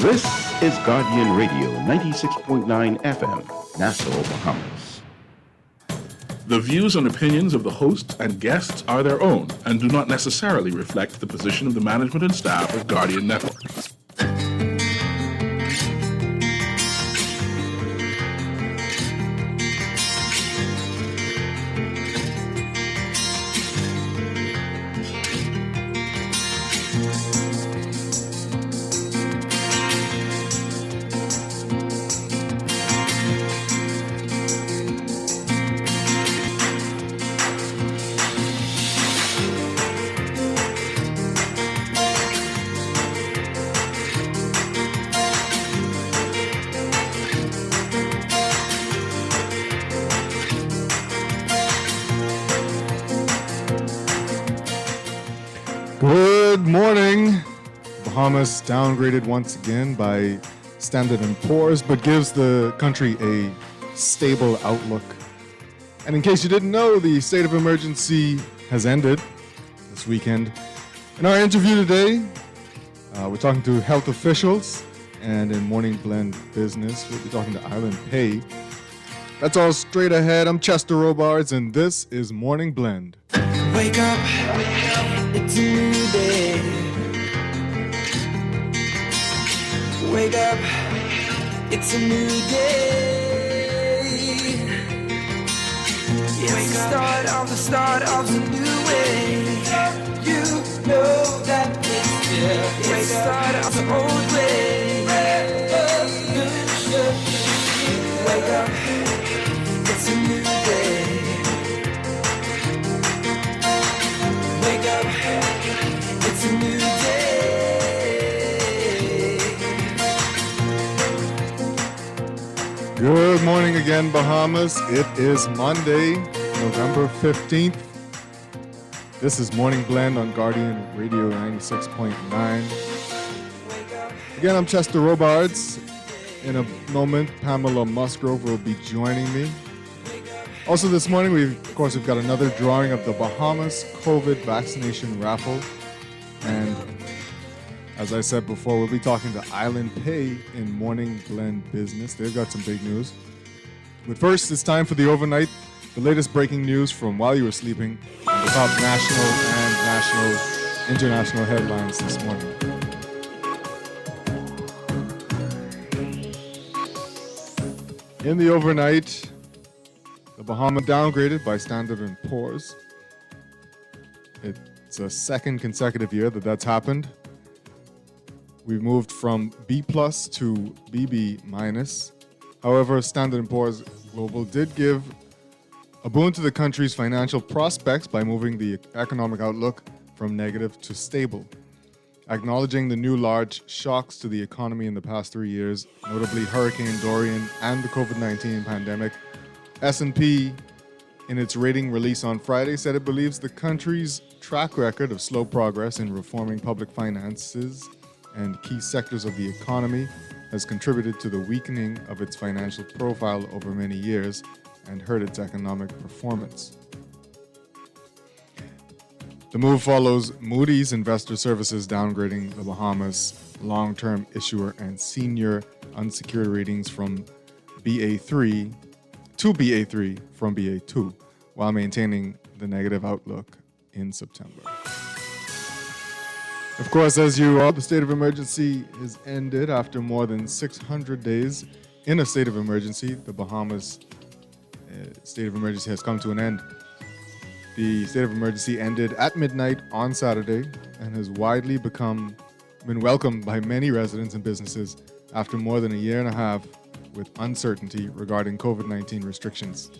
This is Guardian Radio 96.9 FM, Nassau, Bahamas. The views and opinions of the hosts and guests are their own and do not necessarily reflect the position of the management and staff of Guardian Network. Good morning. Bahamas downgraded once again by Standard & Poor's, but gives the country a stable outlook. And in case you didn't know, the state of emergency has ended this weekend. In our interview today, we're talking to health officials, and in Morning Blend Business, we'll be talking to Island Pay. That's all straight ahead. I'm Chester Robards, and this is Morning Blend. Wake up, it's a new day. Wake up, it's a new day. It's the start of a new way. You know that it's the start of the old way. Wake up, it's a new day. Wake up, it's a new day. Good morning again, Bahamas. It is Monday, November 15th. This is Morning Blend on Guardian Radio 96.9. Again, I'm Chester Robards. In a moment, Pamela Musgrove will be joining me. Also this morning, we've got another drawing of the Bahamas COVID vaccination raffle. And as I said before, we'll be talking to Island Pay in Morning Blend Business. They've got some big news. But first, it's time for the overnight, the latest breaking news from while you were sleeping, and the top national and international headlines this morning. In the overnight, the Bahamas downgraded by Standard & Poor's. It's a second consecutive year that's happened. We've moved from B+ to BB-. However, Standard & Poor's Global did give a boon to the country's financial prospects by moving the economic outlook from negative to stable. Acknowledging the new large shocks to the economy in the past 3 years, notably Hurricane Dorian and the COVID-19 pandemic, S&P, in its rating release on Friday, said it believes the country's track record of slow progress in reforming public finances and key sectors of the economy has contributed to the weakening of its financial profile over many years and hurt its economic performance. The move follows Moody's Investor Services downgrading the Bahamas' long-term issuer and senior unsecured ratings from BA3 to BA3 from BA2, while maintaining the negative outlook in September. Of course, as you all, the state of emergency is ended after more than 600 days in a state of emergency. The Bahamas state of emergency has come to an end. The state of emergency ended at midnight on Saturday and has widely been welcomed by many residents and businesses after more than a year and a half with uncertainty regarding COVID-19 restrictions.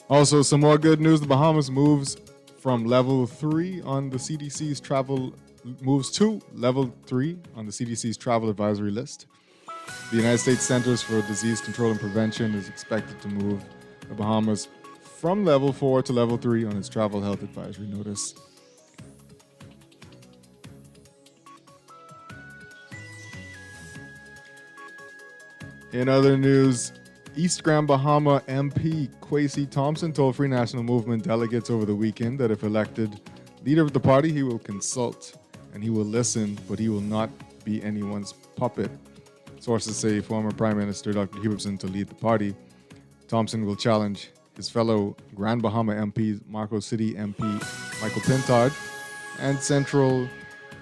Also, some more good news. The Bahamas moves from level 3 on the CDC's travel, moves to level 3 on the CDC's travel advisory list. The United States Centers for Disease Control and Prevention is expected to move the Bahamas from level 4 to level 3 on its travel health advisory notice. In other news, East Grand Bahama MP Kwesi Thompson told Free National Movement delegates over the weekend that if elected leader of the party, he will consult and he will listen, but he will not be anyone's puppet. Sources say former Prime Minister Dr. Hubert to lead the party. Thompson will challenge his fellow Grand Bahama MP, Marco City MP Michael Pintard, and Central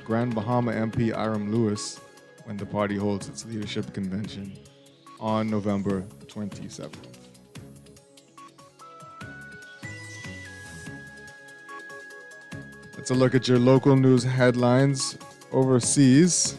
Grand Bahama MP Iram Lewis when the party holds its leadership convention on November 27th. Let's look at your local news headlines overseas.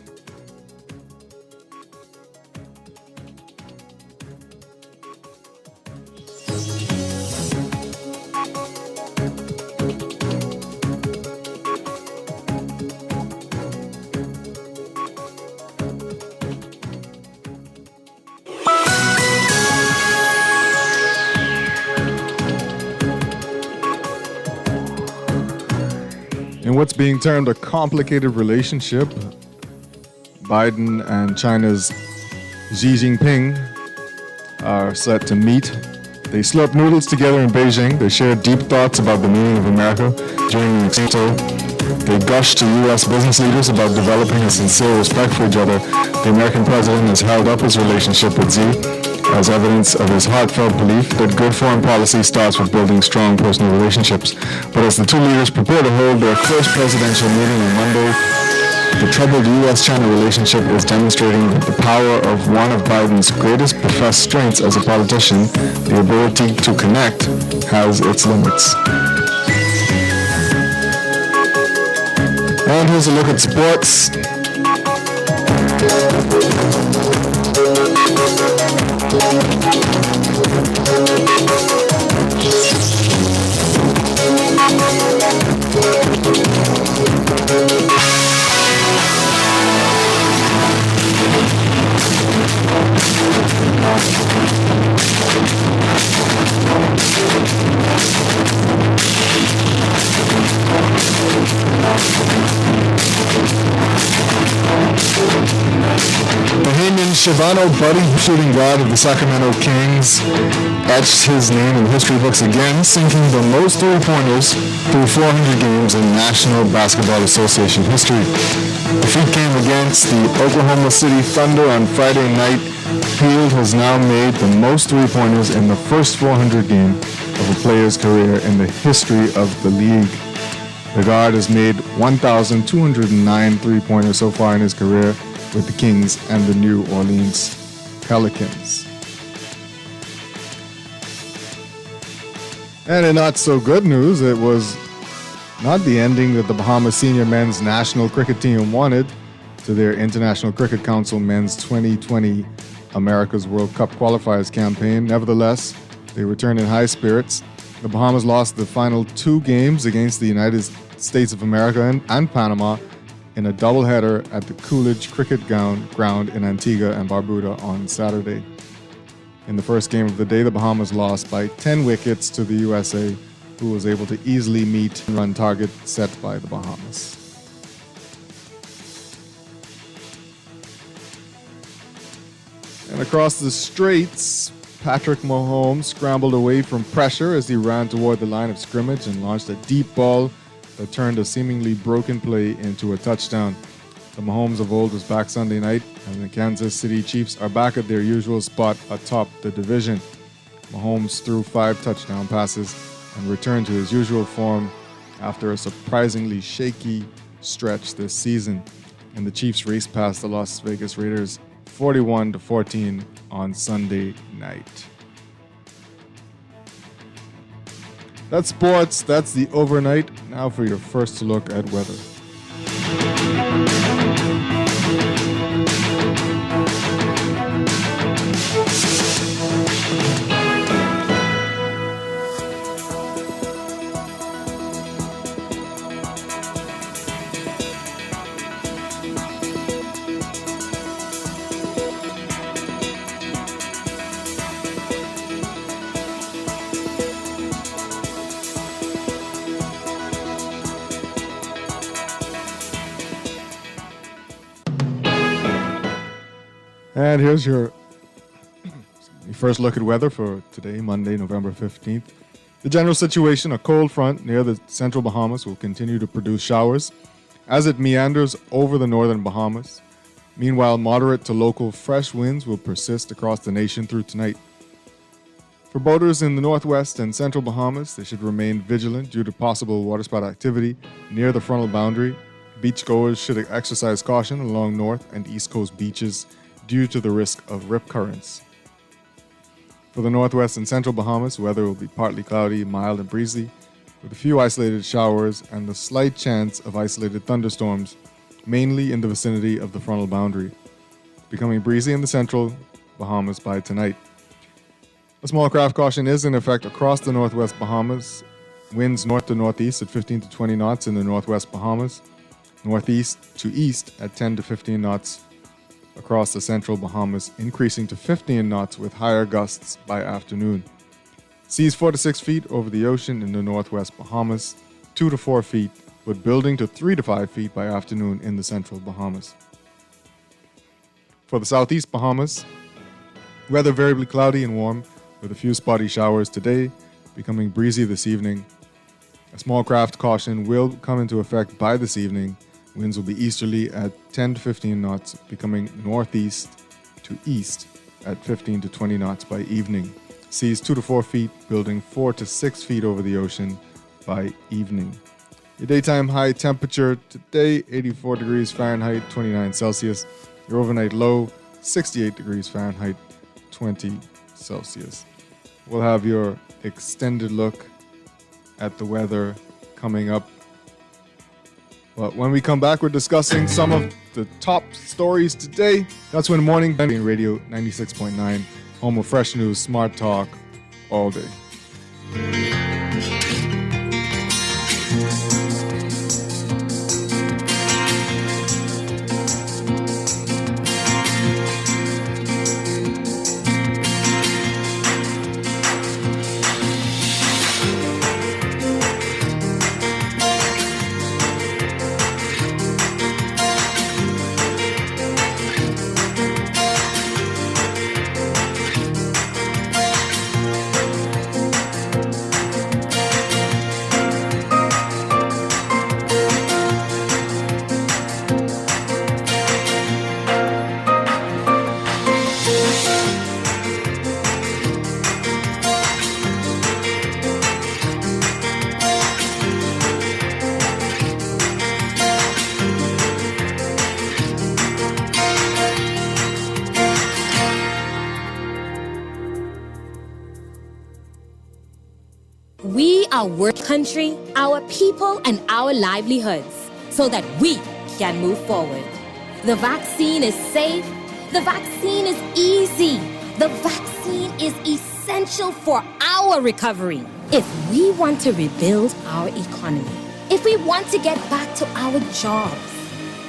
In what's being termed a complicated relationship, Biden and China's Xi Jinping are set to meet. They slurp noodles together in Beijing. They share deep thoughts about the meaning of America during the exchange. They gush to U.S. business leaders about developing a sincere respect for each other. The American president has held up his relationship with Xi as evidence of his heartfelt belief that good foreign policy starts with building strong personal relationships. But as the two leaders prepare to hold their first presidential meeting on Monday, the troubled U.S.-China relationship is demonstrating that the power of one of Biden's greatest professed strengths as a politician, the ability to connect, has its limits. And here's a look at sports. Bahamian Shivano Buddy, shooting guard of the Sacramento Kings, etched his name in history books again, sinking the most three-pointers through 400 games in National Basketball Association history. The feat came against the Oklahoma City Thunder on Friday night. Field has now made the most three-pointers in the first 400 game of a player's career in the history of the league. The guard has made 1,209 three-pointers so far in his career with the Kings and the New Orleans Pelicans. And in not so good news, it was not the ending that the Bahamas senior men's national cricket team wanted to their International Cricket Council Men's 2020 America's World Cup Qualifiers campaign. Nevertheless, they returned in high spirits. The Bahamas lost the final two games against the United States of America and Panama in a doubleheader at the Coolidge Cricket Ground in Antigua and Barbuda on Saturday. In the first game of the day, the Bahamas lost by 10 wickets to the USA, who was able to easily meet the run target set by the Bahamas. And across the Straits, Patrick Mahomes scrambled away from pressure as he ran toward the line of scrimmage and launched a deep ball that turned a seemingly broken play into a touchdown. The Mahomes of old was back Sunday night, and the Kansas City Chiefs are back at their usual spot atop the division. Mahomes threw 5 touchdown passes and returned to his usual form after a surprisingly shaky stretch this season. And the Chiefs raced past the Las Vegas Raiders 41-14 on Sunday night. That's sports. That's the overnight. Now for your first look at weather. And here's your first look at weather for today, Monday, November 15th. The general situation, a cold front near the central Bahamas will continue to produce showers. as it meanders over the northern Bahamas. Meanwhile, moderate to local fresh winds will persist across the nation through tonight. For boaters in the northwest and central Bahamas, they should remain vigilant due to possible waterspout activity near the frontal boundary. Beachgoers should exercise caution along north and east coast beaches due to the risk of rip currents. For the northwest and central Bahamas, weather will be partly cloudy, mild and breezy, with a few isolated showers and the slight chance of isolated thunderstorms, mainly in the vicinity of the frontal boundary, becoming breezy in the central Bahamas by tonight. A small craft caution is in effect across the northwest Bahamas. Winds north to northeast at 15 to 20 knots in the northwest Bahamas, northeast to east at 10 to 15 knots across the central Bahamas, increasing to 15 knots with higher gusts by afternoon. Seas 4 to 6 feet over the ocean in the northwest Bahamas, 2 to 4 feet, but building to 3 to 5 feet by afternoon in the central Bahamas. For the southeast Bahamas, weather variably cloudy and warm, with a few spotty showers today, becoming breezy this evening. A small craft caution will come into effect by this evening. Winds will be easterly at 10 to 15 knots, becoming northeast to east at 15 to 20 knots by evening. Seas 2 to 4 feet, building 4 to 6 feet over the ocean by evening. Your daytime high temperature today, 84 degrees Fahrenheit, 29 Celsius. Your overnight low, 68 degrees Fahrenheit, 20 Celsius. We'll have your extended look at the weather coming up. But when we come back, we're discussing some of the top stories today. That's when Morning Banding Radio 96.9, home of fresh news, smart talk, all day. We are work country, our people, and our livelihoods, so that we can move forward. The vaccine is safe. The vaccine is easy. The vaccine is essential for our recovery. If we want to rebuild our economy, if we want to get back to our jobs,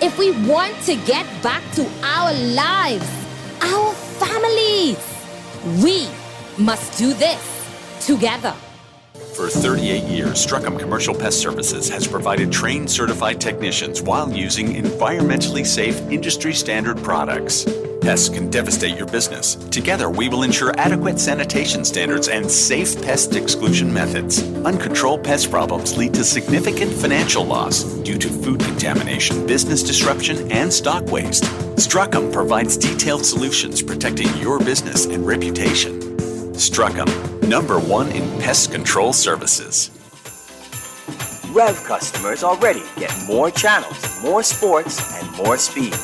if we want to get back to our lives, our families, we must do this together. For 38 years, Strachan Commercial Pest Services has provided trained certified technicians while using environmentally safe industry standard products. Pests can devastate your business. Together, we will ensure adequate sanitation standards and safe pest exclusion methods. Uncontrolled pest problems lead to significant financial loss due to food contamination, business disruption, and stock waste. Strachan provides detailed solutions protecting your business and reputation. Strachan, #1 in pest control services. Rev customers already get more channels, more sports, and more speed.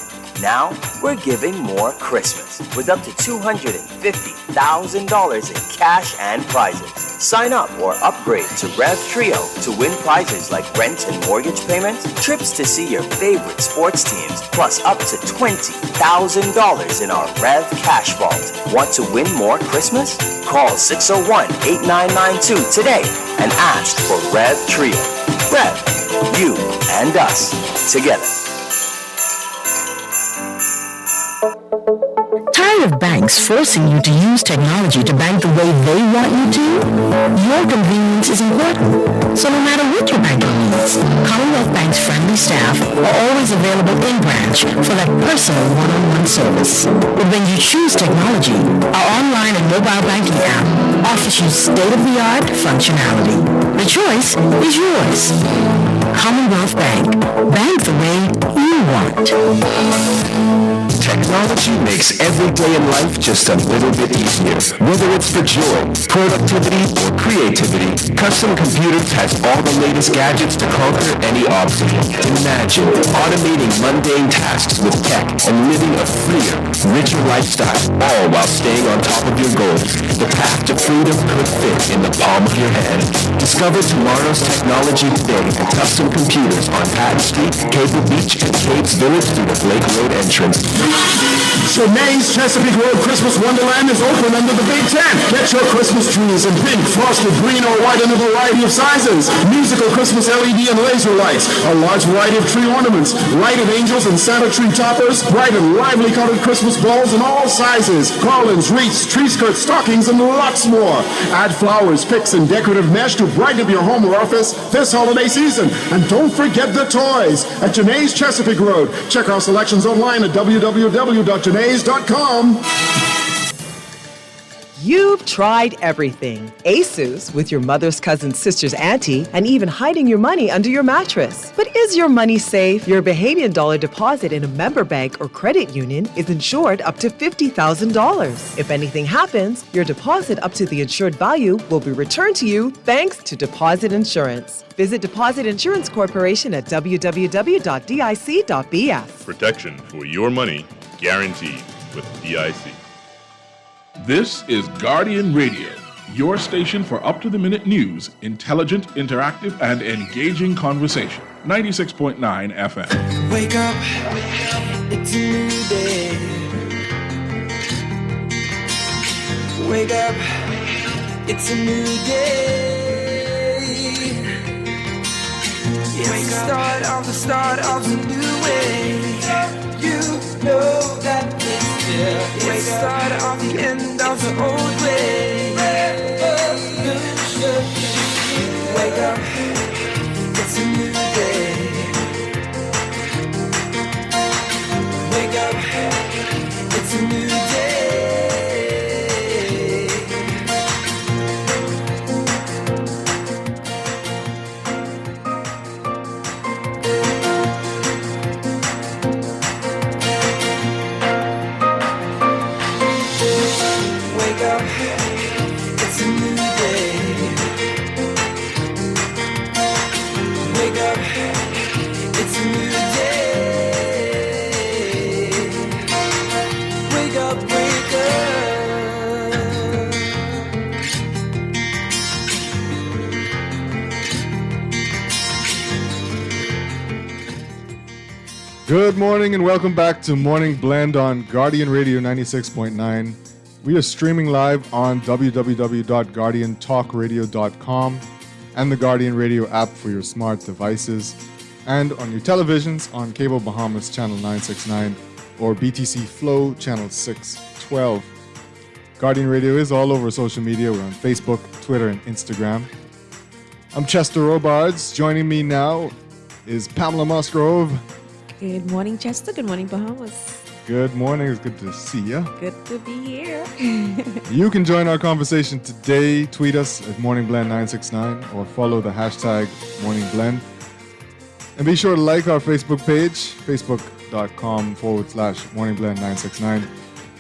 Now, we're giving more Christmas with up to $250,000 in cash and prizes. Sign up or upgrade to Rev Trio to win prizes like rent and mortgage payments, trips to see your favorite sports teams, plus up to $20,000 in our Rev Cash Vault. Want to win more Christmas? Call 601-8992 today and ask for Rev Trio. Rev, you and us, together. Tired of banks forcing you to use technology to bank the way they want you to? Your convenience is important. So no matter what your banking needs, Commonwealth Bank's friendly staff are always available in branch for that personal one-on-one service. But when you choose technology, our online and mobile banking app offers you state-of-the-art functionality. The choice is yours. Commonwealth Bank. Bank the way you want. Technology makes every day in life just a little bit easier. Whether it's for joy, productivity, or creativity, Custom Computers has all the latest gadgets to conquer any obstacle. Imagine automating mundane tasks with tech and living a freer, richer lifestyle, all while staying on top of your goals. The path to freedom could fit in the palm of your hand. Discover tomorrow's technology today at Custom Computers on Patton Street, Cable Beach, and Caves Village through the Blake Road entrance. Cheney's Chesapeake Road Christmas Wonderland is open under the Big Tent. Get your Christmas trees in pink, frosted, green, or white in a variety of sizes. Musical Christmas LED and laser lights, a large variety of tree ornaments, lighted angels and Santa tree toppers, bright and lively colored Christmas balls in all sizes, garlands, wreaths, tree skirts, stockings, and lots more. Add flowers, picks, and decorative mesh to brighten up your home or office this holiday season. And don't forget the toys at Janae's Chesapeake Road. Check our selections online at www.janae's.com. You've tried everything. ASUS with your mother's cousin's sister's auntie, and even hiding your money under your mattress. But is your money safe? Your Bahamian dollar deposit in a member bank or credit union is insured up to $50,000. If anything happens, your deposit up to the insured value will be returned to you thanks to Deposit Insurance. Visit Deposit Insurance Corporation at www.dic.bf. Protection for your money guaranteed with DIC. This is Guardian Radio, your station for up-to-the-minute news, intelligent, interactive, and engaging conversation. 96.9 FM. Wake up, it's a new day. Wake up, it's a new day. It's the start of a new way. You know that it's the start of the end of the old way. Wake up, it's a new day. Wake up, it's a new day. Wake up, it's a new day. Wake up, it's a new day. Wake up, wake up. Good morning and welcome back to Morning Blend on Guardian Radio 96.9. We are streaming live on www.guardiantalkradio.com and the Guardian Radio app for your smart devices, and on your televisions on Cable Bahamas Channel 969 or BTC Flow Channel 612. Guardian Radio is all over social media. We're on Facebook, Twitter, and Instagram. I'm Chester Robards. Joining me now is Pamela Musgrove. Good morning, Chester. Good morning, Bahamas. Good morning. It's good to see you. Good to be here. You can join our conversation today. Tweet us at MorningBlend969 or follow the hashtag MorningBlend. And be sure to like our Facebook page, facebook.com/MorningBlend969.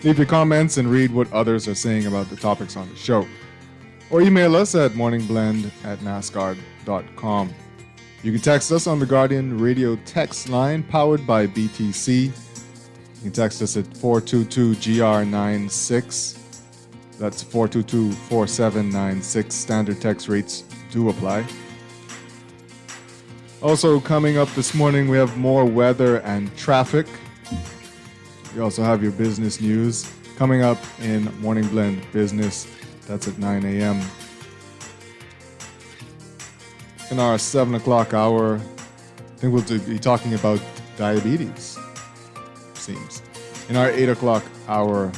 Leave your comments and read what others are saying about the topics on the show. Or email us at morningblend@nascard.com. You can text us on the Guardian Radio text line powered by BTC. You can text us at 422-GR96. That's 422-4796. Standard text rates do apply. Also coming up this morning, we have more weather and traffic. We also have your business news coming up in Morning Blend Business. That's at 9 a.m. In our 7 o'clock hour, I think we'll be talking about diabetes. Seems. In our 8 o'clock hour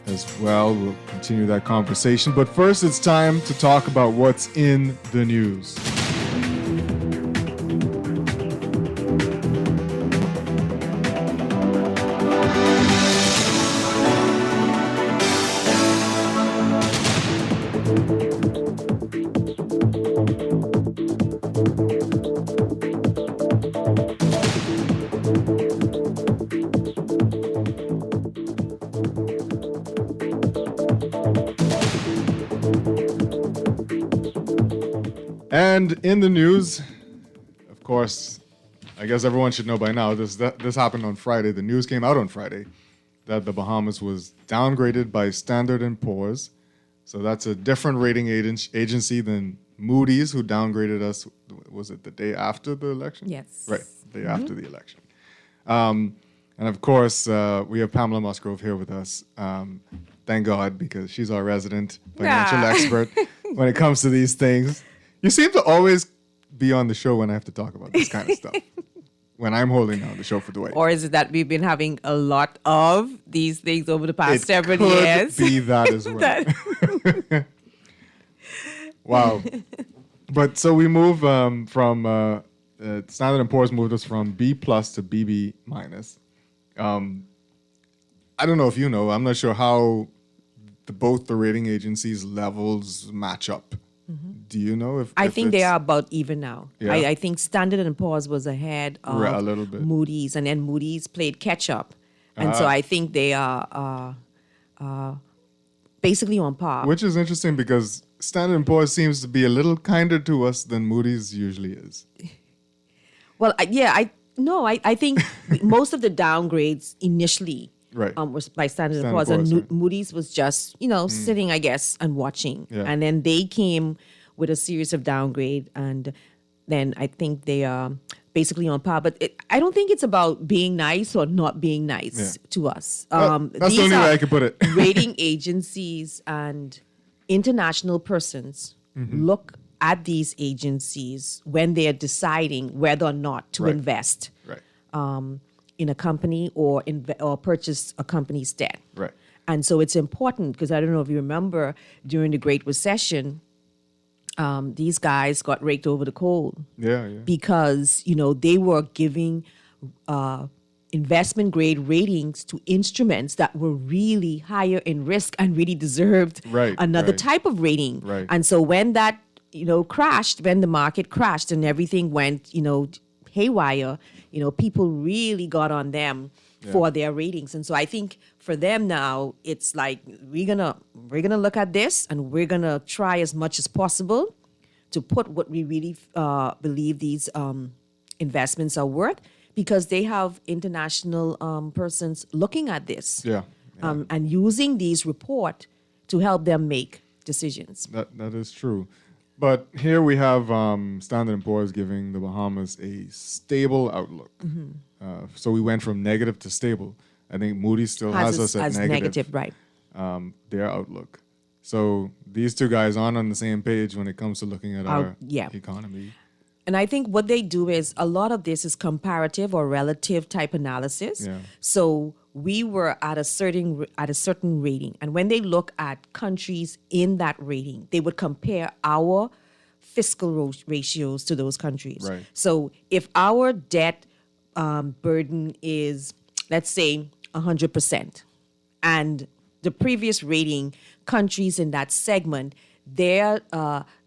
as well, we'll continue that conversation. But first, it's time to talk about what's in the news. And in the news, of course, I guess everyone should know by now, this happened on Friday. The news came out on Friday that the Bahamas was downgraded by Standard & Poor's. So that's a different rating agency than Moody's, who downgraded us, was it the day after the election? Yes. Right, the day after the election. And of course, we have Pamela Musgrove here with us. Thank God, because she's our resident financial expert when it comes to these things. You seem to always be on the show when I have to talk about this kind of stuff. When I'm holding down the show for Dwight. Or is it that we've been having a lot of these things over the past several years? It could be that as well. Wow. But so we move from Standard & Poor's moved us from B plus to BB minus. I don't know if you know. I'm not sure how both the rating agencies' levels match up. Do you know if I think they are about even now. Yeah. I think Standard & Poor's was ahead of a little bit. Moody's, and then Moody's played catch up. And so I think they are basically on par. Which is interesting because Standard & Poor's seems to be a little kinder to us than Moody's usually is. Well, I think most of the downgrades initially was by Standard & Poor's, and Moody's was just, sitting, I guess, and watching. Yeah. And then they came with a series of downgrade, and then I think they are basically on par. But I don't think it's about being nice or not being nice to us. That's the only way I can put it. Rating agencies and international persons look at these agencies when they are deciding whether or not to invest in a company or purchase a company's debt. Right. And so it's important because I don't know if you remember during the Great Recession, these guys got raked over the coal. Yeah. Because, they were giving investment grade ratings to instruments that were really higher in risk and really deserved another type of rating. Right. And so when that, crashed, when the market crashed and everything went, haywire, people really got on them for their ratings. And so I think for them now, it's like we're gonna look at this and we're gonna try as much as possible to put what we really believe these investments are worth, because they have international persons looking at this and using these report to help them make decisions. That is true. But here we have Standard & Poor's giving the Bahamas a stable outlook. So we went from negative to stable. I think Moody's still has us at negative. Right. Their outlook. So these two guys aren't on the same page when it comes to looking at our economy. And I think what they do is a lot of this is comparative or relative type analysis. Yeah. So we were at a certain rating, and when they look at countries in that rating, they would compare our fiscal ratios to those countries. Right. So if our debt burden is, let's say, 100%, and the previous rating countries in that segment, their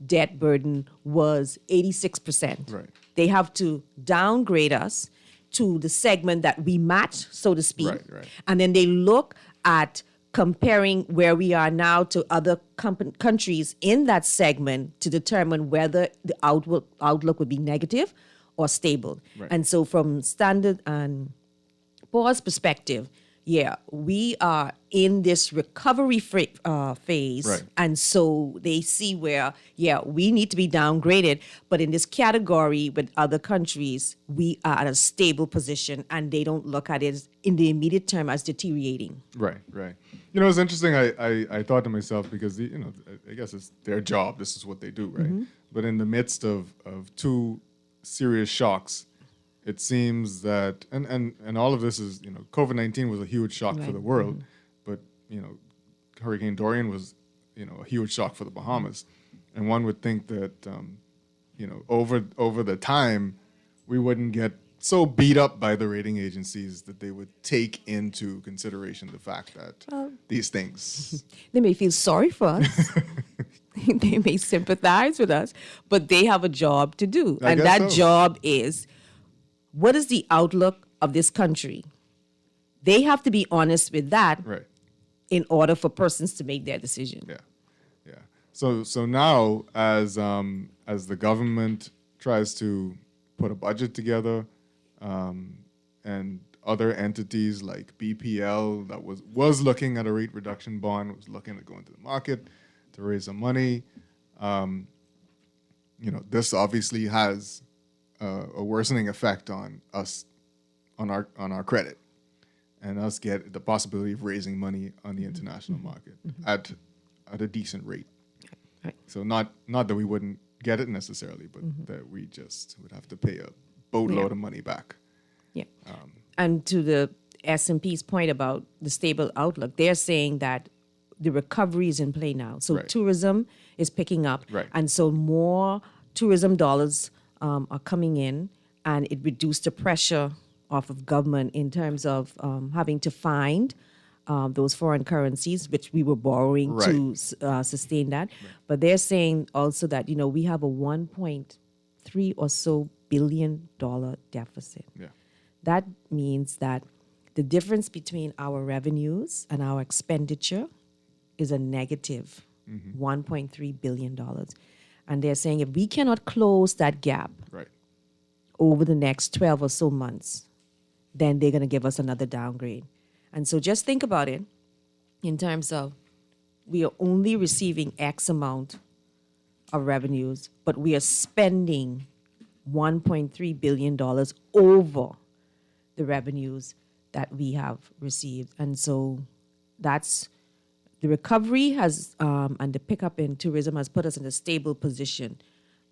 debt burden was 86%. Right. They have to downgrade us to the segment that we match, so to speak. Right. And then they look at comparing where we are now to other countries in that segment to determine whether the outlook would be negative or stable. Right. And so from Standard and Poor's perspective, we are in this recovery phase. Right. And so they see where, we need to be downgraded. But in this category with other countries, we are at a stable position, and they don't look at it in the immediate term as deteriorating. Right. It's interesting. I thought to myself, because, I guess it's their job. This is what they do, right? But in the midst of two serious shocks, it seems that, and all of this is, COVID-19 was a huge shock for the world, but, Hurricane Dorian was, a huge shock for the Bahamas. And one would think that, over the time, we wouldn't get so beat up by the rating agencies that they would take into consideration the fact that these things. They may feel sorry for us. They may sympathize with us, but they have a job to do. And that job is, what is the outlook of this country? They have to be honest with that in order for persons to make their decision. Yeah. So now, as the government tries to put a budget together, and other entities like BPL that was looking at a rate reduction bond, was looking at going to the market to raise some money. This obviously has a worsening effect on us, on our credit, and us get the possibility of raising money on the international market at a decent rate. Right. So not that we wouldn't get it necessarily, but that we just would have to pay a boatload of money back. Yeah. And to the S&P's point about the stable outlook, they're saying that the recovery is in play now. So tourism is picking up. Right. And so more tourism dollars are coming in, and it reduced the pressure off of government in terms of having to find those foreign currencies, which we were borrowing to sustain that. Right. But they're saying also that, we have a $1.3 or so billion deficit. Yeah. That means that the difference between our revenues and our expenditure is a negative $1.3 billion. And they're saying if we cannot close that gap over the next 12 or so months, then they're going to give us another downgrade. And so just think about it in terms of we are only receiving X amount of revenues, but we are spending $1.3 billion over the revenues that we have received. And so that's the recovery has and the pickup in tourism has put us in a stable position.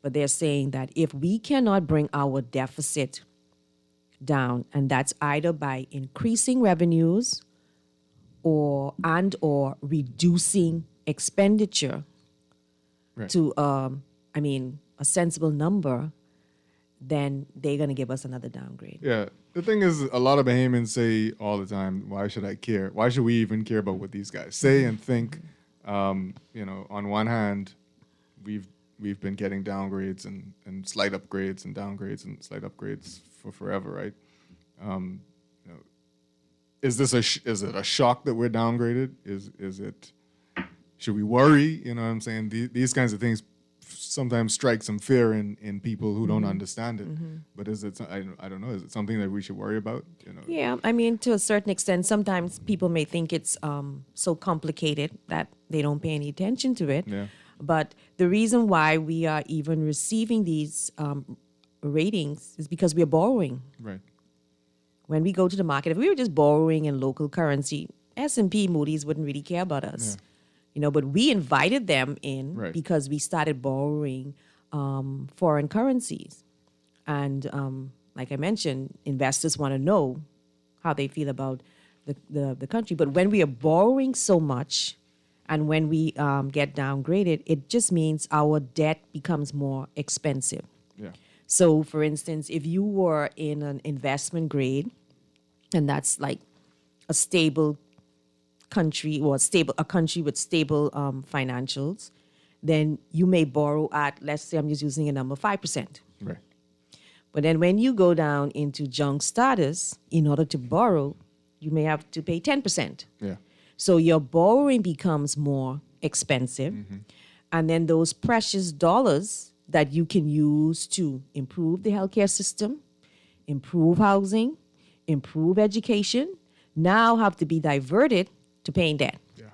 But they're saying that if we cannot bring our deficit down, and that's either by increasing revenues or reducing expenditure to a sensible number, then they're going to give us another downgrade. Yeah. The thing is, a lot of Bahamians say all the time, why should I care? Why should we even care about what these guys say and think? On one hand, we've been getting downgrades and slight upgrades and downgrades and slight upgrades for forever, right? Is it a shock that we're downgraded? Is it, should we worry? You know what I'm saying? These kinds of things sometimes strike some fear in people who don't understand it. But is it, I don't know, is it something that we should worry about? Yeah, to a certain extent, sometimes people may think it's so complicated that they don't pay any attention to it. Yeah. But the reason why we are even receiving these ratings is because we are borrowing. Right. When we go to the market, if we were just borrowing in local currency, S&P, Moody's wouldn't really care about us. Yeah. But we invited them in because we started borrowing foreign currencies. And like I mentioned, investors want to know how they feel about the country. But when we are borrowing so much and when we get downgraded, it just means our debt becomes more expensive. Yeah. So, for instance, if you were in an investment grade, and that's like a stable country or a country with stable financials, then you may borrow at, let's say I'm just using a number, 5%. Right. But then when you go down into junk status, in order to borrow, you may have to pay 10%. Yeah. So your borrowing becomes more expensive. And then those precious dollars that you can use to improve the healthcare system, improve housing, improve education, now have to be diverted to paying debt. Yeah.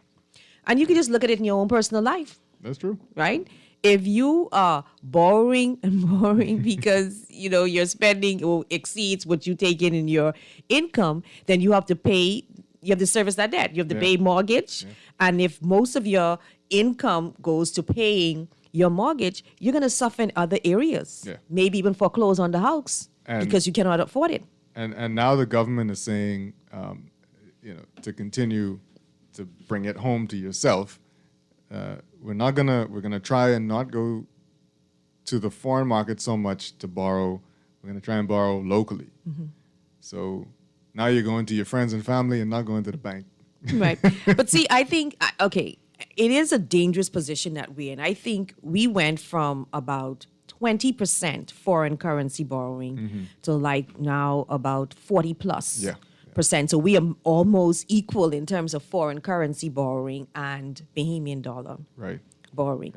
And you can just look at it in your own personal life. That's true. Right? If you are borrowing and borrowing because, your spending exceeds what you take in your income, then you have to service that debt. You have to pay mortgage. Yeah. And if most of your income goes to paying your mortgage, you're going to suffer in other areas. Yeah. Maybe even foreclose on the house because you cannot afford it. And now the government is saying, to continue to bring it home to yourself, we're gonna try and not go to the foreign market so much to borrow. We're gonna try and borrow locally. So now you're going to your friends and family and not going to the bank. Right. But see, I think, it is a dangerous position that we're in. I think we went from about 20% foreign currency borrowing to now about 40 plus percent. So we are almost equal in terms of foreign currency borrowing and Bahamian dollar. Right. borrowing.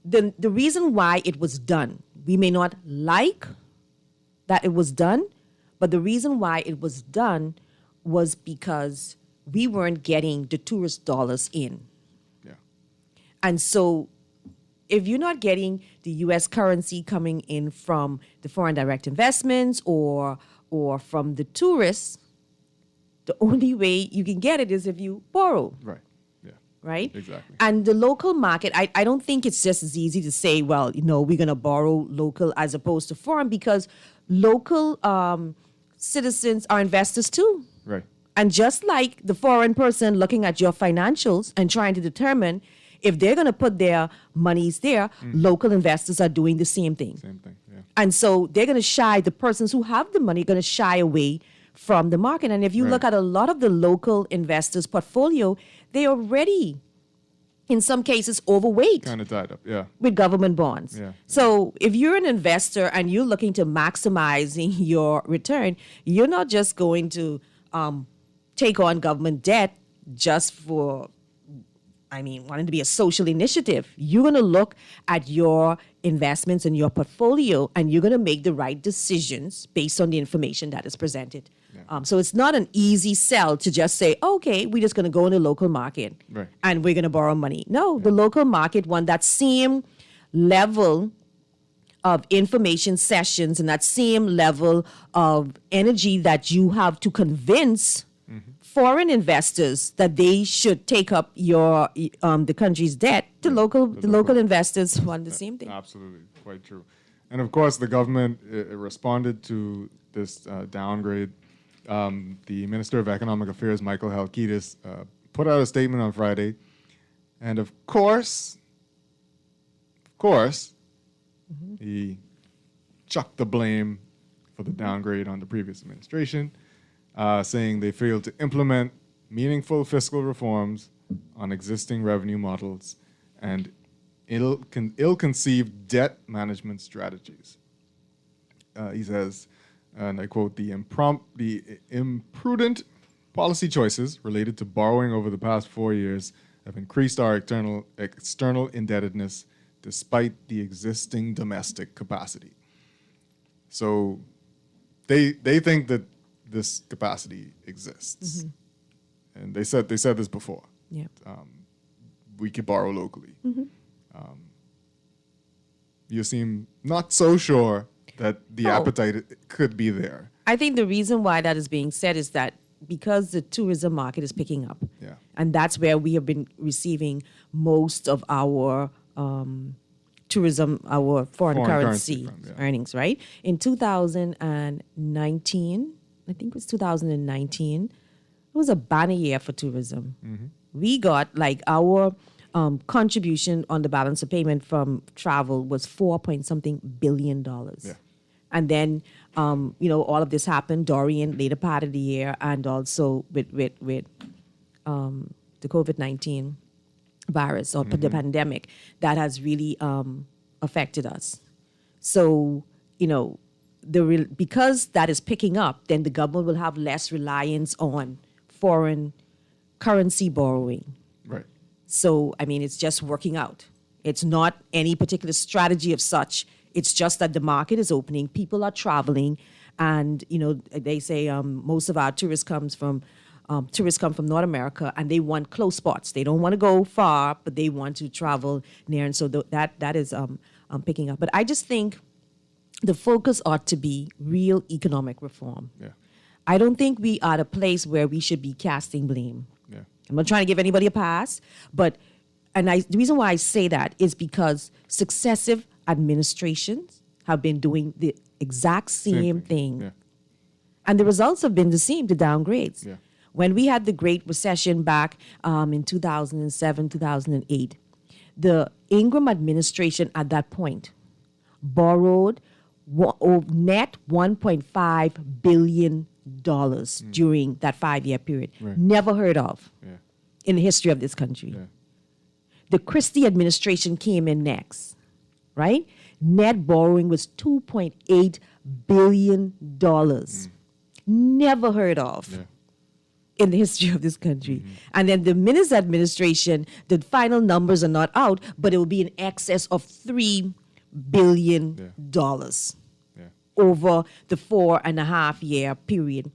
The reason why it was done, we may not like that it was done, but the reason why it was done was because we weren't getting the tourist dollars in. Yeah. And so if you're not getting the U.S. currency coming in from the foreign direct investments or from the tourists, the only way you can get it is if you borrow. Right. Yeah. Right? Exactly. And the local market, I don't think it's just as easy to say, well, we're going to borrow local as opposed to foreign, because local citizens are investors too. Right. And just like the foreign person looking at your financials and trying to determine if they're going to put their monies there, local investors are doing the same thing. Same thing, yeah. And so they're going to the persons who have the money are going to shy away from the market. And if you look at a lot of the local investors' portfolio, they already, in some cases, overweight. Kind of tied up, yeah. With government bonds. Yeah. So if you're an investor and you're looking to maximizing your return, you're not just going to take on government debt just for, wanting to be a social initiative. You're going to look at your investments and your portfolio, and you're going to make the right decisions based on the information that is presented. Yeah. So it's not an easy sell to just say, okay, we're just going to go in the local market and we're going to borrow money. No, the local market want that same level of information sessions and that same level of energy that you have to convince foreign investors that they should take up your the country's debt. The local investors want the same thing. Absolutely, quite true. And of course, the government responded to this downgrade. The Minister of Economic Affairs, Michael Halkitis, put out a statement on Friday, and of course, he chucked the blame for the downgrade on the previous administration, saying they failed to implement meaningful fiscal reforms on existing revenue models and ill-conceived debt management strategies. He says, and I quote, the imprudent policy choices related to borrowing over the past 4 years have increased our external indebtedness despite the existing domestic capacity. So they think that this capacity exists. And they said this before. Yeah. We could borrow locally. You seem not so sure that the appetite could be there. I think the reason why that is being said is that because the tourism market is picking up, and that's where we have been receiving most of our tourism, our foreign currency earnings, right? In 2019, I think it was 2019, it was a banner year for tourism. We got our contribution on the balance of payment from travel was $4 billion. Yeah. And then, all of this happened, Dorian, later part of the year, and also with the COVID-19 virus or the pandemic that has really affected us. So, because that is picking up, then the government will have less reliance on foreign currency borrowing. Right. So, it's just working out. It's not any particular strategy of such. It's just that the market is opening, people are traveling, and they say most of our tourists come from North America, and they want close spots. They don't want to go far, but they want to travel near, and so that is picking up. But I just think the focus ought to be real economic reform. Yeah. I don't think we are at a place where we should be casting blame. Yeah. I'm not trying to give anybody a pass, but the reason why I say that is because successive administrations have been doing the exact same thing. Yeah. And the results have been the same, the downgrades. Yeah. When we had the Great Recession back in 2007, 2008, the Ingram administration at that point borrowed net $1.5 billion during that 5-year period. Right. Never heard of in the history of this country. Yeah. The Christie administration came in next, right? Net borrowing was $2.8 billion. Never heard of. Yeah. in the history of this country. And then the Minnis administration, the final numbers are not out, but it will be in excess of $3 billion over the 4.5 year period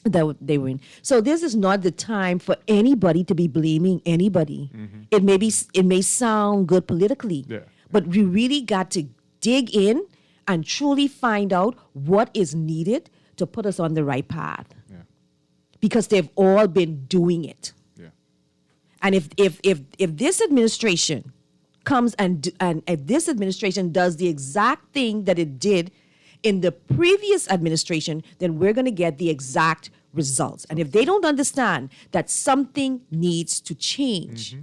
that they were in. So this is not the time for anybody to be blaming anybody. It may sound good politically, but we really got to dig in and truly find out what is needed to put us on the right path. Because they've all been doing it. And if this administration comes and if this administration does the exact thing that it did in the previous administration, then we're going to get the exact results. And if they don't understand that something needs to change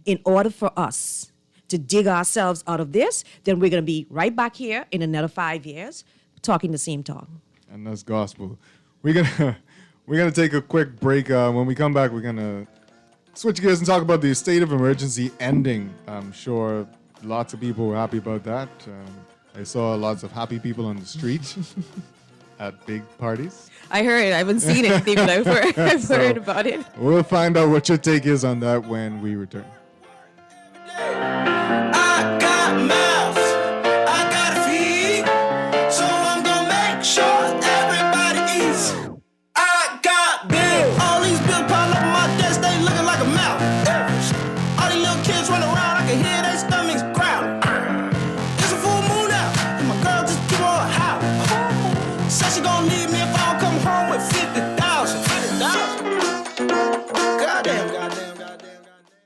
in order for us to dig ourselves out of this, then we're going to be right back here in another 5 years talking the same talk. And that's gospel. We're gonna take a quick break. When we come back, we're gonna switch gears and talk about the state of emergency ending. I'm sure lots of people were happy about that. I saw lots of happy people on the street at big parties. I heard. I haven't seen anything, but I've heard about it. We'll find out what your take is on that when we return. I got mouths, I gotta feed, so I'm gonna make sure everybody eats. I got bills, all these bills pile up on my desk, they looking like a mouth. All these little kids run around, I can hear their stomachs growl. It's a full moon out, and my girl just keep on howl. Said she gonna leave me if I don't come home with 50,000. Goddamn.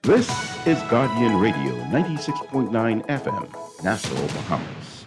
This is Guardian Radio 96.9 FM, Nassau, Bahamas.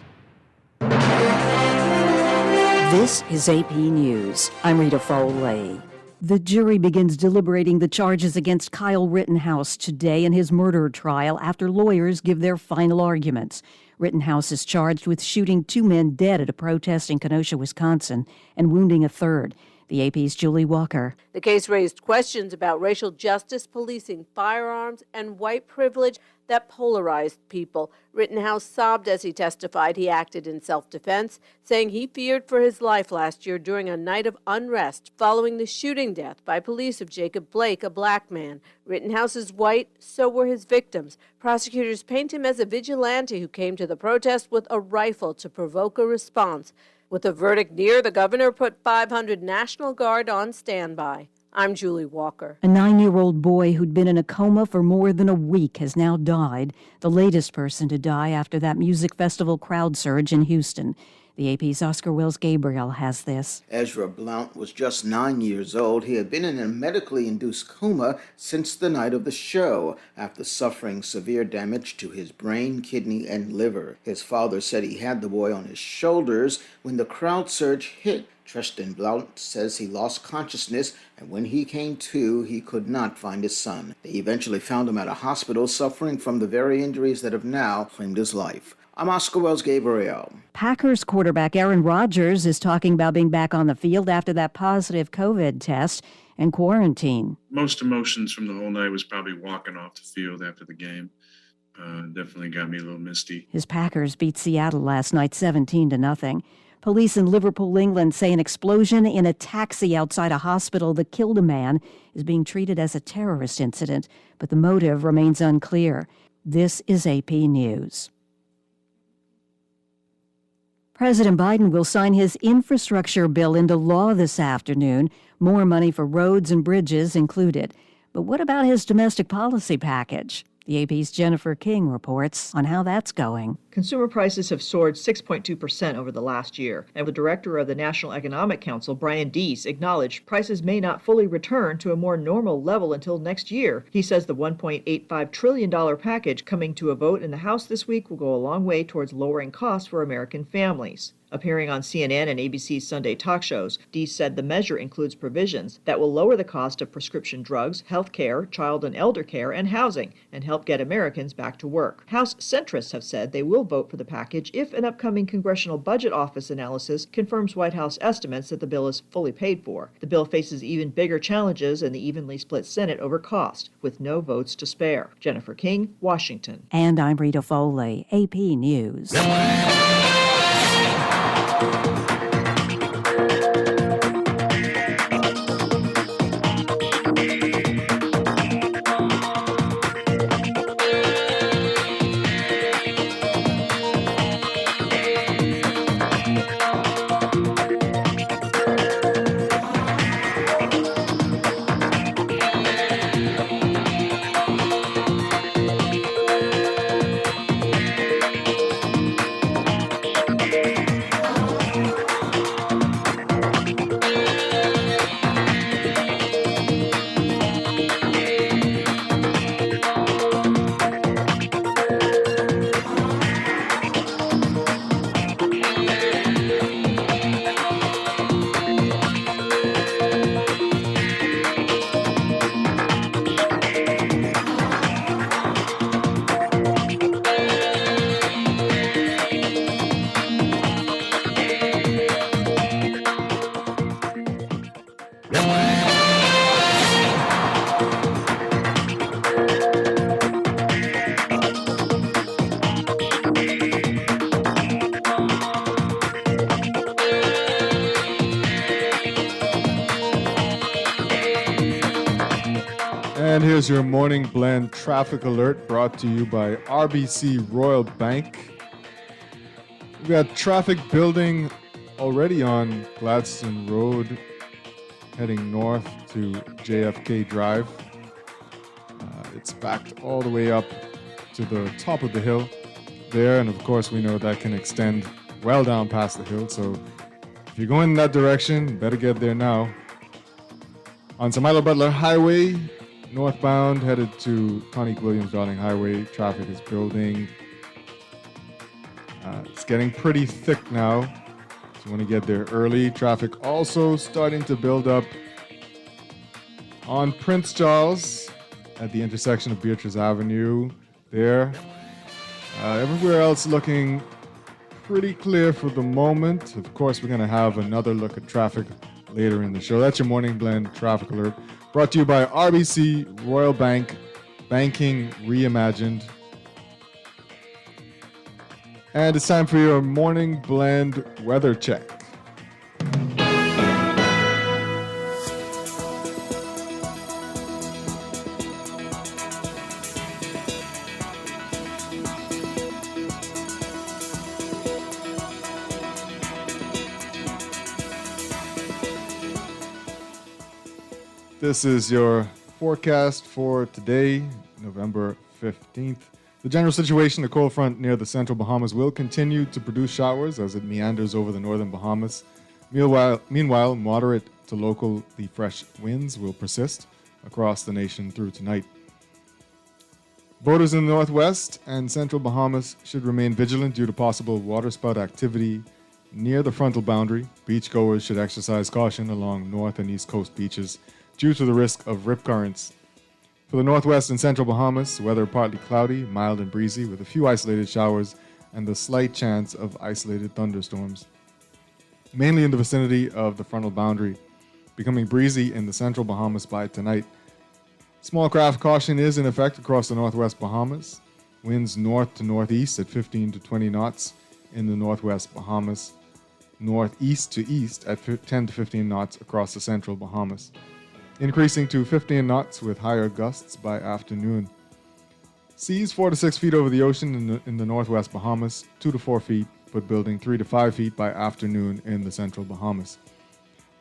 This is AP News. I'm Rita Foley. The jury begins deliberating the charges against Kyle Rittenhouse today in his murder trial after lawyers give their final arguments. Rittenhouse is charged with shooting 2 men dead at a protest in Kenosha, Wisconsin, and wounding a third. The AP's Julie Walker. The case raised questions about racial justice, policing, firearms, and white privilege that polarized people. Rittenhouse sobbed as he testified he acted in self-defense, saying he feared for his life last year during a night of unrest following the shooting death by police of Jacob Blake, a black man. Rittenhouse is white, so were his victims. Prosecutors paint him as a vigilante who came to the protest with a rifle to provoke a response. With the verdict near, the governor put 500 National Guard on standby. I'm Julie Walker. A 9-year-old boy who'd been in a coma for more than a week has now died, the latest person to die after that music festival crowd surge in Houston. The AP's Oscar Wells Gabriel has this. Ezra Blount was just 9 years old. He had been in a medically induced coma since the night of the show after suffering severe damage to his brain, kidney, and liver. His father said he had the boy on his shoulders when the crowd surge hit. Tristan Blount says he lost consciousness, and when he came to, he could not find his son. They eventually found him at a hospital suffering from the very injuries that have now claimed his life. I'm Oscar Wells Gabriel. Packers quarterback Aaron Rodgers is talking about being back on the field after that positive COVID test and quarantine. Most emotions from the whole night was probably walking off the field after the game. Definitely got me a little misty. His Packers beat Seattle last night 17-0. Police in Liverpool, England say an explosion in a taxi outside a hospital that killed a man is being treated as a terrorist incident, but the motive remains unclear. This is AP News. President Biden will sign his infrastructure bill into law this afternoon, more money for roads and bridges included. But what about his domestic policy package? The AP's Jennifer King reports on how that's going. Consumer prices have soared 6.2% over the last year, and the director of the National Economic Council, Brian Deese, acknowledged prices may not fully return to a more normal level until next year. He says the $1.85 trillion package coming to a vote in the House this week will go a long way towards lowering costs for American families. Appearing on CNN and ABC's Sunday talk shows, Deese said the measure includes provisions that will lower the cost of prescription drugs, health care, child and elder care, and housing, and help get Americans back to work. House centrists have said they will vote for the package if an upcoming Congressional Budget Office analysis confirms White House estimates that the bill is fully paid for. The bill faces even bigger challenges in the evenly split Senate over cost, with no votes to spare. Jennifer King, Washington. And I'm Rita Foley, AP News. And here's your morning blend traffic alert brought to you by RBC Royal Bank. We've got traffic building already on Gladstone Road, heading north to JFK Drive. It's backed all the way up to the top of the hill there, and of course we know that can extend well down past the hill, so if you're going in that direction, better get there now. On Samaila Butler Highway, northbound, headed to Connie Williams Darling Highway, traffic is building. It's getting pretty thick now, so you want to get there early. Traffic also starting to build up on Prince Charles at the intersection of Beatrice Avenue there. Everywhere else looking pretty clear for the moment. Of course, we're going to have another look at traffic later in the show. That's your morning blend traffic alert, brought to you by RBC Royal Bank, banking reimagined. And it's time for your morning blend weather check. This is your forecast for today, November 15th. The general situation, the cold front near the central Bahamas will continue to produce showers as it meanders over the northern Bahamas. Meanwhile, moderate to locally fresh winds will persist across the nation through tonight. Boaters in the northwest and central Bahamas should remain vigilant due to possible waterspout activity near the frontal boundary. Beachgoers should exercise caution along north and east coast beaches due to the risk of rip currents. For the northwest and central Bahamas, weather partly cloudy, mild and breezy, with a few isolated showers and the slight chance of isolated thunderstorms. Mainly in the vicinity of the frontal boundary, becoming breezy in the central Bahamas by tonight. Small craft caution is in effect across the northwest Bahamas. Winds north to northeast at 15 to 20 knots in the northwest Bahamas. Northeast to east at 10 to 15 knots across the central Bahamas. Increasing to 15 knots with higher gusts by afternoon. Seas 4 to 6 feet over the ocean in the northwest Bahamas, 2 to 4 feet, but building 3 to 5 feet by afternoon in the central Bahamas.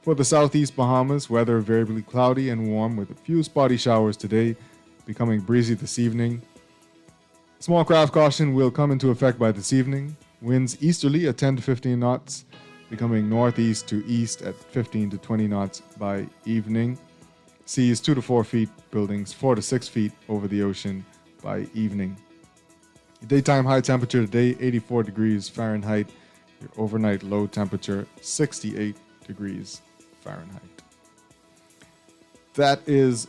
For the southeast Bahamas, weather variably cloudy and warm with a few spotty showers today, becoming breezy this evening. Small craft caution will come into effect by this evening. Winds easterly at 10 to 15 knots, becoming northeast to east at 15 to 20 knots by evening. Seas 2 to 4 feet, buildings 4 to 6 feet over the ocean by evening. Your daytime high temperature today, 84 degrees Fahrenheit. Your overnight low temperature, 68 degrees Fahrenheit. That is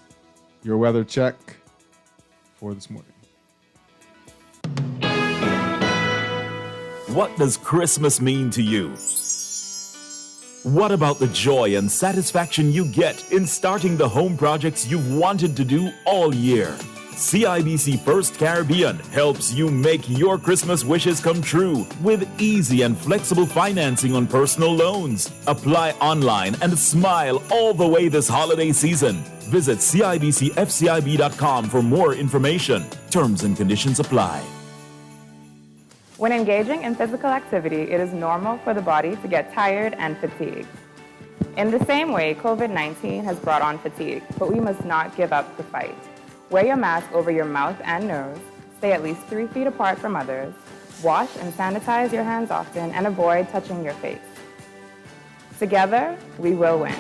your weather check for this morning. What does Christmas mean to you? What about the joy and satisfaction you get in starting the home projects you've wanted to do all year? CIBC First Caribbean helps you make your Christmas wishes come true with easy and flexible financing on personal loans. Apply online and smile all the way this holiday season. Visit CIBCFCIB.com for more information. Terms and conditions apply. When engaging in physical activity, it is normal for the body to get tired and fatigued. In the same way, COVID-19 has brought on fatigue, but we must not give up the fight. Wear your mask over your mouth and nose, stay at least 3 feet apart from others, wash and sanitize your hands often, and avoid touching your face. Together, we will win.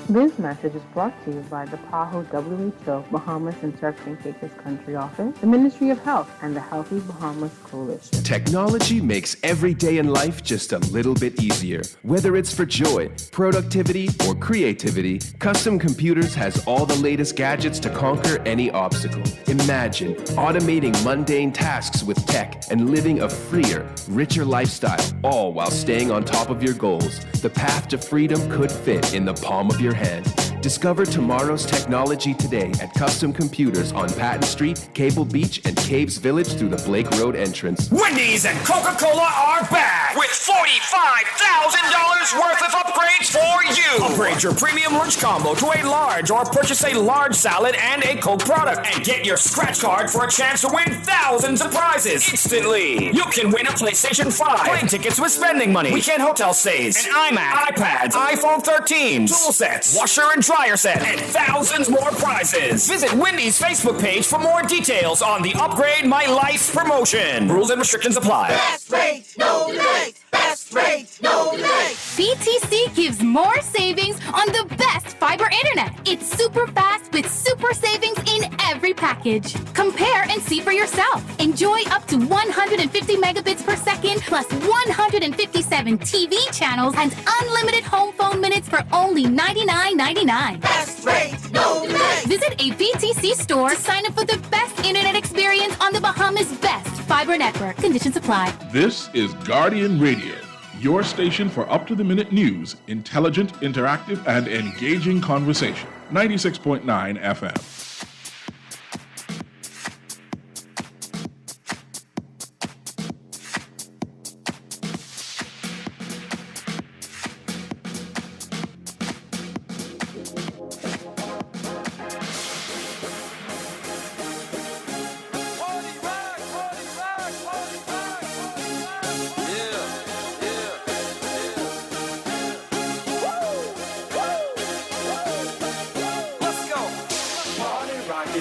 This message is brought to you by the PAHO WHO Bahamas and Turks and Caicos Country Office, the Ministry of Health, and the Healthy Bahamas Coalition. Technology makes every day in life just a little bit easier. Whether it's for joy, productivity, or creativity, Custom Computers has all the latest gadgets to conquer any obstacle. Imagine automating mundane tasks with tech and living a freer, richer lifestyle, all while staying on top of your goals. The path to freedom could fit in the palm of your hand. hand. Discover tomorrow's technology today at Custom Computers on Patton Street, Cable Beach, and Caves Village through the Blake Road entrance. Wendy's and Coca-Cola are back with $45,000 worth of upgrades for you. Upgrade your premium lunch combo to a large or purchase a large salad and a Coke product and get your scratch card for a chance to win thousands of prizes instantly. You can win a PlayStation 5, plane tickets with spending money, weekend hotel stays, an iMac, iPads, iPhone 13, tool sets, washer and dryer set, and thousands more prizes. Visit Wendy's Facebook page for more details on the Upgrade My Life promotion. Rules and restrictions apply. Best rate, no delays. Best rate, no delays. BTC gives more savings on the best fiber internet. It's super fast with super savings in every package. Compare and see for yourself. Enjoy up to 150 megabits per second plus 157 TV channels and unlimited home phone minutes for only $99.99. Best rate, no delays. Visit a BTC store to sign up for the best internet experience on the Bahamas' best fiber network. Conditions apply. This is Guardian Radio, your station for up-to-the-minute news, intelligent, interactive, and engaging conversation. 96.9 FM.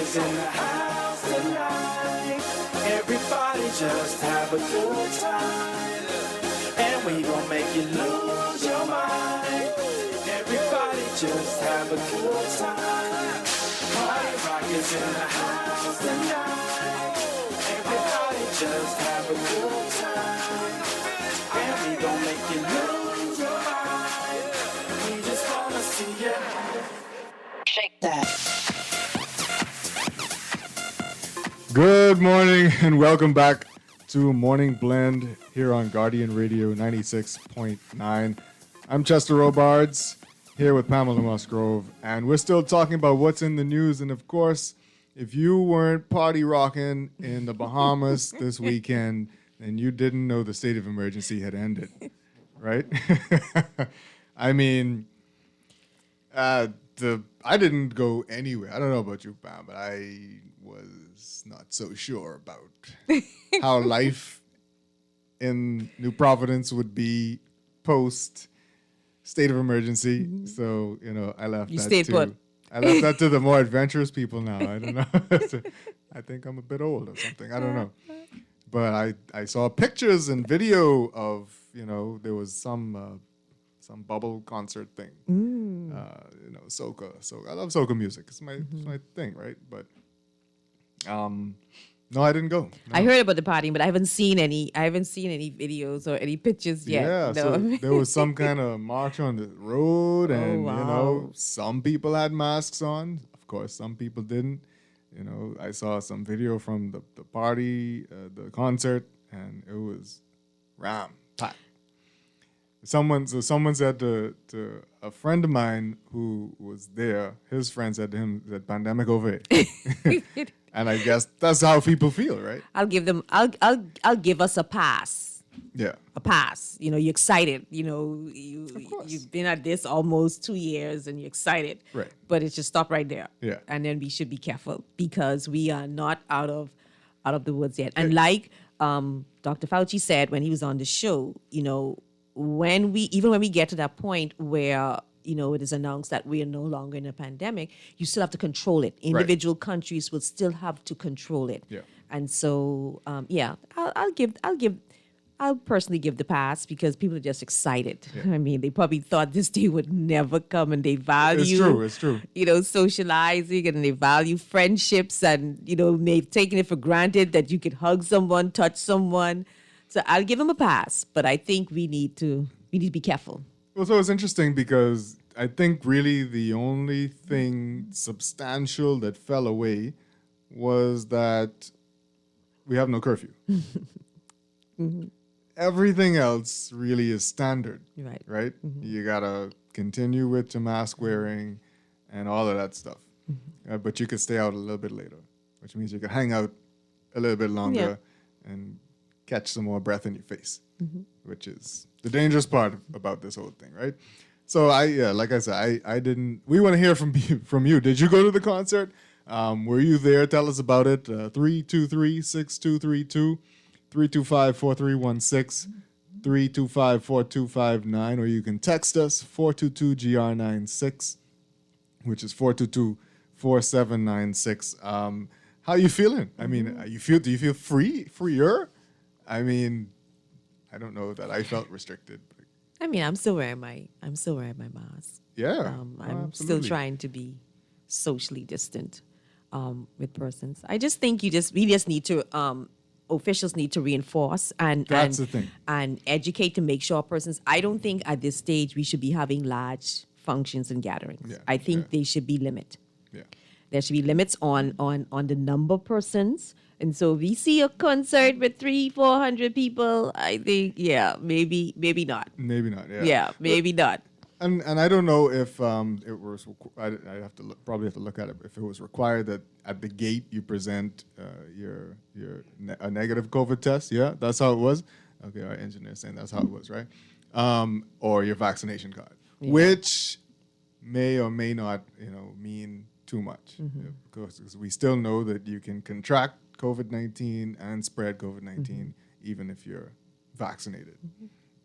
In the house tonight, everybody just have a good time, and we gon' make you lose your mind. Everybody just have a good time. Party rock is in the house tonight. Everybody just have a good time, and we gon' make you lose your mind. We just wanna see you shake that. Good morning and welcome back to Morning Blend here on Guardian Radio 96.9. I'm Chester Robards here with Pamela Musgrove, and we're still talking about what's in the news. And of course, if you weren't party rocking in the Bahamas this weekend, then you didn't know the state of emergency had ended, right? I mean, I didn't go anywhere. I don't know about you, Pam, but I was not so sure about how life in New Providence would be post state of emergency. Mm-hmm. So, I left I left that to the more adventurous people now. I don't know. I think I'm a bit old or something. I don't know. But I saw pictures and video of, there was some bubble concert thing. Soca. So I love soca music. It's my thing, right? But no, I didn't go. No. I heard about the partying, but I haven't seen any videos or any pictures yet. Yeah, no. So there was some kind of march on the road, and some people had masks on. Of course, some people didn't. I saw some video from the party, the concert, and it was ram-packed. Someone said to a friend of mine who was there, his friend said to him that pandemic over. And I guess that's how people feel, right? I'll give us a pass. Yeah. A pass. You're excited. You've been at this almost 2 years and you're excited. Right. But it should stop right there. Yeah. And then we should be careful because we are not out of the woods yet. And like Dr. Fauci said when he was on the show, when we get to that point where it is announced that we are no longer in a pandemic, you still have to control it. Individual countries will still have to control it. Yeah. And so, I'll personally give the pass because people are just excited. Yeah. I mean, they probably thought this day would never come, and they value. It's true. Socializing, and they value friendships, and they've taken it for granted that you could hug someone, touch someone. So I'll give them a pass, but I think we need to be careful. Well, so it's interesting because I think really the only thing substantial that fell away was that we have no curfew. Mm-hmm. Everything else really is standard. Right. Right? Mm-hmm. You gotta continue with your mask wearing and all of that stuff. But you could stay out a little bit later, which means you could hang out a little bit longer and catch some more breath in your face, which is the dangerous part about this whole thing, right? So like I said, I didn't. We want to hear from you. Did you go to the concert? Were you there? Tell us about it. 323-6232, 325-4316, 325-4259, or you can text us 422-GR96, which is 422-4796. How you feeling? I mean, do you feel freer? I mean, I don't know that I felt restricted. But I mean, I'm still wearing my mask. Yeah, I'm still trying to be socially distant with persons. I just think we just need to officials need to reinforce and educate to make sure persons. I don't think at this stage we should be having large functions and gatherings. I think they should be limit. Yeah. There should be limits on the number of persons. And so if we see a concert with 300-400 people, I think, maybe not. Maybe not, yeah. Yeah, maybe not. And I don't know if it was. I have to probably have to look at it. If it was required that at the gate you present a negative COVID test. Yeah, that's how it was. Okay, our engineer's saying that's how it was, right? Or your vaccination card, which may or may not, mean too much, because we still know that you can contract COVID-19 and spread COVID-19 even if you're vaccinated.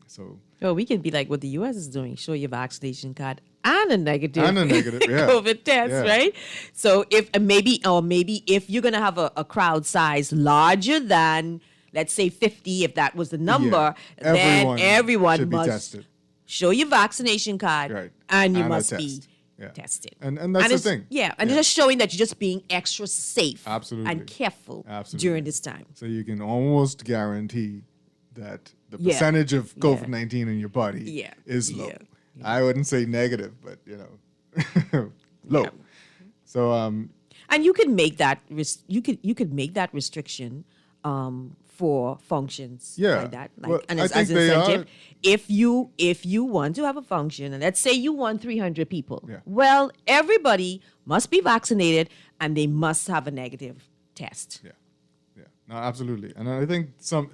So we can be like what the U.S. is doing: show your vaccination card and a negative yeah. COVID test, right? So if maybe if you're gonna have a crowd size larger than, let's say, 50, if that was the number, then everyone must tested. Show your vaccination card and you must be tested. And that's the thing. Yeah, and just showing that you're just being extra safe and careful Absolutely. during this time. So you can almost guarantee that the percentage of COVID-19 in your body is low. I wouldn't say negative, but low. So and you could make that you could make that restriction for functions like that, and as an incentive. If you want to have a function, and let's say you want 300 people, well, everybody must be vaccinated and they must have a negative test. No, absolutely, and I think some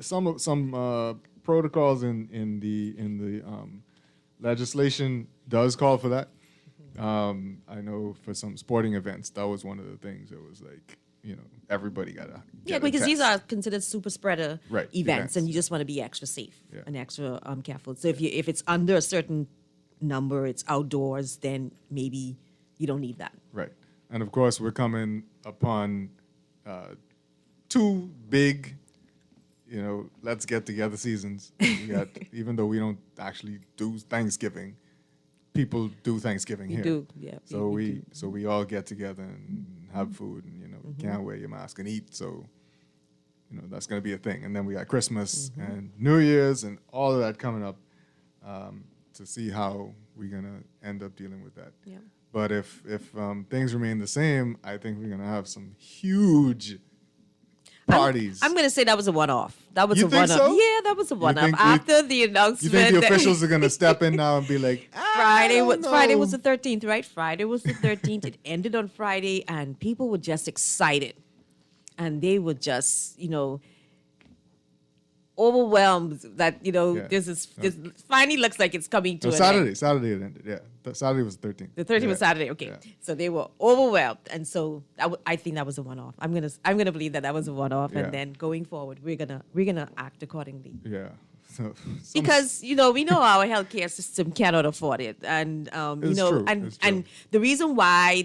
protocols in the legislation does call for that. I know for some sporting events that was one of the things. It was like everybody got to because these are considered super spreader events, and you yeah. just want to be extra safe and extra careful. So if it's under a certain number, it's outdoors, then maybe you don't need that. Right, and of course we're coming upon two big, let's get together seasons. We got, even though we don't actually do Thanksgiving, people do Thanksgiving here. Do, yeah. So we all get together and have food, and you can't wear your mask and eat. So that's going to be a thing. And then we got Christmas and New Year's and all of that coming up, to see how we're going to end up dealing with that. Yeah. But if things remain the same, I think we're going to have some huge parties. I'm going to say that was a one-off. That was You a think one-off. so? Yeah, that was a one-off. After the announcement. You think the officials are going to step in now and be like, Friday was the 13th, right? Friday was the 13th. It ended on Friday, and people were just excited. And they were just, overwhelmed that, this finally looks like it's coming to an end. Saturday it ended, yeah. Saturday was the 13th. The 13th was Saturday, okay. Yeah. So they were overwhelmed, and so I think that was a one-off. I'm gonna believe that was a one-off, and then going forward, we're gonna act accordingly. Yeah. So, because we know our healthcare system cannot afford it, and true. And the reason why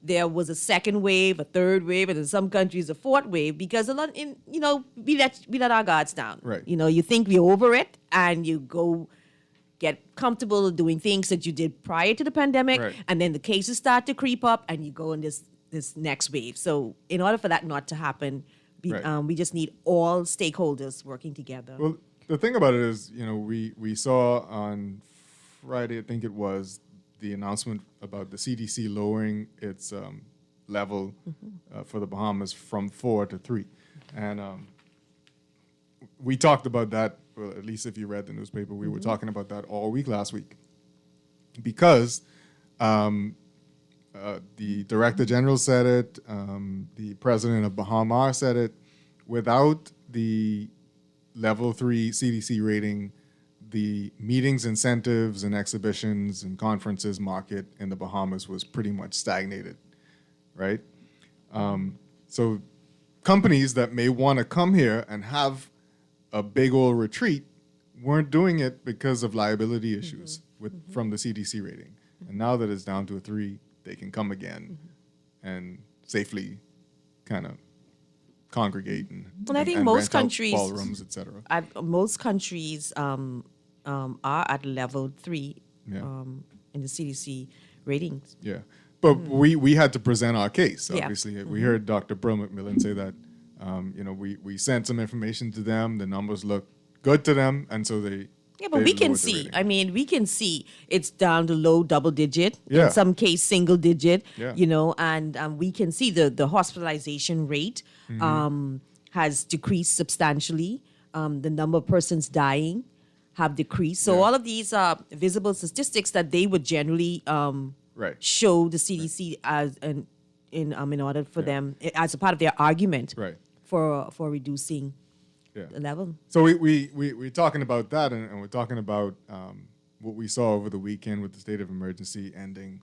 there was a second wave, a third wave, and in some countries a fourth wave, because a lot we let our guards down. Right. You think we're over it, and you go get comfortable doing things that you did prior to the pandemic, and then the cases start to creep up, and you go in this next wave. So in order for that not to happen, we just need all stakeholders working together. Well, the thing about it is, we saw on Friday, I think it was, the announcement about the CDC lowering its level for the Bahamas from 4 to 3. And we talked about that, well, at least if you read the newspaper, we were talking about that all week last week. because the Director General said it, the President of Bahamar said it. Without the level 3 CDC rating, the meetings, incentives, and exhibitions and conferences market in the Bahamas was pretty much stagnated, right? So companies that may want to come here and have a big old retreat weren't doing it because of liability issues from the CDC rating. And now that it's down to a 3, they can come again and safely kind of congregate and I think and most rent out countries, ballrooms, etc. Most countries are at level 3 Yeah. in the CDC ratings. Yeah, but we had to present our case. Yeah. Obviously, we heard Dr. Brill McMillan say that we sent some information to them. The numbers look good to them, and so they. Yeah, but we can see. I mean, we can see it's down to low double digit. Yeah. In some case, single digit. Yeah. And we can see the hospitalization rate has decreased substantially. The number of persons dying have decreased. So all of these are visible statistics that they would generally show the CDC as in order for them as a part of their argument for reducing the level. So we're talking about that, and we're talking about what we saw over the weekend with the state of emergency ending.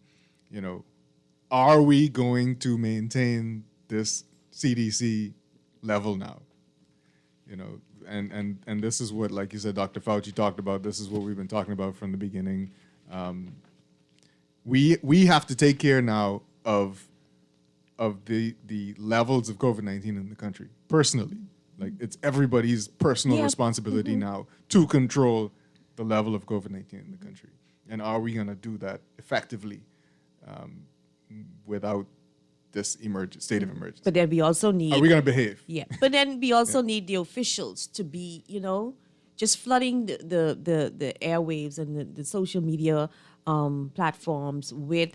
Are we going to maintain this CDC level now? And this is what, like you said, Dr. Fauci talked about. This is what we've been talking about from the beginning. We have to take care now of the levels of COVID-19 in the country personally. Like, it's everybody's personal responsibility now to control the level of COVID-19 in the country. And are we going to do that effectively without this state of emergency? But then we also need... Are we going to behave? Yeah. But then we also need the officials to be, just flooding the airwaves and the social media platforms with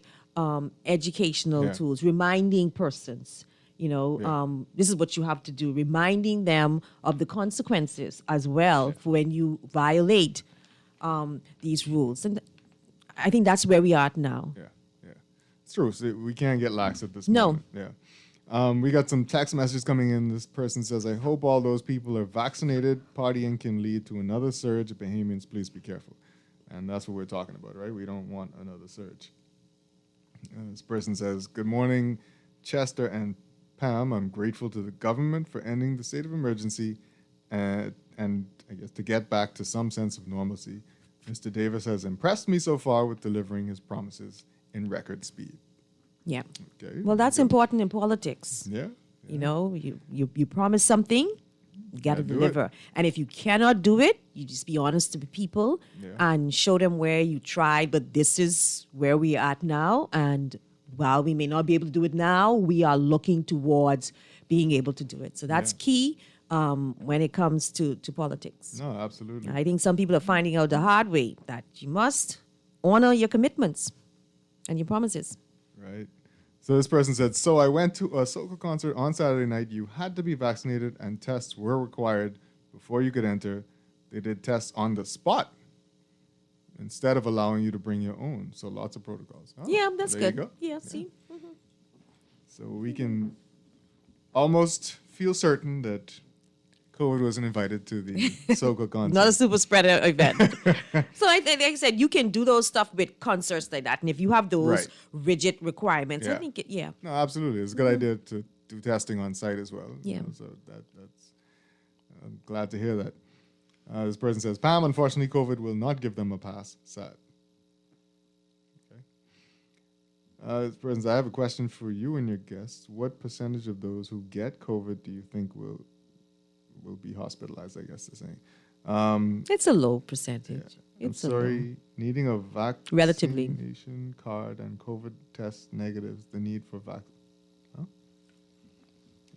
educational tools, reminding persons. This is what you have to do, reminding them of the consequences as well for when you violate these rules. And I think that's where we are now. Yeah. It's true. So we can't get lax at this moment. Yeah. We got some text messages coming in. This person says, I hope all those people are vaccinated. Partying can lead to another surge. Bahamians, please be careful. And that's what we're talking about, right? We don't want another surge. This person says, good morning, Chester and Pam. I'm grateful to the government for ending the state of emergency and I guess to get back to some sense of normalcy. Mr. Davis has impressed me so far with delivering his promises in record speed. Yeah. Okay. Well, that's important in politics. Yeah. You promise something, you got to deliver. And if you cannot do it, you just be honest to the people and show them where you tried, but this is where we are at now. And while we may not be able to do it now, we are looking towards being able to do it. So that's key when it comes to politics. No, absolutely. I think some people are finding out the hard way that you must honor your commitments and your promises. Right. So this person said, so I went to a soca concert on Saturday night. You had to be vaccinated and tests were required before you could enter. They did tests on the spot instead of allowing you to bring your own. So lots of protocols. Oh, yeah, that's there good. You go. Yeah, see? Mm-hmm. So we can almost feel certain that COVID wasn't invited to the soca concert. Not a super spreader event. So like I said, you can do those stuff with concerts like that. And if you have those rigid requirements, I think, No, absolutely. It's a good idea to do testing on site as well. Yeah. So that's I'm glad to hear that. This person says, Pam, unfortunately, COVID will not give them a pass. Sad. Okay. This person says, I have a question for you and your guests. What percentage of those who get COVID do you think will be hospitalized, I guess they're saying. It's a low percentage. Yeah. I'm sorry, needing a vaccination card and COVID test negatives, the need for I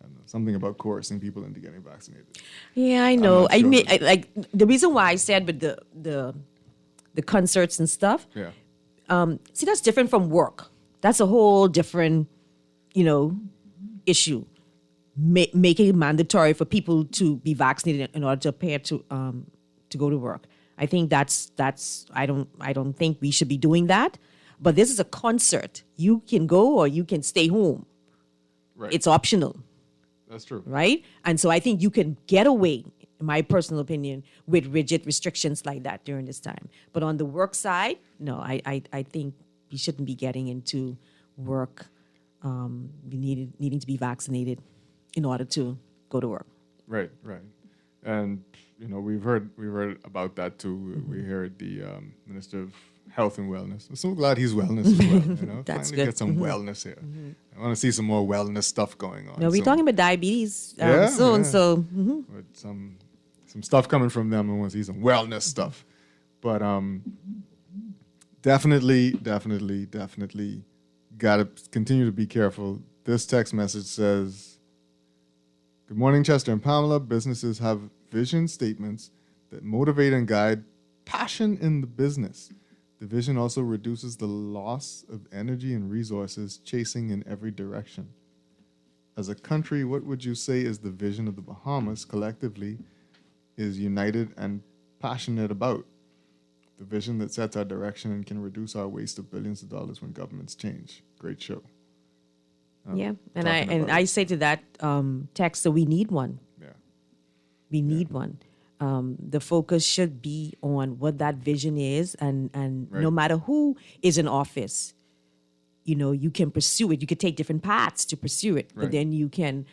don't know, something about coercing people into getting vaccinated. Yeah, I know. I mean, like the reason why I said with the concerts and stuff. Yeah. See, that's different from work. That's a whole different, issue. Making it mandatory for people to be vaccinated in order to appear to go to work. I think that's I don't think we should be doing that. But this is a concert. You can go or you can stay home. Right. It's optional. That's true. Right? And so I think you can get away, in my personal opinion, with rigid restrictions like that during this time. But on the work side, no, I think we shouldn't be getting into work needing to be vaccinated in order to go to work. Right. And we've heard about that too. We heard the Minister of Health and Wellness. I'm so glad he's wellness as well. That's Finally good. get some wellness here. I want to see some more wellness stuff going on. No, we're talking about diabetes soon, yeah. so But some stuff coming from them. I want to see some wellness stuff. But definitely gotta continue to be careful. This text message says, "Good morning, Chester and Pamela. Businesses have vision statements that motivate and guide passion in the business. The vision also reduces the loss of energy and resources chasing in every direction. As a country, what would you say is the vision of the Bahamas collectively is united and passionate about? The vision that sets our direction and can reduce our waste of billions of dollars when governments change." Great show. yeah. And I say to that text, so we need one. Yeah. We need one. The focus should be on what that vision is, and Right. no matter who is in office, you can pursue it. You could take different paths to pursue it, but Right. then you can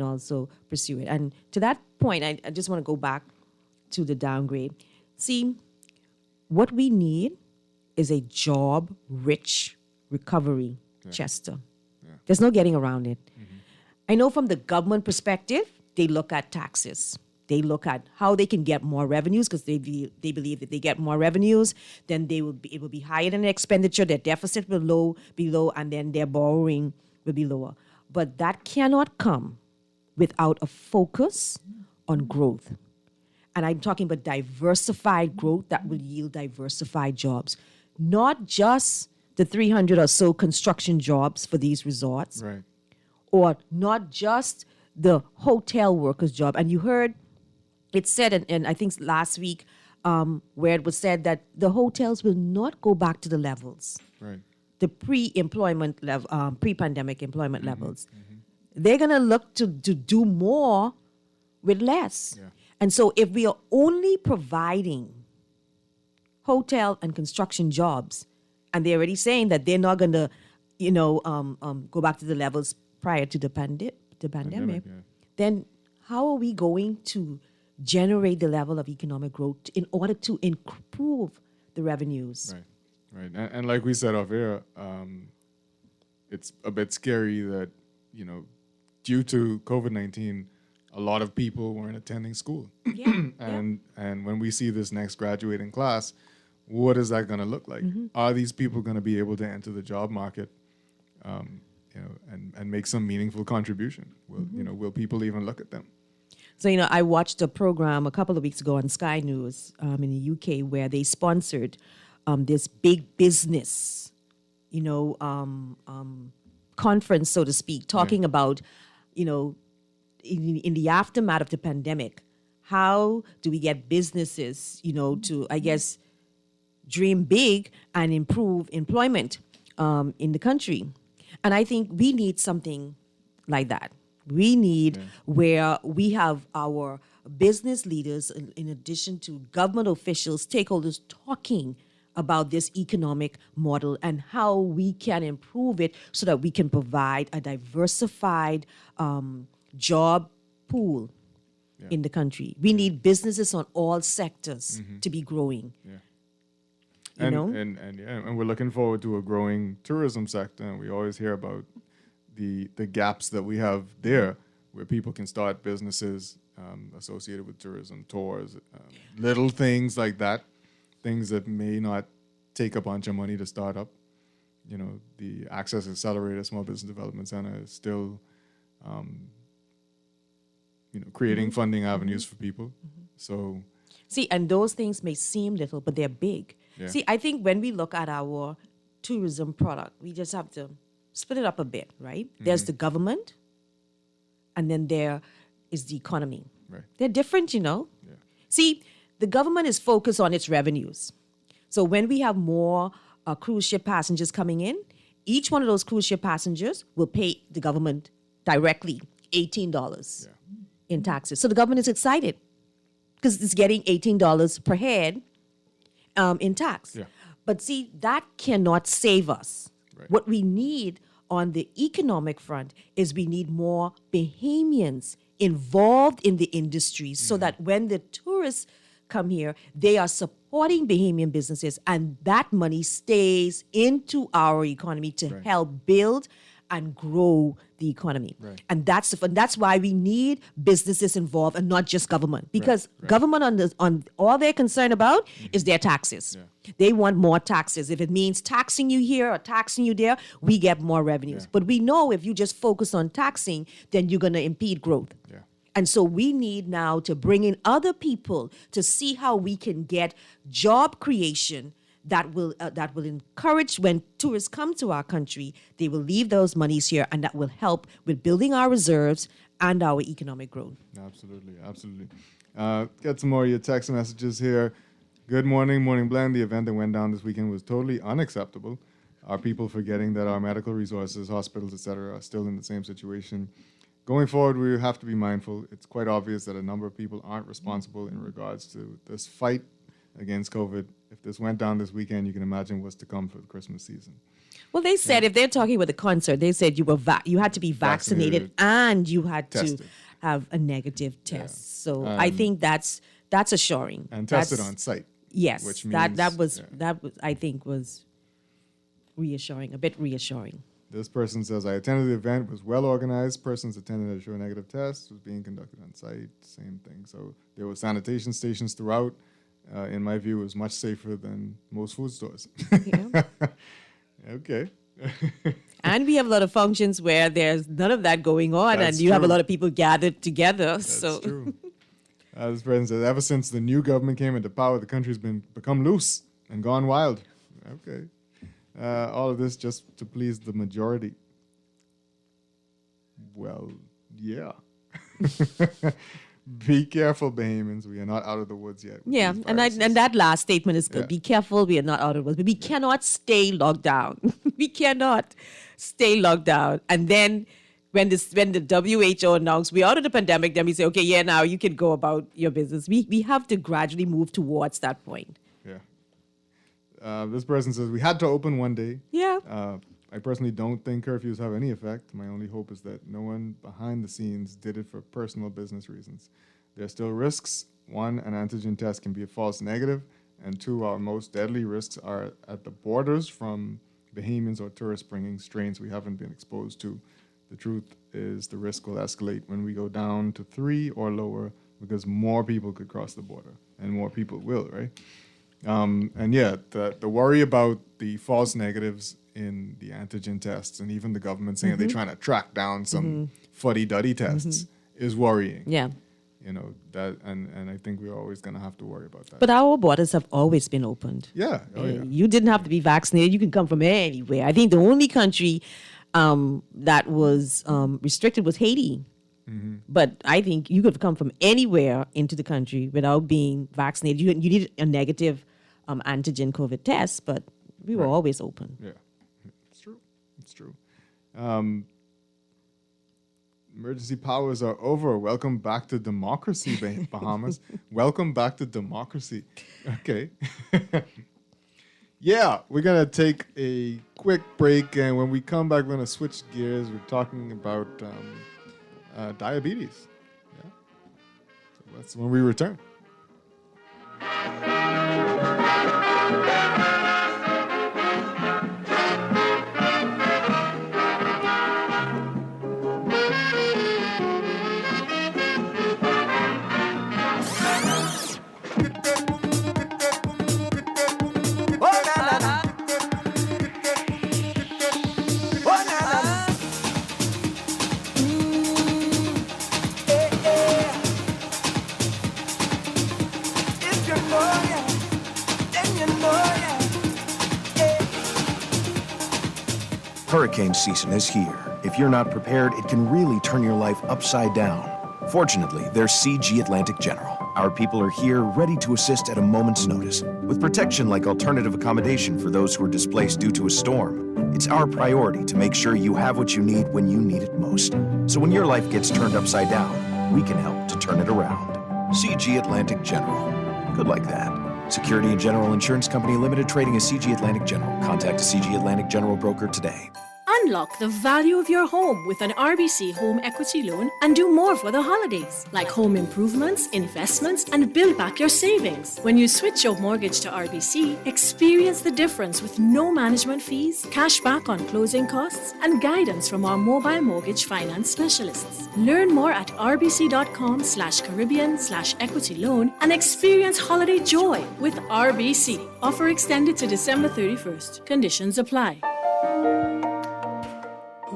also pursue it. And to that point, I just want to go back to the downgrade. See, what we need is a job-rich recovery, Chester. There's no getting around it. I know from the government perspective, they look at taxes. They look at how they can get more revenues because they believe that they get more revenues, then it will be higher than their expenditure, their deficit will be low, and then their borrowing will be lower. But that cannot come without a focus on growth. And I'm talking about diversified growth that will yield diversified jobs, not just the 300 or so construction jobs for these resorts, Right. or not just the hotel workers' job. And you heard it said, and I think last week, where it was said that the hotels will not go back to the levels, Right. the pre-employment level, pre-pandemic employment levels. They're gonna look to do more with less. Yeah. And so if we are only providing hotel and construction jobs, and they're already saying that they're not gonna, go back to the levels prior to the pandemic, yeah. then how are we going to generate the level of economic growth in order to improve the revenues? Right. And like we said off air, it's a bit scary that, due to COVID-19, a lot of people weren't attending school. Yeah. And when we see this next graduating class, what is that going to look like? Are these people going to be able to enter the job market, and make some meaningful contribution? Will people even look at them? So, I watched a program a couple of weeks ago on Sky News in the UK where they sponsored this big business, conference, so to speak, talking about, in the aftermath of the pandemic, how do we get businesses, to, I guess, dream big and improve employment in the country. And I think we need something like that. We need where we have our business leaders, in addition to government officials, stakeholders, talking about this economic model and how we can improve it so that we can provide a diversified job pool in the country. We need businesses on all sectors to be growing. Yeah. You know? And we're looking forward to a growing tourism sector. And we always hear about the gaps that we have there, where people can start businesses associated with tourism, tours, little things like that, things that may not take a bunch of money to start up. The Access Accelerator Small Business Development Center is still, creating funding avenues for people. So, see, and those things may seem little, but they're big. Yeah. See, I think when we look at our tourism product, we just have to split it up a bit, right? There's the government, and then there is the economy. Right. They're different, Yeah. See, the government is focused on its revenues. So when we have more cruise ship passengers coming in, each one of those cruise ship passengers will pay the government directly $18 in taxes. So the government is excited because it's getting $18 per head in tax. Yeah. But see, that cannot save us. Right. What we need on the economic front is we need more Bahamians involved in the industries so that when the tourists come here, they are supporting Bahamian businesses, and that money stays into our economy to help build and grow the economy. Right. And that's why we need businesses involved and not just government, because government on all they're concerned about is their taxes. They want more taxes. If it means taxing you here or taxing you there, we get more revenues. But we know if you just focus on taxing, then you're going to impede growth. And so we need now to bring in other people to see how we can get job creation that will encourage when tourists come to our country, they will leave those monies here, and that will help with building our reserves and our economic growth. Absolutely, absolutely. Get some more of your text messages here. Good morning, Morning Blend. The event that went down this weekend was totally unacceptable. Are people forgetting that our medical resources, hospitals, etc., are still in the same situation? Going forward, we have to be mindful. It's quite obvious that a number of people aren't responsible in regards to this fight against COVID. If this went down this weekend, you can imagine what's to come for the Christmas season. Well, they said if they're talking about the concert, they said you had to be vaccinated and you had tested. to have a negative test. So I think that's assuring. And tested on site. Yes, which means, that was I think was reassuring, a bit reassuring. This person says, I attended the event, was well organized. Persons attended to show a negative test, was being conducted on site, same thing. So there were sanitation stations throughout. In my view, it was much safer than most food stores. Okay. And we have a lot of functions where there's none of that going on, That's and you have a true. lot of people gathered together. That's true. This person says, ever since the new government came into power, the country's become loose and gone wild. Okay. All of this just to please the majority. Well, yeah. Be careful, Bahamians. We are not out of the woods yet. Yeah, and that last statement is good. Yeah. Be careful, we are not out of the woods. But we cannot stay locked down. We cannot stay locked down. And then when the WHO announced we're out of the pandemic, then we say, okay, yeah, now you can go about your business. We have to gradually move towards that point. Yeah. This person says, we had to open one day. Yeah. I personally don't think curfews have any effect. My only hope is that no one behind the scenes did it for personal business reasons. There are still risks. One, an antigen test can be a false negative. And two, our most deadly risks are at the borders from Bahamians or tourists bringing strains we haven't been exposed to. The truth is the risk will escalate when we go down to 3 or lower because more people could cross the border and more people will, right? And yeah, the worry about the false negatives in the antigen tests and even the government saying they're trying to track down some fuddy-duddy tests is worrying. Yeah. You know, that and I think we're always going to have to worry about that. But our borders have always been opened. Yeah. Oh, yeah. You didn't have to be vaccinated. You can come from anywhere. I think the only country that was restricted was Haiti. But I think you could come from anywhere into the country without being vaccinated. You needed a negative antigen COVID test, but we were always open. Yeah, it's true. It's true. Emergency powers are over. Welcome back to democracy, Bahamas. Welcome back to democracy. Okay. Yeah, we're going to take a quick break, and when we come back, we're going to switch gears. We're talking about diabetes. Yeah. So that's when we return. Hurricane season is here. If you're not prepared, it can really turn your life upside down. Fortunately, there's CG Atlantic General, Our people are here, ready to assist at a moment's notice, with protection like alternative accommodation for those who are displaced due to a storm. It's our priority to make sure you have what you need when you need it most. So when your life gets turned upside down, we can help to turn it around. CG Atlantic General. Good like that. Security and General Insurance Company Limited, trading as CG Atlantic General. Contact a CG Atlantic General broker today. Unlock the value of your home with an RBC home equity loan and do more for the holidays, like home improvements, investments, and build back your savings. When you switch your mortgage to RBC, experience the difference with no management fees, cash back on closing costs, and guidance from our mobile mortgage finance specialists. Learn more at rbc.com/Caribbean/equity loan and experience holiday joy with RBC. Offer extended to December 31st. Conditions apply.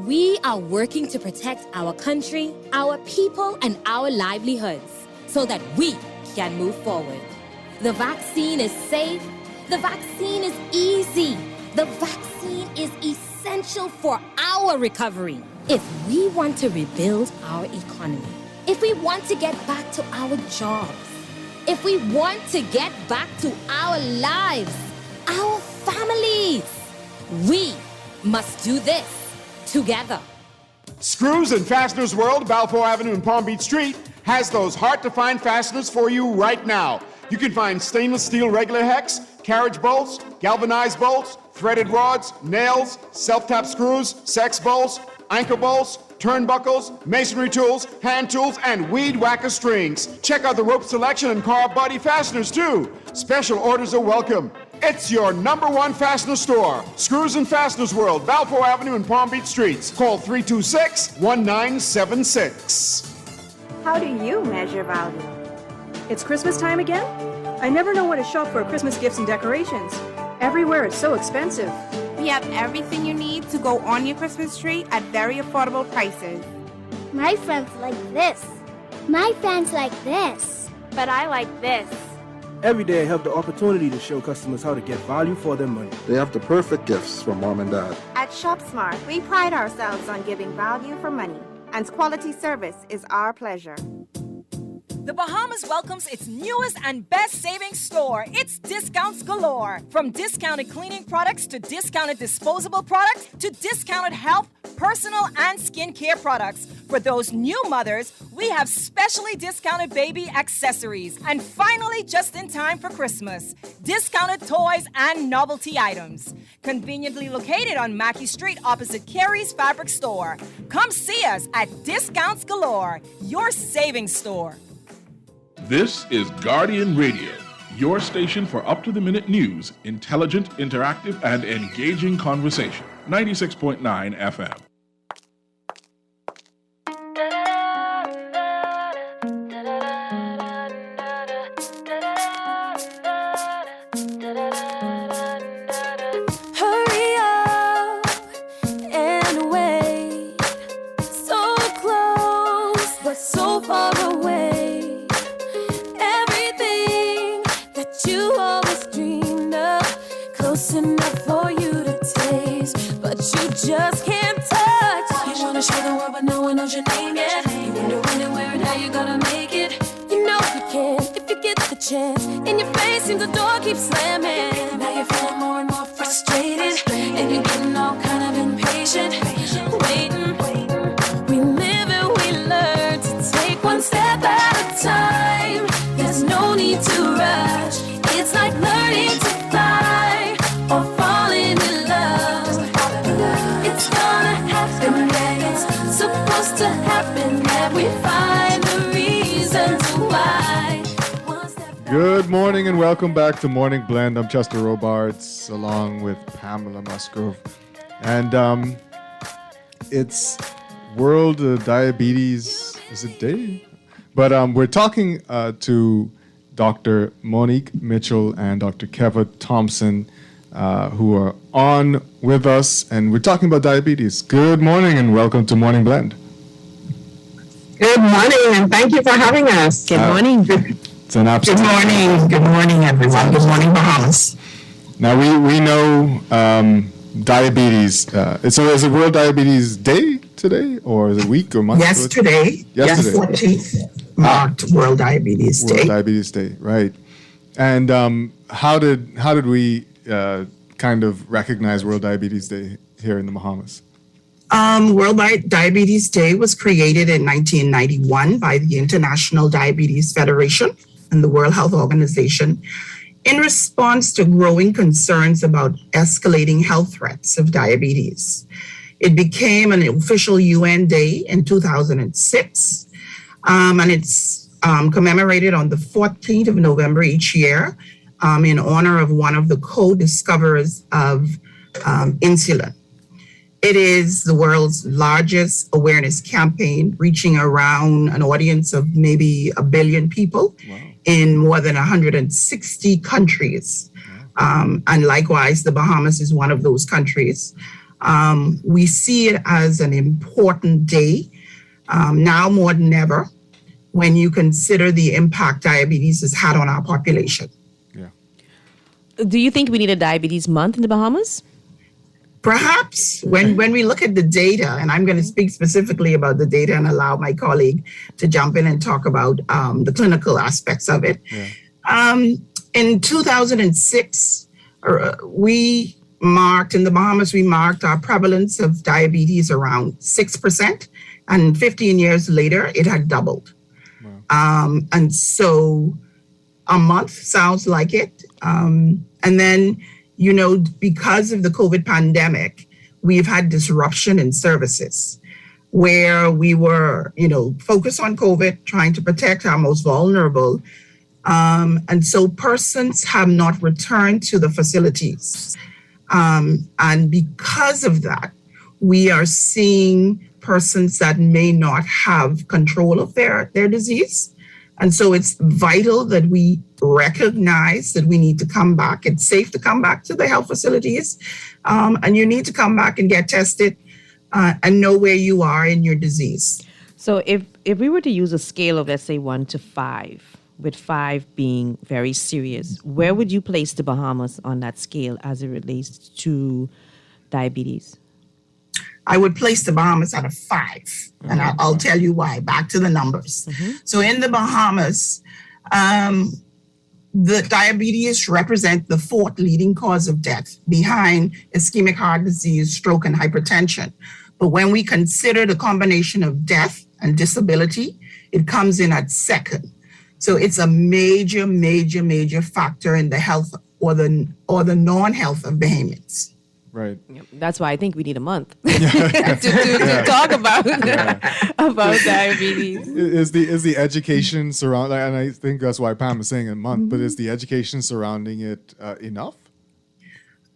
We are working to protect our country, our people, and our livelihoods so that we can move forward. The vaccine is safe. The vaccine is easy. The vaccine is essential for our recovery. If we want to rebuild our economy, if we want to get back to our jobs, if we want to get back to our lives, our families, we must do this together. Screws and Fasteners World, Balfour Avenue and Palm Beach Street, has those hard-to-find fasteners for you right now. You can find stainless steel regular hex, carriage bolts, galvanized bolts, threaded rods, nails, self-tap screws, sex bolts, anchor bolts, turnbuckles, masonry tools, hand tools, and weed whacker strings. Check out the rope selection and car body fasteners too. Special orders are welcome. It's your #1 fastener store. Screws and Fasteners World, Balfour Avenue and Palm Beach Streets. Call 326-1976. How do you measure value? It's Christmas time again? I never know where to shop for Christmas gifts and decorations. Everywhere it's so expensive. We have everything you need to go on your Christmas tree at very affordable prices. My friends like this. My friends like this. But I like this. Every day I have the opportunity to show customers how to get value for their money. They have the perfect gifts for mom and dad. At ShopSmart, we pride ourselves on giving value for money, and quality service is our pleasure. The Bahamas welcomes its newest and best savings store. It's discounts galore. From discounted cleaning products to discounted disposable products to discounted health, personal, and skincare products. For those new mothers, we have specially discounted baby accessories. And finally, just in time for Christmas, discounted toys and novelty items. Conveniently located on Mackey Street opposite Carey's Fabric Store. Come see us at Discounts Galore, your savings store. This is Guardian Radio, your station for up-to-the-minute news, intelligent, interactive, and engaging conversation. 96.9 FM. Hurry up and wait. So close, but so far away. You always dreamed of, close enough for you to taste, but you just can't touch. You wanna show the world, but no one knows your name yet. You wonder when and where and how you gonna make it. You know you can if you get the chance. In your face, seems the door keeps slamming. Now you're feeling more and more frustrated, and you're getting all kind of impatient. Waiting, we live and we learn to take one step at a time. There's no need to rush. It's like learning to fly or falling in love. It's gonna happen, yeah, it's supposed to happen, that we find the reasons why. Good morning and welcome back to Morning Blend. I'm Chester Robards along with Pamela Musgrove. And it's World Diabetes, is it day? But we're talking to Dr. Monique Mitchell and Dr. Keva Thompson, who are on with us, and we're talking about diabetes. Good morning and welcome to Morning Blend. Good morning, and thank you for having us. Good morning. It's an absolute. Good morning. Good morning, everyone. Good morning, Bahamas. Now we know diabetes. So is it World Diabetes Day today, or is it week or month? Yesterday. Yes, 14th marked World Diabetes Day. World Diabetes Day, right? And how did we kind of recognize World Diabetes Day here in the Bahamas? World Diabetes Day was created in 1991 by the International Diabetes Federation and the World Health Organization in response to growing concerns about escalating health threats of diabetes. It became an official UN day in 2006, and it's commemorated on the 14th of November each year in honor of one of the co-discoverers of insulin. It is the world's largest awareness campaign, reaching around an audience of maybe 1 billion people in more than 160 countries. And likewise, the Bahamas is one of those countries. We see it as an important day, now more than ever, when you consider the impact diabetes has had on our population. Do you think we need a diabetes month in the Bahamas? Perhaps when we look at the data, and I'm going to speak specifically about the data and allow my colleague to jump in and talk about the clinical aspects of it. In 2006, we marked our prevalence of diabetes around 6%, and 15 years later, it had doubled. And so a month sounds like it. And then, because of the COVID pandemic, we've had disruption in services where we were, focused on COVID, trying to protect our most vulnerable. And so persons have not returned to the facilities. And because of that, we are seeing persons that may not have control of their disease. And so it's vital that we recognize that we need to come back. It's safe to come back to the health facilities. And you need to come back and get tested and know where you are in your disease. So if we were to use a scale of, let's say, 1 to 5, with 5 being very serious, where would you place the Bahamas on that scale as it relates to diabetes? I would place the Bahamas at a 5, and I'll tell you why. Back to the numbers. So in the Bahamas, the diabetes represent the 4th leading cause of death behind ischemic heart disease, stroke, and hypertension. But when we consider the combination of death and disability, it comes in at 2nd. So it's a major, major, major factor in the health or the non-health of Bahamians. Right. That's why I think we need a month to talk about diabetes. Is the education surrounding, and I think that's why Pam is saying a month, but is the education surrounding it enough?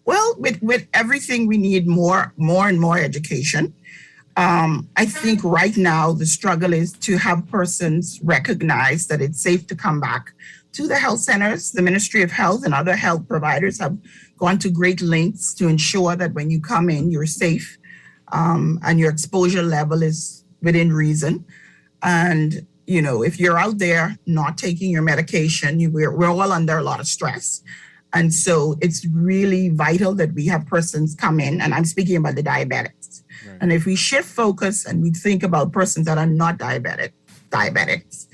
Well, with everything, we need more and more education. I think right now the struggle is to have persons recognize that it's safe to come back to the health centers. The Ministry of Health and other health providers have gone to great lengths to ensure that when you come in, you're safe and your exposure level is within reason. And, if you're out there not taking your medication, we're all under a lot of stress. And so it's really vital that we have persons come in, and I'm speaking about the diabetics. Right. And if we shift focus and we think about persons that are not diabetics,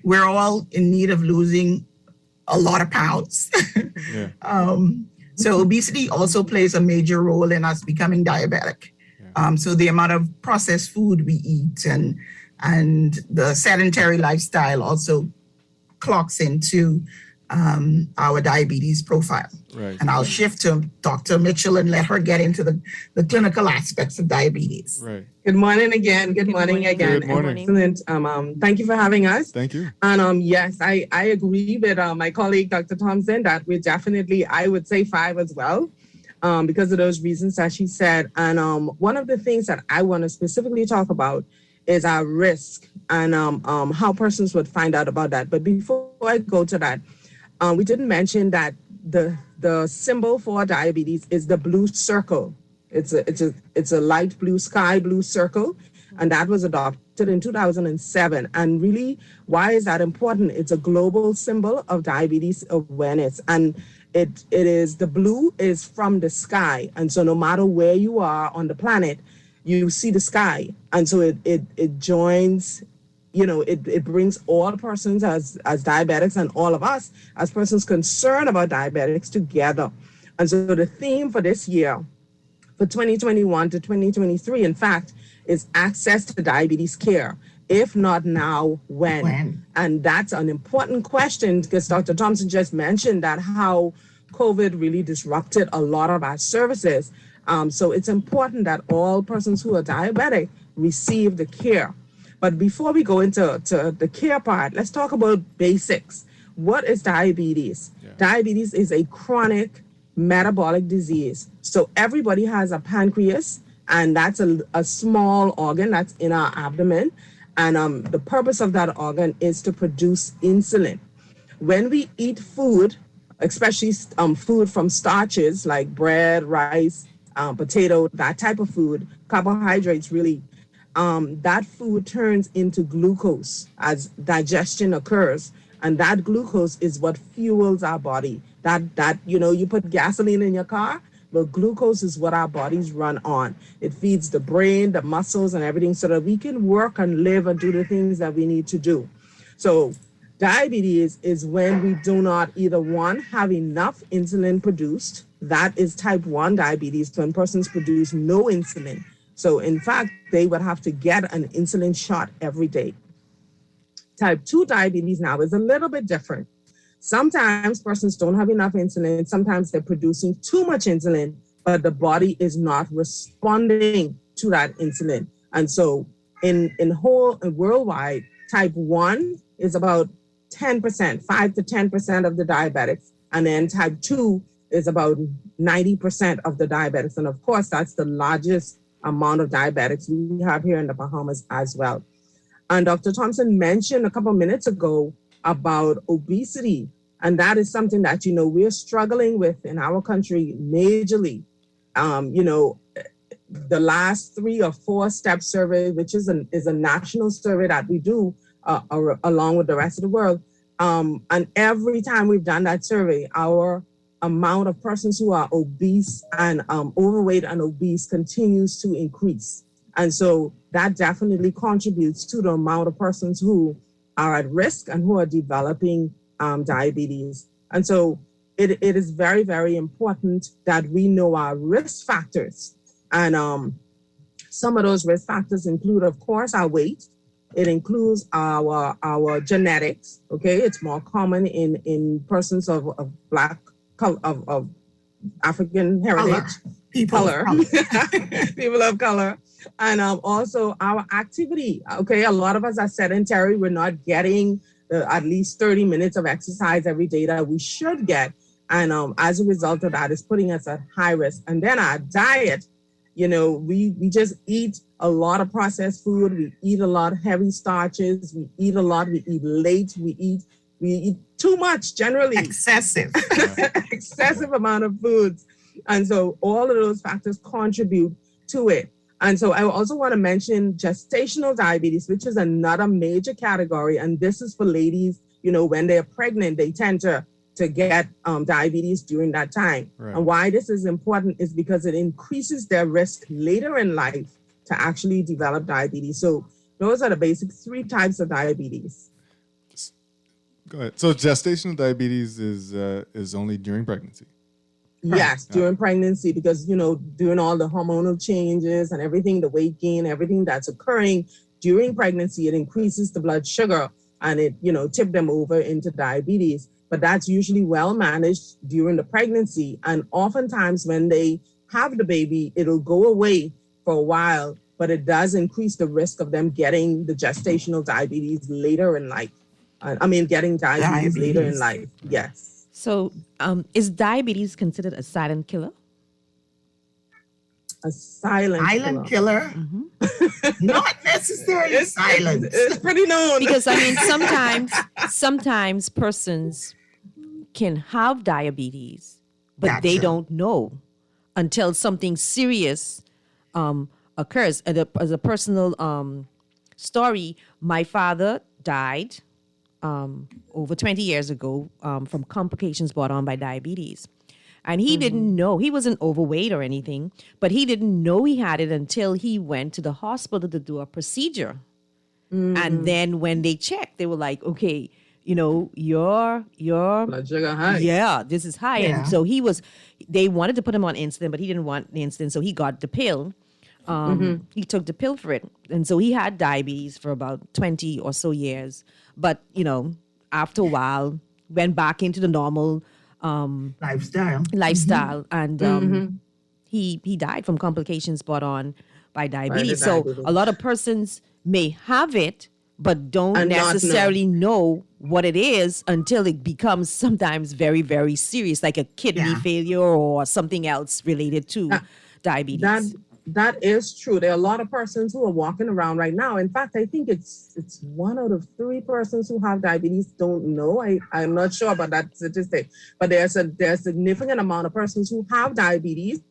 we're all in need of losing a lot of pounds. So obesity also plays a major role in us becoming diabetic. So the amount of processed food we eat and the sedentary lifestyle also clocks into our diabetes profile. Right. And I'll shift to Dr. Mitchell and let her get into the clinical aspects of diabetes. Right. Good morning again. Good morning again. Good morning. Excellent. Thank you for having us. Thank you. And yes, I agree with my colleague, Dr. Thompson, that we definitely, I would say 5 as well, because of those reasons that she said. And one of the things that I want to specifically talk about is our risk and how persons would find out about that. But before I go to that, we didn't mention that the symbol for diabetes is the blue circle. It's a light blue, sky blue circle, and that was adopted in 2007. And really, why is that important? It's a global symbol of diabetes awareness, and it is, the blue is from the sky. And so no matter where you are on the planet, you see the sky. And so it joins, it brings all persons as diabetics and all of us as persons concerned about diabetics together. And so the theme for this year, for 2021 to 2023, in fact, is access to diabetes care. If not now, when? And that's an important question because Dr. Thompson just mentioned that how COVID really disrupted a lot of our services. So it's important that all persons who are diabetic receive the care. But before we go into the care part, let's talk about basics. What is diabetes? Yeah. Diabetes is a chronic metabolic disease. So everybody has a pancreas, and that's a small organ that's in our abdomen. And the purpose of that organ is to produce insulin. When we eat food, especially food from starches like bread, rice, potato, that type of food, carbohydrates really, that food turns into glucose as digestion occurs. And that glucose is what fuels our body. That you put gasoline in your car, but glucose is what our bodies run on. It feeds the brain, the muscles, and everything so that we can work and live and do the things that we need to do. So diabetes is when we do not either one, have enough insulin produced. That is type 1 diabetes, when persons produce no insulin. So in fact, they would have to get an insulin shot every day. Type 2 diabetes now is a little bit different. Sometimes persons don't have enough insulin. Sometimes they're producing too much insulin, but the body is not responding to that insulin. And so in worldwide, type 1 is about 10%, 5 to 10% of the diabetics. And then type 2 is about 90% of the diabetics. And of course, that's the largest amount of diabetics we have here in the Bahamas as well. And Dr. Thompson mentioned a couple of minutes ago about obesity. And that is something that, we're struggling with in our country majorly. The last 3 or 4 step survey, which is a national survey that we do along with the rest of the world. And every time we've done that survey, our amount of persons who are obese and overweight and obese continues to increase. And so that definitely contributes to the amount of persons who are at risk and who are developing diabetes. And so it is very, very important that we know our risk factors. And some of those risk factors include, of course, our weight. It includes our genetics. Okay, it's more common in persons of black of African heritage, people of color, and also our activity. Okay, a lot of us are sedentary. We're not getting at least 30 minutes of exercise every day that we should get, and as a result of that, it's putting us at high risk. And then our diet. We just eat a lot of processed food. We eat a lot of heavy starches. We eat a lot. We eat late. We eat too much, generally. Excessive amount of foods. And so all of those factors contribute to it. And so I also want to mention gestational diabetes, which is another major category. And this is for ladies, when they're pregnant, they tend to get diabetes during that time. Right. And why this is important is because it increases their risk later in life to actually develop diabetes. So those are the basic 3 types of diabetes. Go ahead. So gestational diabetes is only during pregnancy? Yes, during pregnancy, because, during all the hormonal changes and everything, the weight gain, everything that's occurring during pregnancy, it increases the blood sugar and it, tip them over into diabetes. But that's usually well managed during the pregnancy. And oftentimes when they have the baby, it'll go away for a while, but it does increase the risk of them getting the gestational diabetes later in life. Getting diabetes later in life. Yes. So is diabetes considered a silent killer? A silent killer? Mm-hmm. Not necessarily silent. It's pretty known. Because sometimes persons can have diabetes, but they don't know until something serious occurs. As a personal story, my father died over 20 years ago from complications brought on by diabetes. And he didn't know, he wasn't overweight or anything, but he didn't know he had it until he went to the hospital to do a procedure. And then when they checked, they were like, okay, you know, your blood sugar high. Yeah, this is high. Yeah. And so they wanted to put him on insulin, but he didn't want the insulin. So he got the pill. He took the pill for it. And so he had diabetes for about 20 or so years. But, you know, after a while, went back into the normal lifestyle. And he died from complications brought on by diabetes. So a lot of persons may have it, but don't And not necessarily know what it is until it becomes sometimes very, very serious, like a kidney failure or something else related to diabetes. That is true. There are a lot of persons who are walking around right now. In fact, I think it's 1 out of 3 persons who have diabetes don't know. I'm not sure about that statistic, but there's a significant amount of persons who have diabetes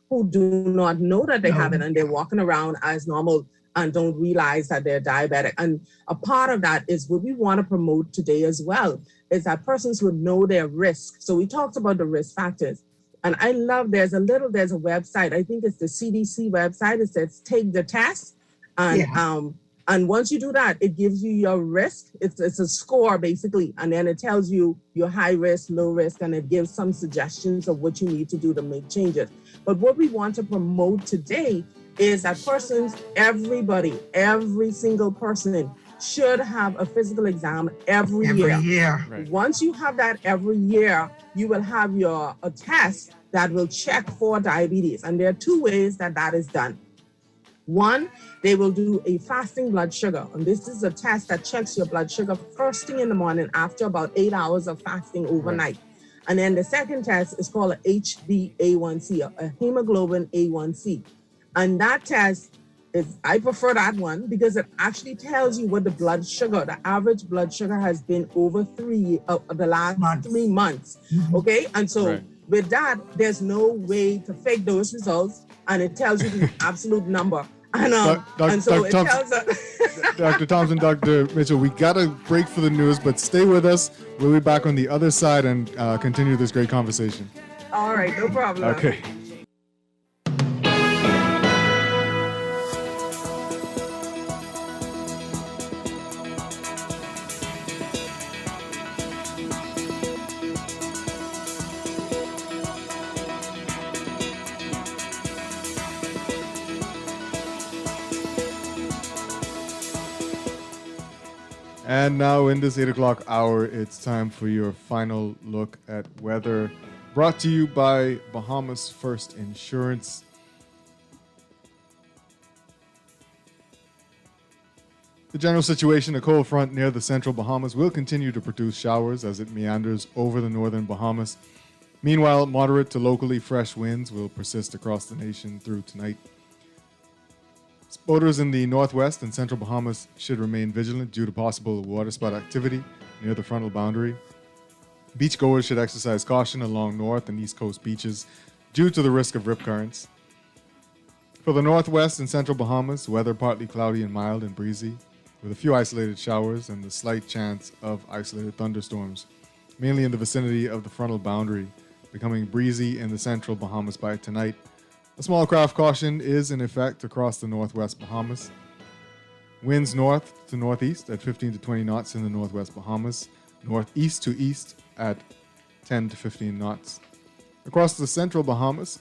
who do not know that they have it, and they're walking around as normal and don't realize that they're diabetic. And a part of that is what we want to promote today as well, is that persons would know their risk. So we talked about the risk factors. And I love, there's a website, I think it's the CDC website. It says, take the test. And once you do that, it gives you your risk. It's a score basically. And then it tells you your high risk, low risk, and it gives some suggestions of what you need to do to make changes. But what we want to promote today is that persons, everybody, every single person should have a physical exam every year. Right. Once you have that every year, you will have a test that will check for diabetes. And there are 2 ways that is done. One, they will do a fasting blood sugar. And this is a test that checks your blood sugar first thing in the morning after about 8 hours of fasting overnight. Right. And then the second test is called a HbA1c, a hemoglobin A1c. And that test I prefer that one because it actually tells you what the blood sugar, the average blood sugar has been over the last 3 months. Okay. And so with that, there's no way to fake those results, and it tells you the absolute number. And, so it tells us. Dr. Thompson, Dr. Mitchell, we got to break for the news, but stay with us. We'll be back on the other side and continue this great conversation. All right. No problem. Okay. And now in this 8 o'clock hour, it's time for your final look at weather, brought to you by Bahamas First Insurance. The general situation, a cold front near the central Bahamas will continue to produce showers as it meanders over the northern Bahamas. Meanwhile, moderate to locally fresh winds will persist across the nation through tonight. Boaters in the northwest and central Bahamas should remain vigilant due to possible waterspout activity near the frontal boundary. Beachgoers should exercise caution along north and east coast beaches due to the risk of rip currents. For the northwest and central Bahamas, weather partly cloudy and mild and breezy, with a few isolated showers and the slight chance of isolated thunderstorms, mainly in the vicinity of the frontal boundary, becoming breezy in the central Bahamas by tonight. A small craft caution is in effect across the northwest Bahamas. Winds north to northeast at 15 to 20 knots in the northwest Bahamas, northeast to east at 10 to 15 knots. Across the central Bahamas,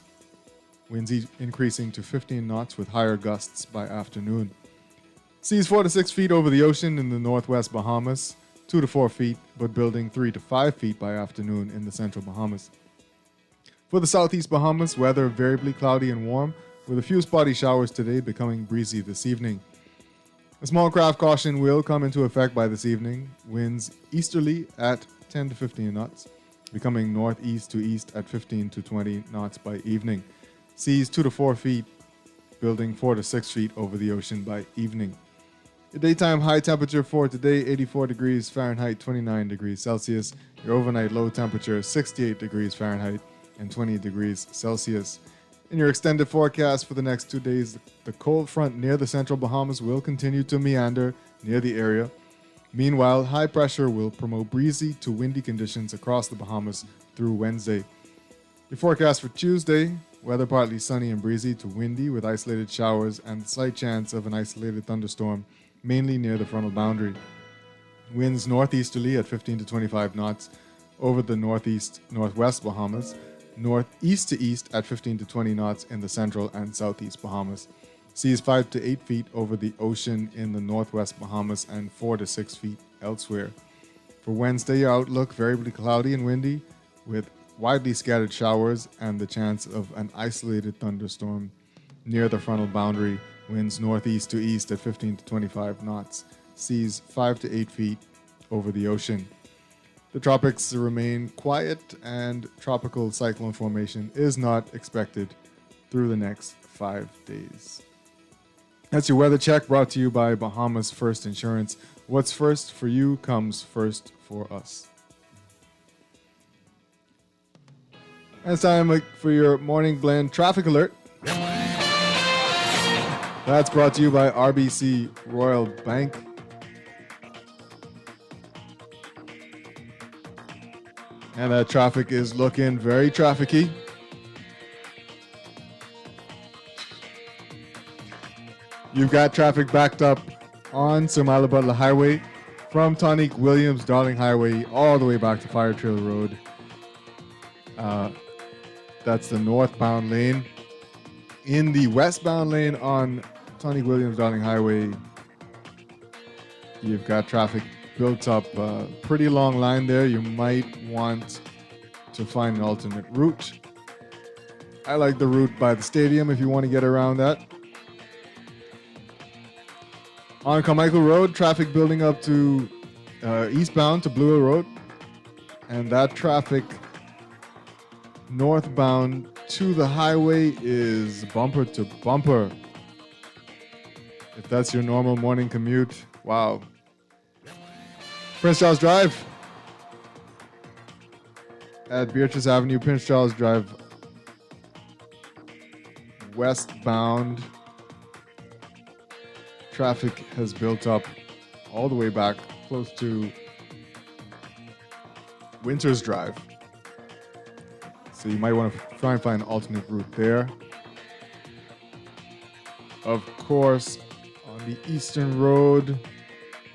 winds increasing to 15 knots with higher gusts by afternoon. Seas 4 to 6 feet over the ocean in the northwest Bahamas, 2 to 4 feet, but building 3 to 5 feet by afternoon in the central Bahamas. For the southeast Bahamas, weather variably cloudy and warm, with a few spotty showers today becoming breezy this evening. A small craft caution will come into effect by this evening. Winds easterly at 10 to 15 knots, becoming northeast to east at 15 to 20 knots by evening. Seas 2 to 4 feet, building 4 to 6 feet over the ocean by evening. The daytime high temperature for today, 84 degrees Fahrenheit, 29 degrees Celsius. Your overnight low temperature, 68 degrees Fahrenheit and 20 degrees Celsius. In your extended forecast for the next 2 days, the cold front near the central Bahamas will continue to meander near the area. Meanwhile, high pressure will promote breezy to windy conditions across the Bahamas through Wednesday. The forecast for Tuesday, weather partly sunny and breezy to windy with isolated showers and slight chance of an isolated thunderstorm, mainly near the frontal boundary. Winds northeasterly at 15 to 25 knots over the northeast-northwest Bahamas, northeast to east at 15 to 20 knots in the central and southeast Bahamas. Seas 5 to 8 feet over the ocean in the northwest Bahamas and 4 to 6 feet elsewhere. For Wednesday, outlook variably cloudy and windy with widely scattered showers and the chance of an isolated thunderstorm near the frontal boundary. Winds northeast to east at 15 to 25 knots. Seas 5 to 8 feet over the ocean. The tropics remain quiet and tropical cyclone formation is not expected through the next 5 days. That's your weather check brought to you by Bahamas First Insurance. What's first for you comes first for us. And it's time for your morning blend traffic alert. That's brought to you by RBC Royal Bank. And that traffic is looking very trafficy. You've got traffic backed up on Sir Milo Butler Highway from Tonique Williams Darling Highway all the way back to Fire Trail Road. That's the northbound lane. In the westbound lane on Tonique Williams Darling Highway, you've got traffic built up, pretty long line there. You might want to find an alternate route. I like the route by the stadium if you want to get around that. On Carmichael Road, traffic building up to eastbound to Blue Hill Road. And that traffic northbound to the highway is bumper to bumper. If that's your normal morning commute, wow. Prince Charles Drive at Beatrice Avenue, Prince Charles Drive westbound. Traffic has built up all the way back close to Winters Drive. So you might want to try and find an alternate route there. Of course, on the Eastern Road,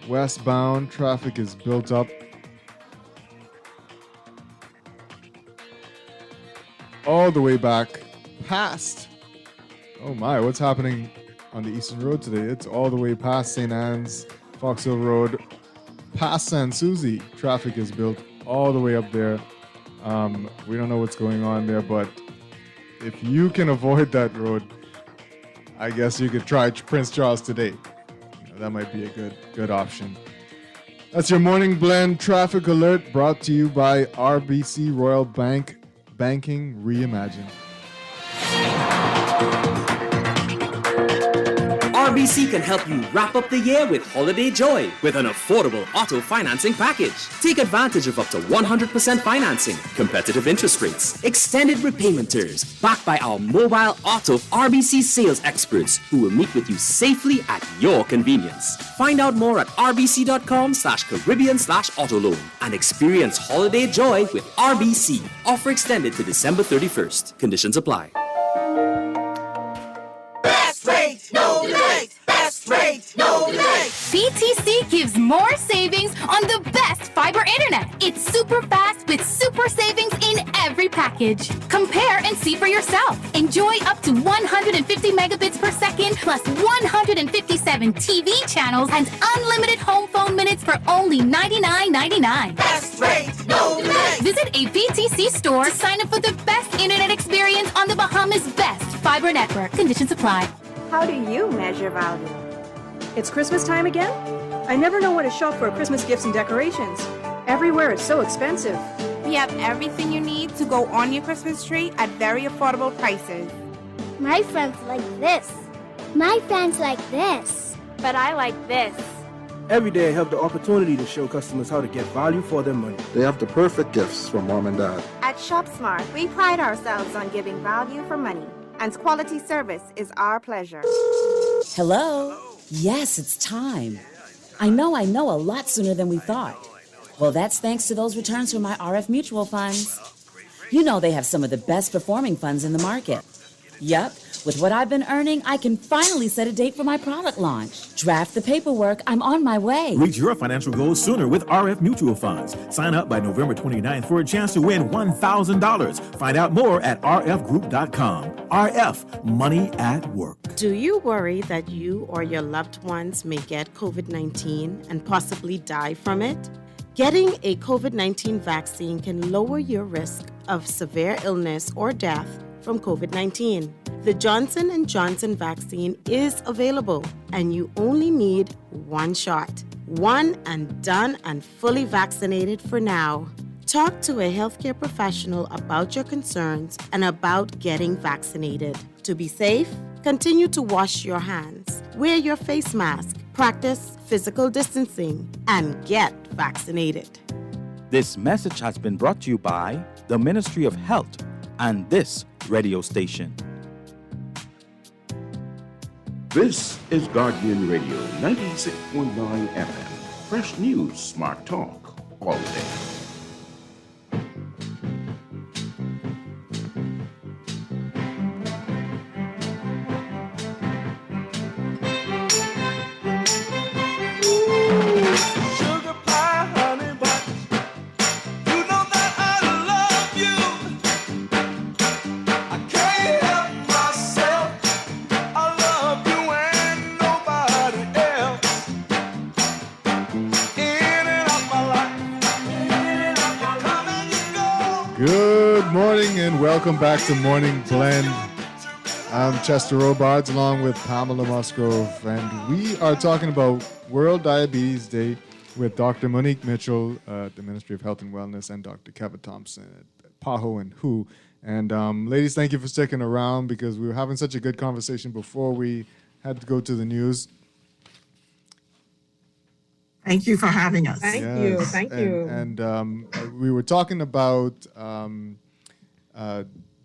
westbound, traffic is built up all the way back past. Oh my, what's happening on the Eastern Road today? It's all the way past St. Anne's, Fox Hill Road, past San Souci. Traffic is built all the way up there. We don't know what's going on there, but if you can avoid that road, I guess you could try Prince Charles today. That might be a good option. That's your morning blend traffic alert brought to you by RBC Royal Bank, banking reimagined. RBC can help you wrap up the year with holiday joy with an affordable auto financing package. Take advantage of up to 100% financing, competitive interest rates, extended repayment terms, backed by our mobile auto RBC sales experts who will meet with you safely at your convenience. Find out more at rbc.com/Caribbean/autoloan and experience holiday joy with RBC. Offer extended to December 31st. Conditions apply. Best rate, no delay. Best rate, no delay. BTC gives more savings on the best fiber internet. It's super fast with super savings in every package. Compare and see for yourself. Enjoy up to 150 megabits per second plus 157 TV channels and unlimited home phone minutes for only $99.99. Best rate, no delay. Visit a BTC store to sign up for the best internet experience on the Bahamas' best fiber network. Conditions apply. How do you measure value? It's Christmas time again? I never know where to shop for Christmas gifts and decorations. Everywhere is so expensive. We have everything you need to go on your Christmas tree at very affordable prices. My friends like this. My fans like this. But I like this. Every day I have the opportunity to show customers how to get value for their money. They have the perfect gifts for mom and dad. At ShopSmart, we pride ourselves on giving value for money, and quality service is our pleasure. Hello? Yes, it's time. I know, a lot sooner than we thought. Well, that's thanks to those returns from my RF mutual funds. You know they have some of the best performing funds in the market. Yup, with what I've been earning, I can finally set a date for my product launch. Draft the paperwork, I'm on my way. Reach your financial goals sooner with RF Mutual Funds. Sign up by November 29th for a chance to win $1,000. Find out more at rfgroup.com. RF, money at work. Do you worry that you or your loved ones may get COVID-19 and possibly die from it? Getting a COVID-19 vaccine can lower your risk of severe illness or death from COVID-19. The Johnson & Johnson vaccine is available, and you only need one shot. One and done and fully vaccinated for now. Talk to a healthcare professional about your concerns and about getting vaccinated. To be safe, continue to wash your hands, wear your face mask, practice physical distancing, and get vaccinated. This message has been brought to you by the Ministry of Health and this radio station. This is Guardian Radio 96.9 FM. Fresh news, smart talk, all day. Welcome back to Morning Blend. I'm Chester Robards along with Pamela Musgrove, and we are talking about World Diabetes Day with Dr. Monique Mitchell at the Ministry of Health and Wellness and Dr. Kevin Thompson at PAHO and WHO. And ladies, thank you for sticking around because we were having such a good conversation before we had to go to the news. Thank you for having us. Thank you. And we were talking about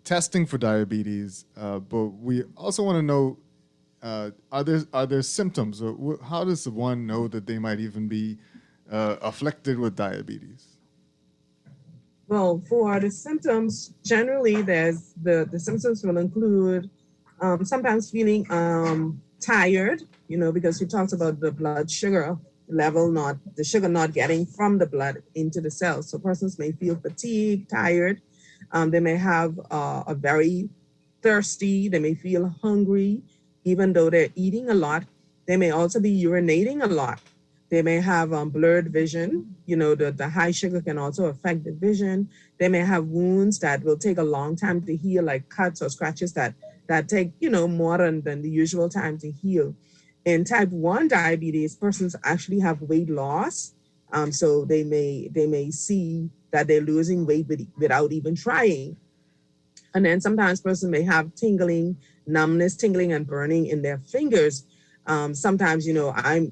testing for diabetes, but we also want to know, are there symptoms? Or how does one know that they might even be afflicted with diabetes? Well, for the symptoms, generally the symptoms will include sometimes feeling tired, because we talked about the blood sugar level, the sugar not getting from the blood into the cells. So persons may feel fatigued, tired. They may have a very thirsty, they may feel hungry, even though they're eating a lot. They may also be urinating a lot. They may have blurred vision. The high sugar can also affect the vision. They may have wounds that will take a long time to heal, like cuts or scratches that take, more than the usual time to heal. In type 1 diabetes, persons actually have weight loss. So they may see that they're losing weight without even trying. And then sometimes person may have numbness, tingling and burning in their fingers. Sometimes, I'm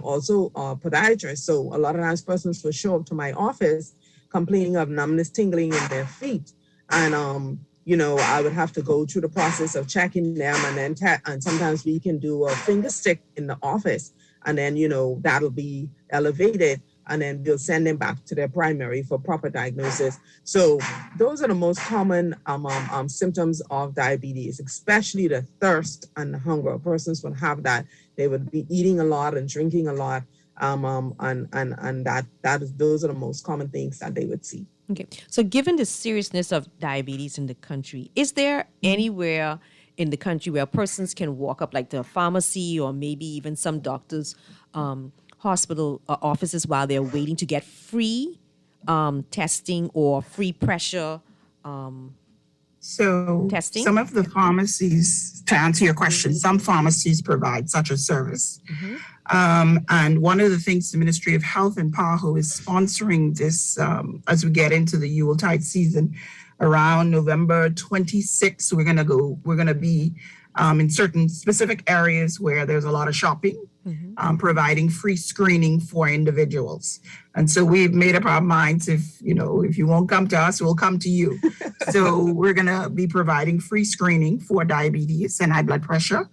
also a podiatrist. So a lot of times persons will show up to my office complaining of numbness, tingling in their feet. And, I would have to go through the process of checking them and sometimes we can do a finger stick in the office and then, that'll be elevated. And then we'll send them back to their primary for proper diagnosis. So those are the most common symptoms of diabetes, especially the thirst and the hunger. Persons would have that. They would be eating a lot and drinking a lot. Those are the most common things that they would see. Okay. So given the seriousness of diabetes in the country, is there anywhere in the country where persons can walk up, like the pharmacy or maybe even some doctors' hospital offices while they're waiting to get free testing or free pressure testing? Some of the pharmacies, to answer your question, some pharmacies provide such a service. And one of the things the Ministry of Health and PAHO is sponsoring this as we get into the Yuletide season around November 26th. We're going to be in certain specific areas where there's a lot of shopping, providing free screening for individuals. And so we've made up our minds, if you won't come to us, we'll come to you. So we're going to be providing free screening for diabetes and high blood pressure.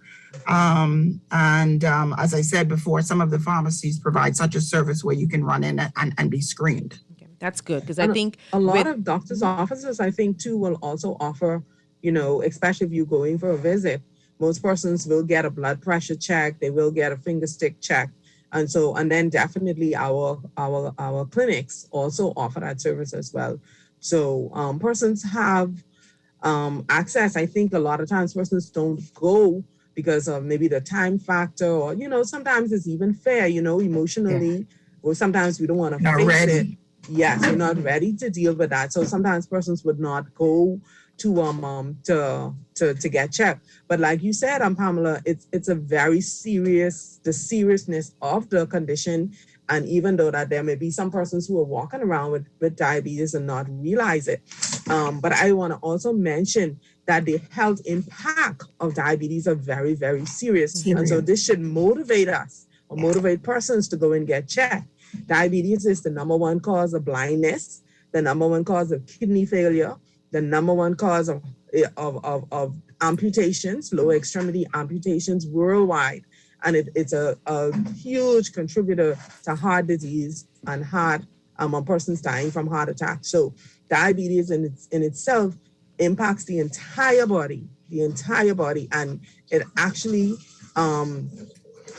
As I said before, some of the pharmacies provide such a service where you can run in and be screened. That's good, because I think a lot of doctors' offices, I think, too, will also offer, especially if you're going for a visit, most persons will get a blood pressure check, they will get a finger stick check. And then definitely our clinics also offer that service as well. So persons have access. I think a lot of times persons don't go because of maybe the time factor, or, sometimes it's even fair, emotionally, or sometimes we don't want to face it. Yes, we're not ready to deal with that. So sometimes persons would not go to get checked. But like you said, Pamela, it's a very serious, the seriousness of the condition. And even though that there may be some persons who are walking around with diabetes and not realize it. But I want to also mention that the health impact of diabetes are very, very serious. And so this should motivate us or motivate persons to go and get checked. Diabetes is the number one cause of blindness, the number one cause of kidney failure, the number one cause of amputations, lower extremity amputations worldwide. And it's a huge contributor to heart disease and persons dying from heart attack. So diabetes in itself impacts the entire body, and it actually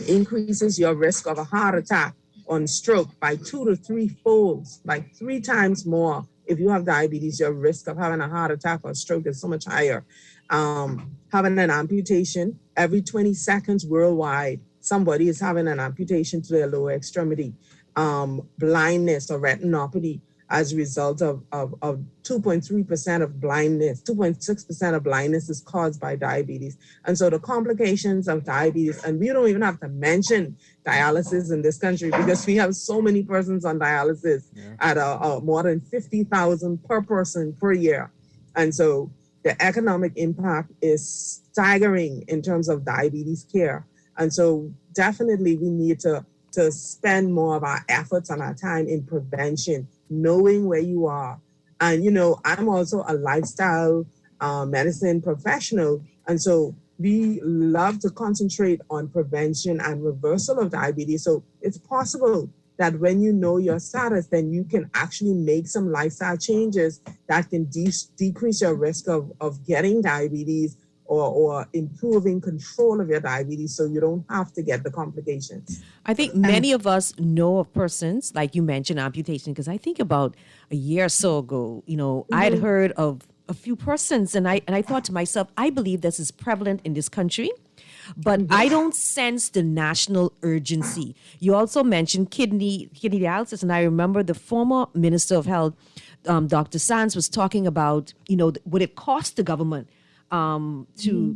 increases your risk of a heart attack on stroke by 2 to 3 folds, like 3 times more. If you have diabetes, your risk of having a heart attack or stroke is so much higher. Having an amputation every 20 seconds worldwide, somebody is having an amputation to their lower extremity. Blindness or retinopathy as a result of 2.3% of blindness, 2.6% of blindness is caused by diabetes. And so the complications of diabetes, and we don't even have to mention dialysis in this country because we have so many persons on dialysis at more than 50,000 per person per year. And so the economic impact is staggering in terms of diabetes care. And so definitely we need to spend more of our efforts and our time in prevention, knowing where you are. And, I'm also a lifestyle medicine professional. And so we love to concentrate on prevention and reversal of diabetes. So it's possible that when you know your status, then you can actually make some lifestyle changes that can decrease your risk of getting diabetes or improving control of your diabetes so you don't have to get the complications. I think many of us know of persons, like you mentioned, amputation, because I think about a year or so ago, I had heard of a few persons and I thought to myself, I believe this is prevalent in this country, but I don't sense the national urgency. You also mentioned kidney dialysis, and I remember the former Minister of Health, Dr. Sands, was talking about, what it cost the government to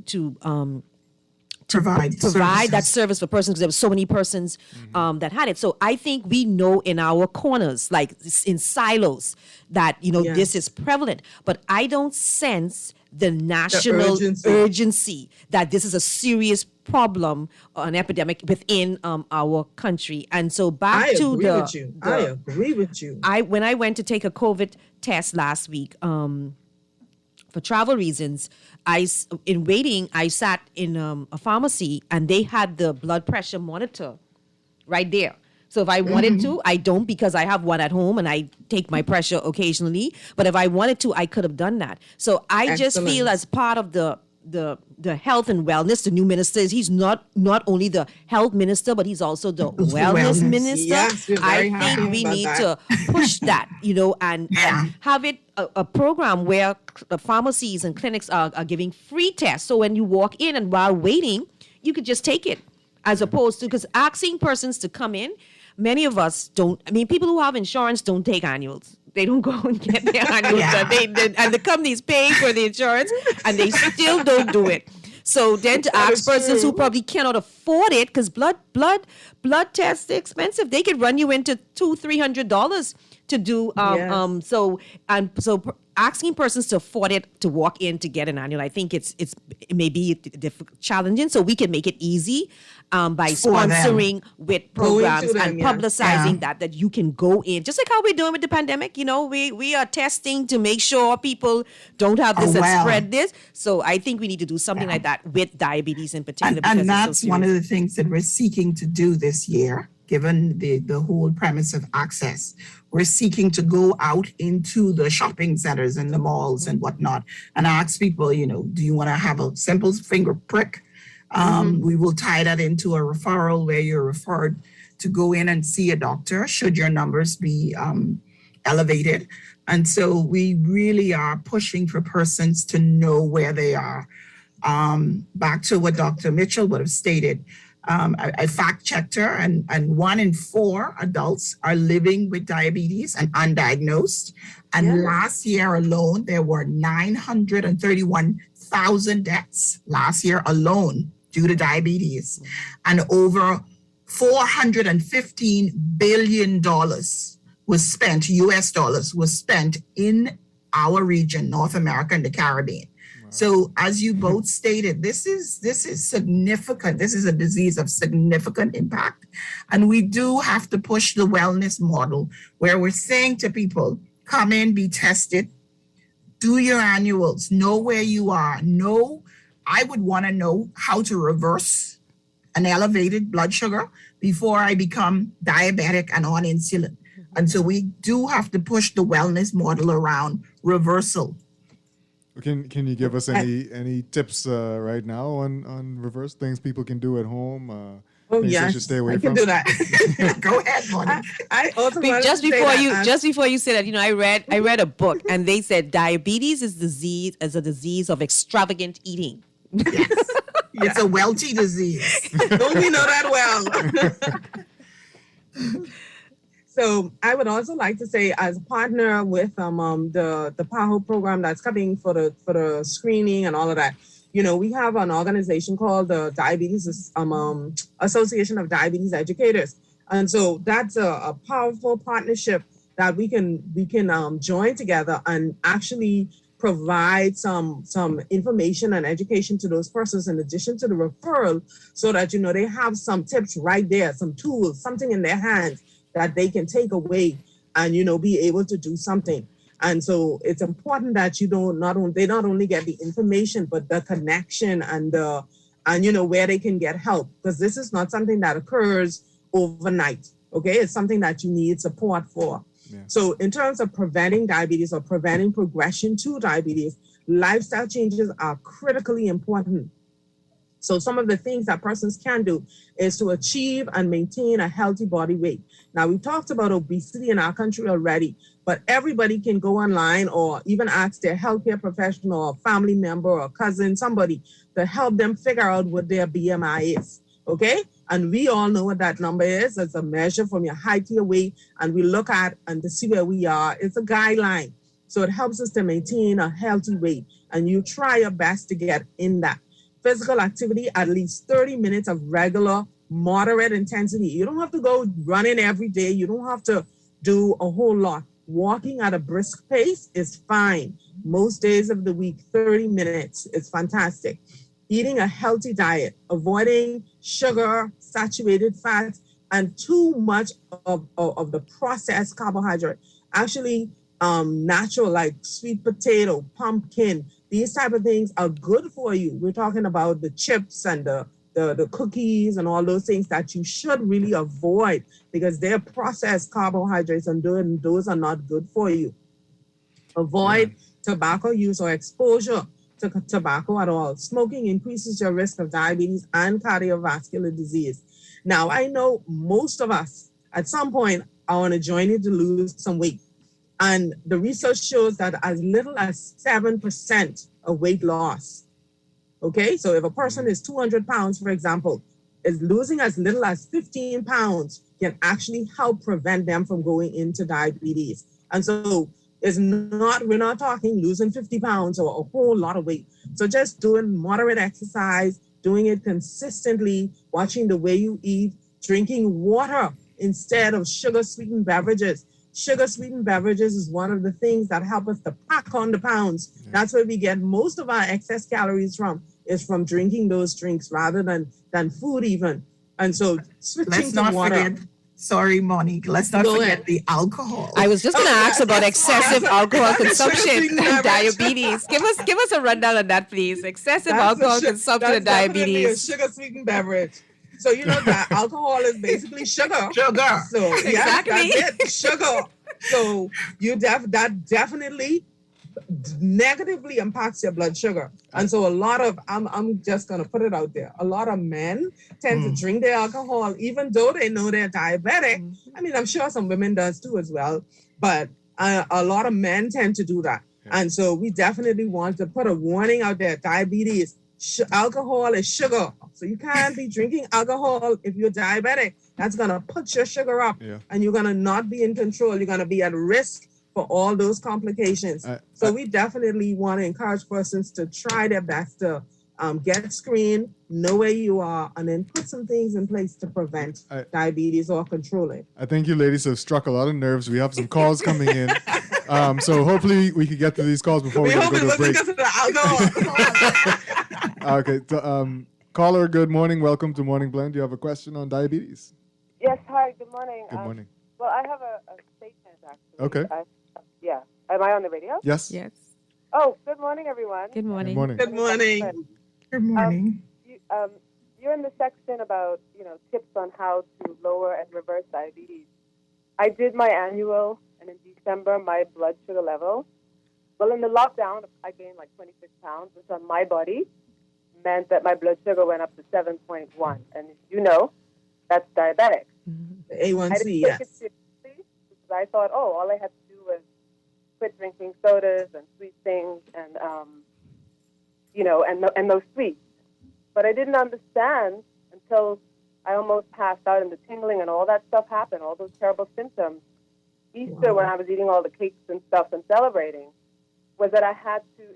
provide that service for persons, because there were so many persons that had it. So I think we know in our corners, like in silos, that this is prevalent, but I don't sense the national urgency that this is a serious problem, an epidemic within our country. And so I agree with you. When I went to take a COVID test last week, for travel reasons, I sat in a pharmacy and they had the blood pressure monitor right there. So if I wanted to, I don't, because I have one at home and I take my pressure occasionally. But if I wanted to, I could have done that. So I just feel as part of the health and wellness, the new minister he's not only the health minister, but he's also the wellness minister. Yes, I think we need to push that, and have it a program where the pharmacies and clinics are giving free tests. So when you walk in and while waiting, you could just take it, as opposed to, because asking persons to come in, many of us don't. I mean, people who have insurance don't take annuals. They don't go and get their annuals. And the company's paying for the insurance, and they still don't do it. So then to ask persons who probably cannot afford it, because blood tests are expensive. They could run you into $200-300 to do. So asking persons to afford it to walk in to get an annual, I think it may be challenging. So we can make it easy by sponsoring with programs and publicizing that you can go in, just like how we're doing with the pandemic. You know, we are testing to make sure people don't have this and spread this. So I think we need to do something like that with diabetes in particular. And that's one of the things that we're seeking to do this year, given the whole premise of access. We're seeking to go out into the shopping centers and the malls and whatnot and ask people, you know, do you want to have a simple finger prick? We will tie that into a referral where you're referred to go in and see a doctor should your numbers be elevated. And so we really are pushing for persons to know where they are. Back to what Dr. Mitchell would have stated, I fact-checked her, and 1 in 4 adults are living with diabetes and undiagnosed. And last year alone, there were 931,000 deaths last year alone due to diabetes. And over $415 billion was spent, US dollars, was spent in our region, North America and the Caribbean. So as you both stated, this is significant. This is a disease of significant impact. And we do have to push the wellness model where we're saying to people, come in, be tested, do your annuals, know where you are. I would want to know how to reverse an elevated blood sugar before I become diabetic and on insulin. And so we do have to push the wellness model around reversal. Can you give us any tips right now on reverse things people can do at home? Things they should stay away from? I can do that. Go ahead, Bonnie. I also just before you say that, you know, I read a book and they said diabetes is a disease of extravagant eating. Yes. It's a welty disease. Don't we know that well? So I would also like to say, as a partner with the PAHO program that's coming for the screening and all of that, you know, we have an organization called the Diabetes Association of Diabetes Educators, and so that's a powerful partnership that we can join together and actually provide some information and education to those persons in addition to the referral, so that, you know, they have some tips right there, some tools, something in their hands that they can take away and, you know, be able to do something. And so it's important that they not only get the information, but the connection and you know, where they can get help, because this is not something that occurs overnight. Okay, it's something that you need support for. Yeah. So in terms of preventing diabetes or preventing progression to diabetes, lifestyle changes are critically important. So some of the things that persons can do is to achieve and maintain a healthy body weight. Now, we talked about obesity in our country already, but everybody can go online or even ask their healthcare professional or family member or cousin, somebody, to help them figure out what their BMI is, okay? And we all know what that number is. It's a measure from your height to your weight, and we look at and to see where we are. It's a guideline. So it helps us to maintain a healthy weight, and you try your best to get in that. Physical activity, at least 30 minutes of regular, moderate intensity. You don't have to go running every day. You don't have to do a whole lot. Walking at a brisk pace is fine. Most days of the week, 30 minutes is fantastic. Eating a healthy diet, avoiding sugar, saturated fats, and too much of the processed carbohydrate. Actually, natural, like sweet potato, pumpkin, these type of things are good for you. We're talking about the chips and the cookies and all those things that you should really avoid, because they're processed carbohydrates and those are not good for you. Avoid tobacco use or exposure to tobacco at all. Smoking increases your risk of diabetes and cardiovascular disease. Now, I know most of us at some point are on a journey to lose some weight. And the research shows that as little as 7% of weight loss. Okay, so if a person is 200 pounds, for example, is losing as little as 15 pounds can actually help prevent them from going into diabetes. And so we're not talking losing 50 pounds or a whole lot of weight. So just doing moderate exercise, doing it consistently, watching the way you eat, drinking water instead of sugar-sweetened beverages. sugar sweetened beverages is one of the things that help us to pack on the pounds. That's where we get most of our excess calories from, is from drinking those drinks rather than food even. And so switching Let's to not water. forget, sorry, Monique, let's not Go forget ahead. the alcohol. I was just going to ask about excessive alcohol that's a consumption sugar-sweetened and beverage. diabetes. Give us a rundown on that, please. Excessive That's alcohol a su- consumption that's and definitely diabetes. a sugar sweetened beverage. So you know that alcohol is basically sugar. Sugar. So yeah, Exactly. that's it, sugar. So that definitely negatively impacts your blood sugar. And so a lot of I'm just gonna put it out there. A lot of men tend to drink their alcohol even though they know they're diabetic. I mean, I'm sure some women does too as well, but a lot of men tend to do that. And so we definitely want to put a warning out there. Diabetes, alcohol is sugar. So you can't be drinking alcohol if you're diabetic. That's gonna put your sugar up, and you're gonna not be in control. You're gonna be at risk for all those complications. So we definitely want to encourage persons to try their best to get screened, know where you are, and then put some things in place to prevent diabetes or control it. I think you ladies have struck a lot of nerves. We have some calls coming in. So hopefully we can get to these calls before we go to a break. Okay. Caller, good morning. Welcome to Morning Blend. Do you have a question on diabetes? Yes, hi, good morning. Good morning. Well, I have a statement, actually. Okay. Yeah. Am I on the radio? Yes. Yes. Oh, good morning, everyone. Good morning. Good morning. Good morning. Good morning. You're in the section about, tips on how to lower and reverse diabetes. I did my annual, and in December, my blood sugar level. Well, in the lockdown, I gained like 26 pounds, which on my body meant that my blood sugar went up to 7.1. And that's diabetic. The A1C, I didn't take yes. it seriously because I thought, all I had to do was quit drinking sodas and sweet things and, and those sweets. But I didn't understand until I almost passed out and the tingling and all that stuff happened, all those terrible symptoms. Easter, when I was eating all the cakes and stuff and celebrating, was that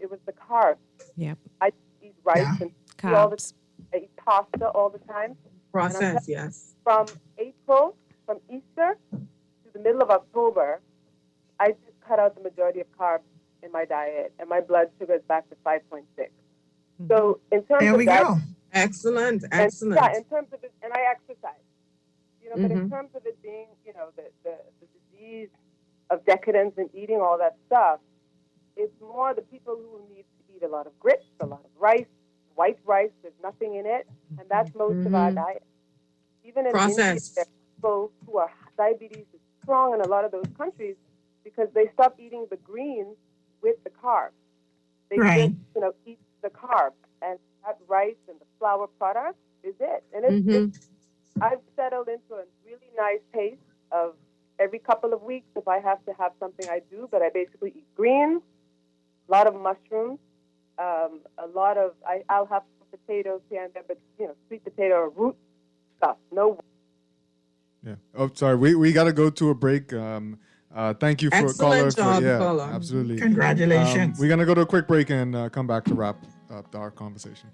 it was the carbs. Yep. I eat rice and Carbs. I eat pasta all the time. Process, yes. From Easter to the middle of October, I just cut out the majority of carbs in my diet, and my blood sugar is back to 5.6. So in terms There of we that, go. Excellent. in terms of it, and I exercise, but in terms of it being, the disease of decadence and eating all that stuff, it's more the people who need to eat a lot of grits, a lot of rice, white rice, there's nothing in it, and that's most of our diet. Even in India, there are people who are diabetes is strong in a lot of those countries because they stop eating the greens with the carbs. They just, eat the carbs, and that rice and the flour products is it. And I've settled into a really nice pace of every couple of weeks. If I have to have something, I do, but I basically eat greens, a lot of mushrooms, a lot of, I'll have potatoes here and there, but, sweet potato or root stuff, no. Yeah. Oh, sorry. We got to go to a break. Thank you for Excellent job, yeah, caller. absolutely. Congratulations. We're gonna go to a quick break and come back to wrap up our conversation.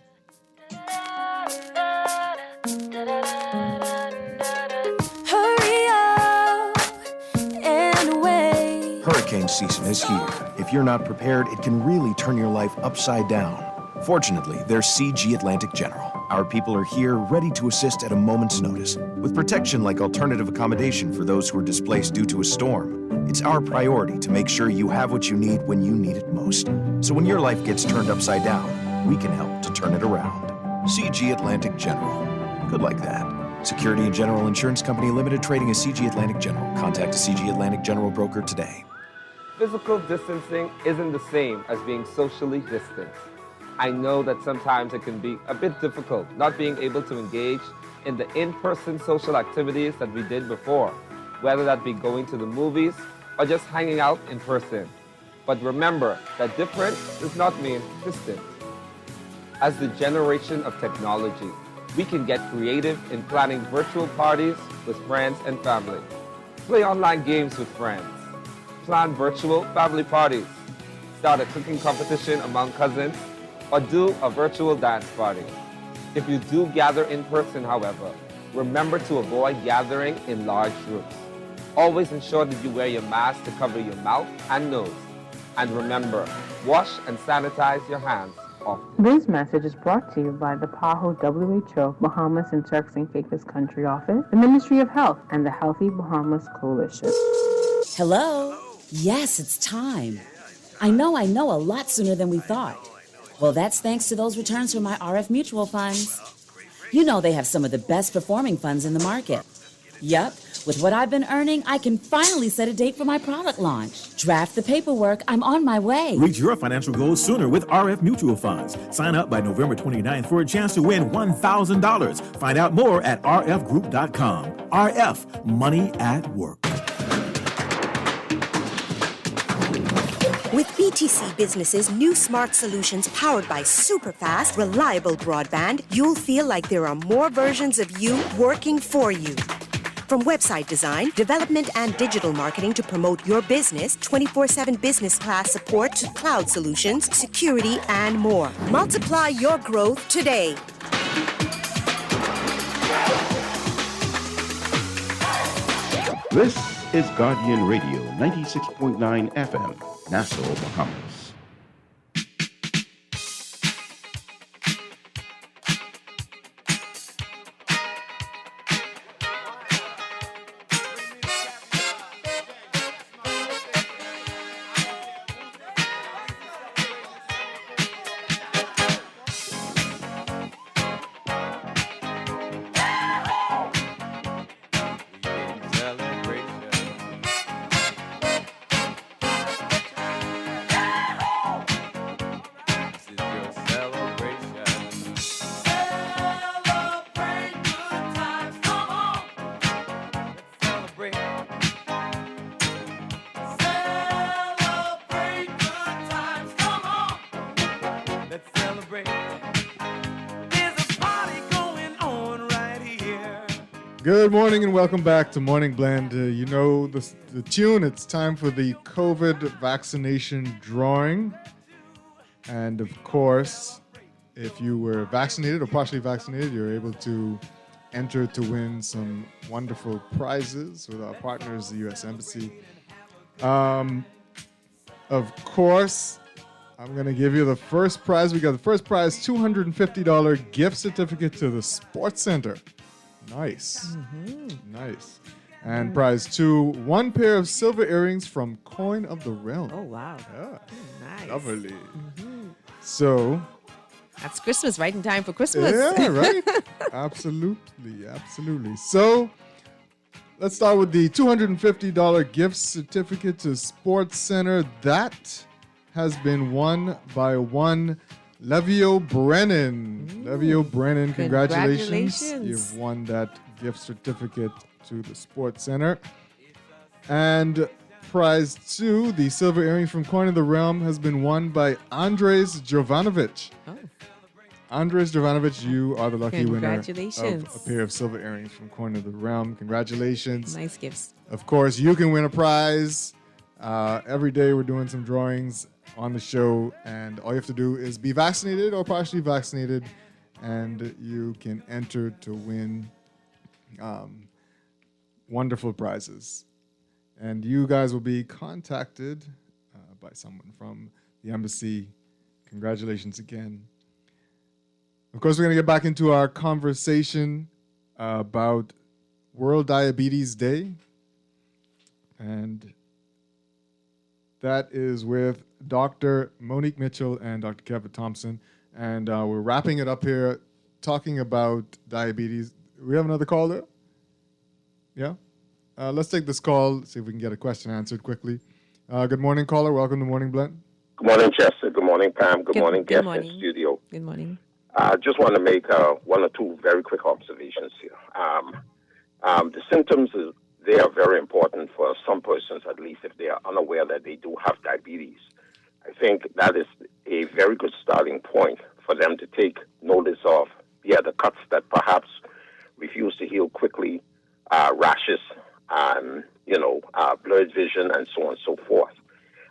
Hurry up and wait. Hurricane season is here. If you're not prepared, it can really turn your life upside down. Fortunately, there's CG Atlantic General. Our people are here ready to assist at a moment's notice. With protection like alternative accommodation for those who are displaced due to a storm, it's our priority to make sure you have what you need when you need it most. So when your life gets turned upside down, we can help to turn it around. CG Atlantic General. Good like that. Security and General Insurance Company Limited, trading as CG Atlantic General. Contact a CG Atlantic General broker today. Physical distancing isn't the same as being socially distant. I know that sometimes it can be a bit difficult not being able to engage in the in-person social activities that we did before, whether that be going to the movies or just hanging out in person. But remember that different does not mean distant. As the generation of technology, we can get creative in planning virtual parties with friends and family. Play online games with friends. Plan virtual family parties. Start a cooking competition among cousins, or do a virtual dance party. If you do gather in person, however, remember to avoid gathering in large groups. Always ensure that you wear your mask to cover your mouth and nose. And remember, wash and sanitize your hands often. This message is brought to you by the PAHO WHO Bahamas and Turks and Caicos Country Office, the Ministry of Health, and the Healthy Bahamas Coalition. Hello? Yes, it's time. I know, a lot sooner than we thought. Well, that's thanks to those returns from my RF mutual funds. You know they have some of the best performing funds in the market. Yup, with what I've been earning, I can finally set a date for my product launch. Draft the paperwork, I'm on my way. Reach your financial goals sooner with RF Mutual Funds. Sign up by November 29th for a chance to win $1,000. Find out more at rfgroup.com. RF, money at work. With BTC Business's new smart solutions powered by super fast, reliable broadband, you'll feel like there are more versions of you working for you. From website design, development, and digital marketing to promote your business, 24/7 business class support to cloud solutions, security, and more. Multiply your growth today. This is Guardian Radio 96.9 FM, Nassau, Bahamas. Good morning and welcome back to Morning Blend. You know the tune. It's time for the COVID vaccination drawing. And of course, if you were vaccinated or partially vaccinated, you're able to enter to win some wonderful prizes with our partners, the U.S. Embassy. Of course, I'm going to give you the first prize. We got the first prize, $250 gift certificate to the Sports Center. Nice. Nice. And prize 2, 1 pair of silver earrings from Coin of the Realm. Oh, wow. Yeah. Nice. Lovely. So. That's Christmas, right in time for Christmas. Yeah, right? Absolutely. So, let's start with the $250 gift certificate to Sports Center. That has been won by one Levio Brennan. Levio Brennan, congratulations. You've won that gift certificate to the Sports Center. And prize 2, the silver earrings from Coin of the Realm, has been won by Andres Jovanovic. Oh. Andres Jovanovic, you are the lucky winner of Congratulations. a pair of silver earrings from Coin of the Realm. Congratulations. Nice gifts. Of course, you can win a prize. Every day we're doing some drawings on the show, and all you have to do is be vaccinated or partially vaccinated, and you can enter to win wonderful prizes. And you guys will be contacted by someone from the embassy. Congratulations again. Of course, we're going to get back into our conversation about World Diabetes Day, and that is with Dr. Monique Mitchell and Dr. Kevin Thompson. And we're wrapping it up here, talking about diabetes. We have another call there? Yeah? Let's take this call, see if we can get a question answered quickly. Good morning, caller. Welcome to Morning Blend. Good morning, Chester. Good morning, Pam. Good morning, guests morning. in studio. Good morning. I just want to make 1 or 2 very quick observations here. The symptoms, they are very important for some persons, at least if they are unaware that they do have diabetes. I think that is a very good starting point for them to take notice of, the cuts that perhaps refuse to heal quickly, rashes, blurred vision, and so on and so forth.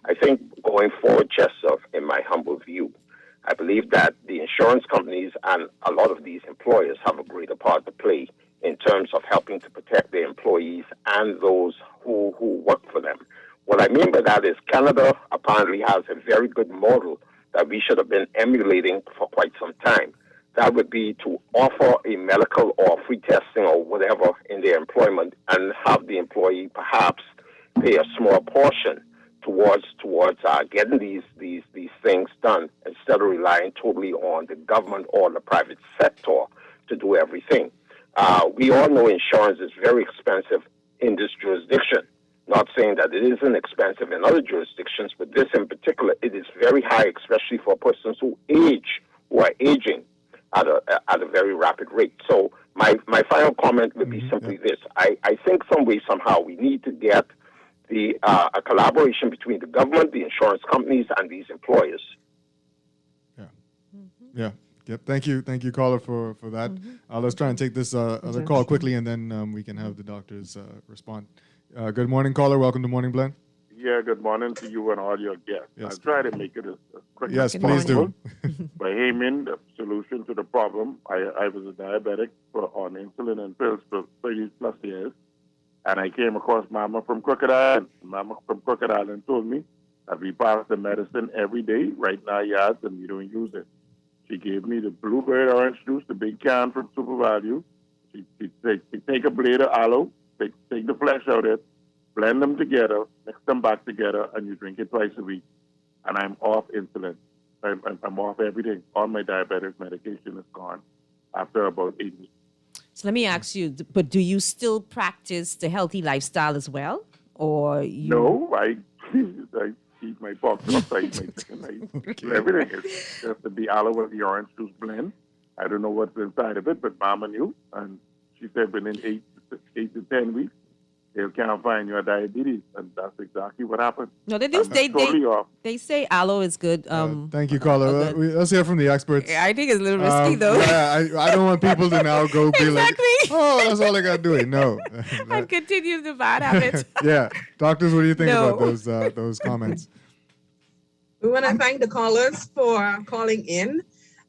I think going forward, Chester, in my humble view, I believe that the insurance companies and a lot of these employers have a greater part to play in terms of helping to protect their employees and those who who work for them. What I mean by that is Canada apparently has a very good model that we should have been emulating for quite some time. That would be to offer a medical or free testing or whatever in their employment and have the employee perhaps pay a small portion towards getting these things done instead of relying totally on the government or the private sector to do everything. We all know insurance is very expensive in this jurisdiction. Not saying that it isn't expensive in other jurisdictions, but this in particular, it is very high, especially for persons who are aging at a very rapid rate. So my final comment would be simply this. I think some way, somehow, we need to get a collaboration between the government, the insurance companies, and these employers. Yeah. Yep. Thank you, caller, for that. Let's try and take this other call quickly, and then we can have the doctors respond. Good morning, caller. Welcome to Morning Blend. Yeah, good morning to you and all your guests. Yes. I'll try to make it as quick Yes, as please possible. do. By Heyman, the solution to the problem. I was a diabetic on insulin and pills for 30 plus years, and I came across Mama from Crooked Island. Mama from Crooked Island told me that we pass the medicine every day right in our yards and we don't use it. She gave me the blueberry orange juice, the big can from Super Value. She take a blade of aloe, take the flesh out of it, blend them together, mix them back together, and you drink it twice a week. And I'm off insulin. I'm off everything. All my diabetic medication is gone after about 8 weeks. So let me ask you, but do you still practice the healthy lifestyle as well? Or you... No, I eat my pork chops, I eat my chicken, I eat everything. It's just the aloe and the orange juice blend. I don't know what's inside of it, but Mama knew. And she said within 8 to 10 weeks, they can't find your diabetes. And that's exactly what happened. No, they do. They say aloe is good. Thank you, caller. Let's hear from the experts. Yeah, I think it's a little risky, though. Yeah, I don't want people to now go be like, oh, that's all I got to do. No. And continue the bad habits. Yeah. Doctors, what do you think about those comments? We want to thank the callers for calling in.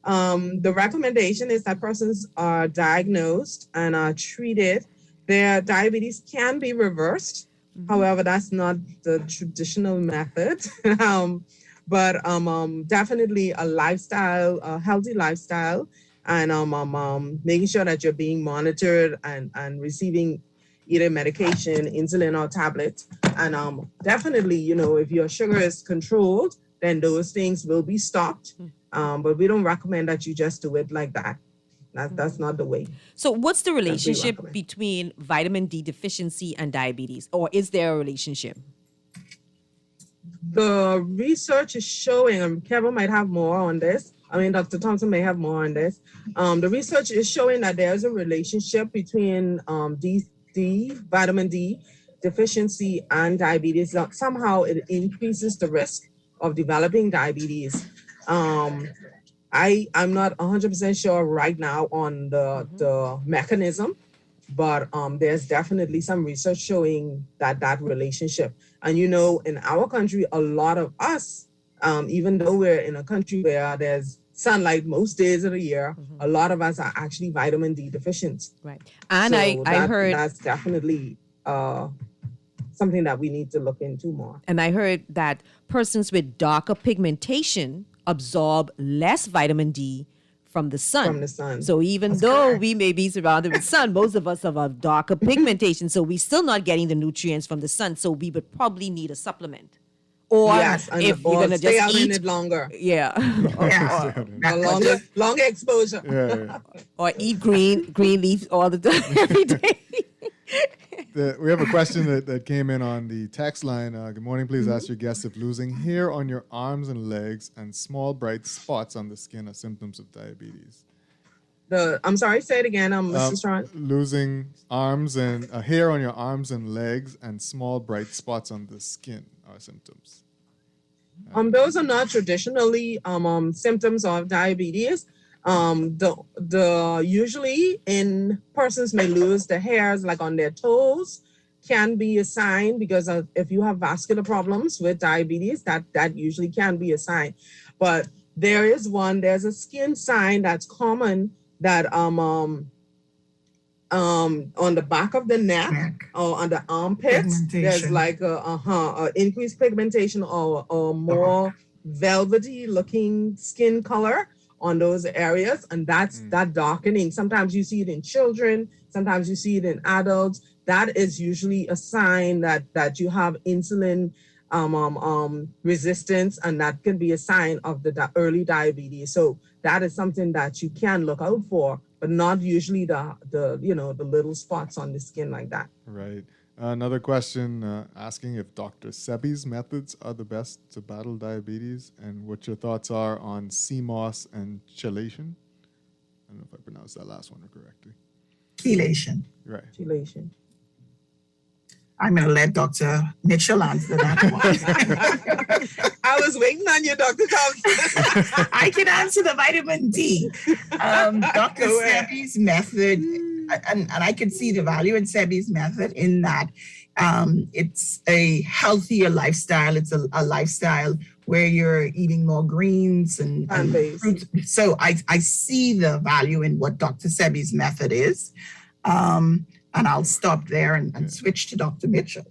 The recommendation is that persons are diagnosed and are treated. Their diabetes can be reversed. However, that's not the traditional method. But definitely a lifestyle, a healthy lifestyle, and making sure that you're being monitored and receiving either medication, insulin, or tablets. And definitely, if your sugar is controlled, then those things will be stopped. But we don't recommend that you just do it like that. That's not the way. So what's the relationship between vitamin D deficiency and diabetes? Or is there a relationship? The research is showing, and Kevin might have more on this. Dr. Thompson may have more on this. The research is showing that there's a relationship between vitamin D deficiency and diabetes. Somehow it increases the risk of developing diabetes. I'm not 100% sure right now on the mechanism, but there's definitely some research showing that relationship. And in our country, a lot of us, even though we're in a country where there's sunlight most days of the year, a lot of us are actually vitamin D deficient. Right. And so I heard that's definitely something that we need to look into more. And I heard that persons with darker pigmentation absorb less vitamin D from the sun. So even though we may be surrounded with sun, most of us have a darker pigmentation. So we're still not getting the nutrients from the sun. So we would probably need a supplement. Or if you're going to just out eat in it longer. Yeah. Longer exposure. Yeah. Or eat green leaves all the time, every day. We have a question that came in on the text line. Good morning. Please ask your guests if losing hair on your arms and legs and small bright spots on the skin are symptoms of diabetes. I'm sorry, say it again, Mr. Strachan. Losing arms and hair on your arms and legs and small bright spots on the skin are symptoms. Those are not traditionally symptoms of diabetes. Usually in persons may lose the hairs like on their toes can be a sign, because if you have vascular problems with diabetes, that usually can be a sign. But there's a skin sign that's common that On the back of the neck or on the armpits, there's like a increased pigmentation or more velvety looking skin color on those areas, and that's that darkening. Sometimes you see it in children, sometimes you see it in adults. That is usually a sign that you have insulin resistance, and that can be a sign of the early diabetes. So that is something that you can look out for, but not usually the little spots on the skin like that. Right. Another question asking if Dr. Sebi's methods are the best to battle diabetes, and what your thoughts are on CMOS and chelation. I don't know if I pronounced that last one correctly. Chelation. Right. Chelation. I'm going to let Dr. Mitchell answer that one. I was waiting on you, Dr. Thompson. I can answer the vitamin D. Dr. Sebi's method, and I can see the value in Sebi's method in that it's a healthier lifestyle. It's a lifestyle where you're eating more greens and fruits. So I see the value in what Dr. Sebi's method is. And I'll stop there and switch to Dr. Mitchell.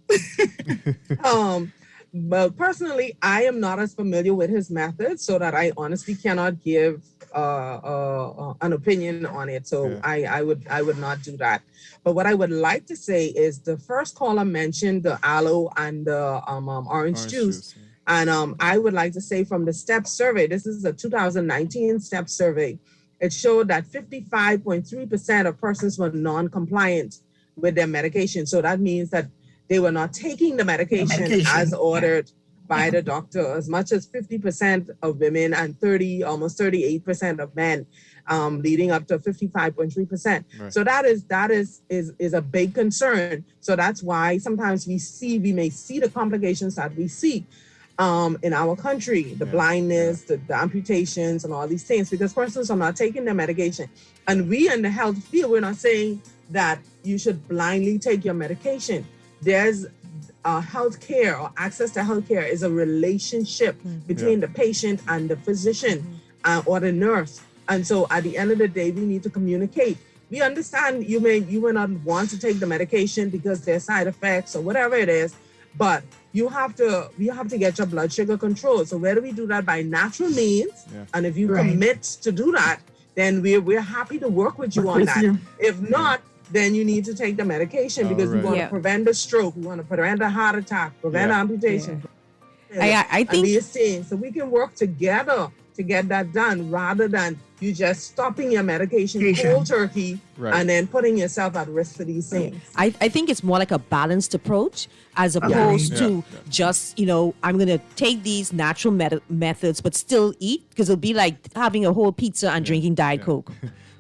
Well, personally, I am not as familiar with his method, so that I honestly cannot give an opinion on it. So I would not do that. But what I would like to say is the first caller mentioned the aloe and the orange juice. And I would like to say from the STEP survey, this is a 2019 STEP survey, it showed that 55.3% of persons were non-compliant with their medication. So that means that they were not taking the medication as ordered by the doctor. As much as 50% of women and almost 38% of men, leading up to 55.3%. Right. So that is a big concern. So that's why sometimes we may see the complications that we see in our country, the blindness, the amputations, and all these things, because persons are not taking their medication. And we in the health field, we're not saying that you should blindly take your medication. There's health care or access to health care is a relationship between the patient and the physician or the nurse. And so at the end of the day, we need to communicate. We understand you may not want to take the medication because there's side effects or whatever it is, but you have to get your blood sugar controlled. So whether we do that by natural means, and if you commit to do that, then we're happy to work with you on that. If not, then you need to take the medication because we want to prevent the stroke, we want to prevent a heart attack, prevent amputation. I think these things, so we can work together to get that done rather than you just stopping your medication cold turkey and then putting yourself at risk for these things. I think it's more like a balanced approach as opposed to just, I'm going to take these natural methods but still eat, because it'll be like having a whole pizza and drinking Diet Coke.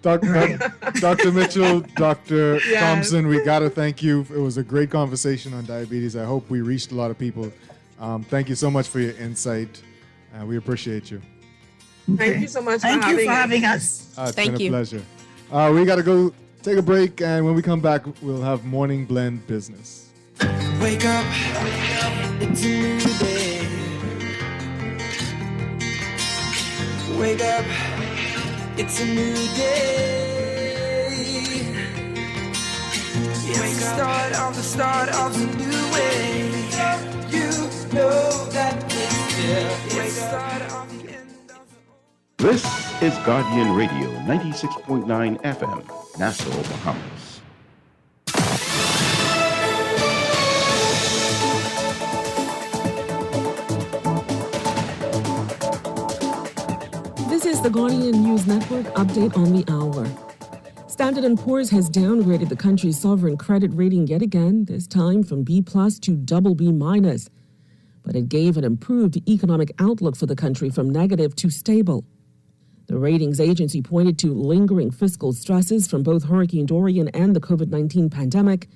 Dr. Mitchell, Dr. Thompson, we got to thank you. It was a great conversation on diabetes. I hope we reached a lot of people. Thank you so much for your insight. We appreciate you. Thank you so much for having us. It's been a pleasure. We got to go take a break, and when we come back, we'll have Morning Blend Business. Wake up, it's a new day. Wake up, it's a new day. It's the start of a new way. You know that it's the start of the end of the... This is Guardian Radio 96.9 FM, Nassau, Bahamas. This is the Guardian News Network update on the hour. Standard & Poor's has downgraded the country's sovereign credit rating yet again, this time from B+ to BB-. But it gave an improved economic outlook for the country from negative to stable. The ratings agency pointed to lingering fiscal stresses from both Hurricane Dorian and the COVID-19 pandemic,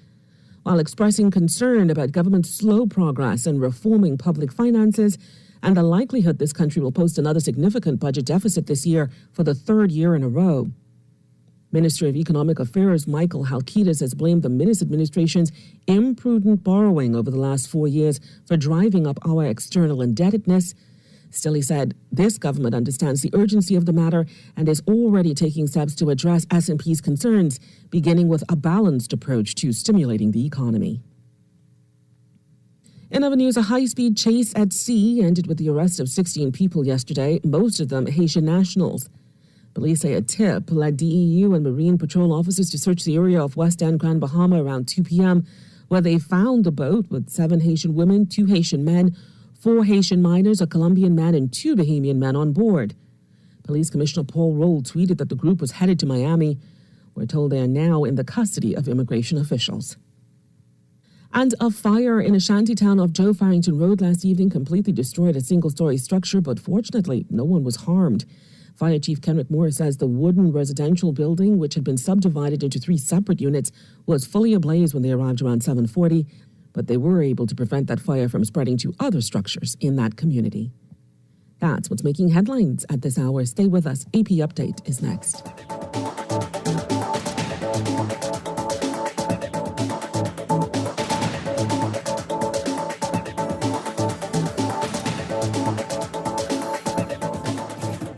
while expressing concern about government's slow progress in reforming public finances and the likelihood this country will post another significant budget deficit this year for the third year in a row. Ministry of Economic Affairs Michael Halkitis has blamed the Minnis administration's imprudent borrowing over the last 4 years for driving up our external indebtedness, Still, he said this government understands the urgency of the matter and is already taking steps to address S&P's concerns, beginning with a balanced approach to stimulating the economy. In other news, a high-speed chase at sea ended with the arrest of 16 people yesterday, most of them Haitian nationals. Police say a tip led DEU and Marine Patrol officers to search the area of West End, Grand Bahama around 2 p.m., where they found the boat with 7 Haitian women, 2 Haitian men, 4 Haitian minors, a Colombian man, and 2 Bahamian men on board. Police Commissioner Paul Roll tweeted that the group was headed to Miami. We're told they are now in the custody of immigration officials. And a fire in a shantytown off Joe Farrington Road last evening completely destroyed a single-story structure, but fortunately, no one was harmed. Fire Chief Kenrick Moore says the wooden residential building, which had been subdivided into 3 separate units, was fully ablaze when they arrived around 7:40, but they were able to prevent that fire from spreading to other structures in that community. That's what's making headlines at this hour. Stay with us. AP Update is next.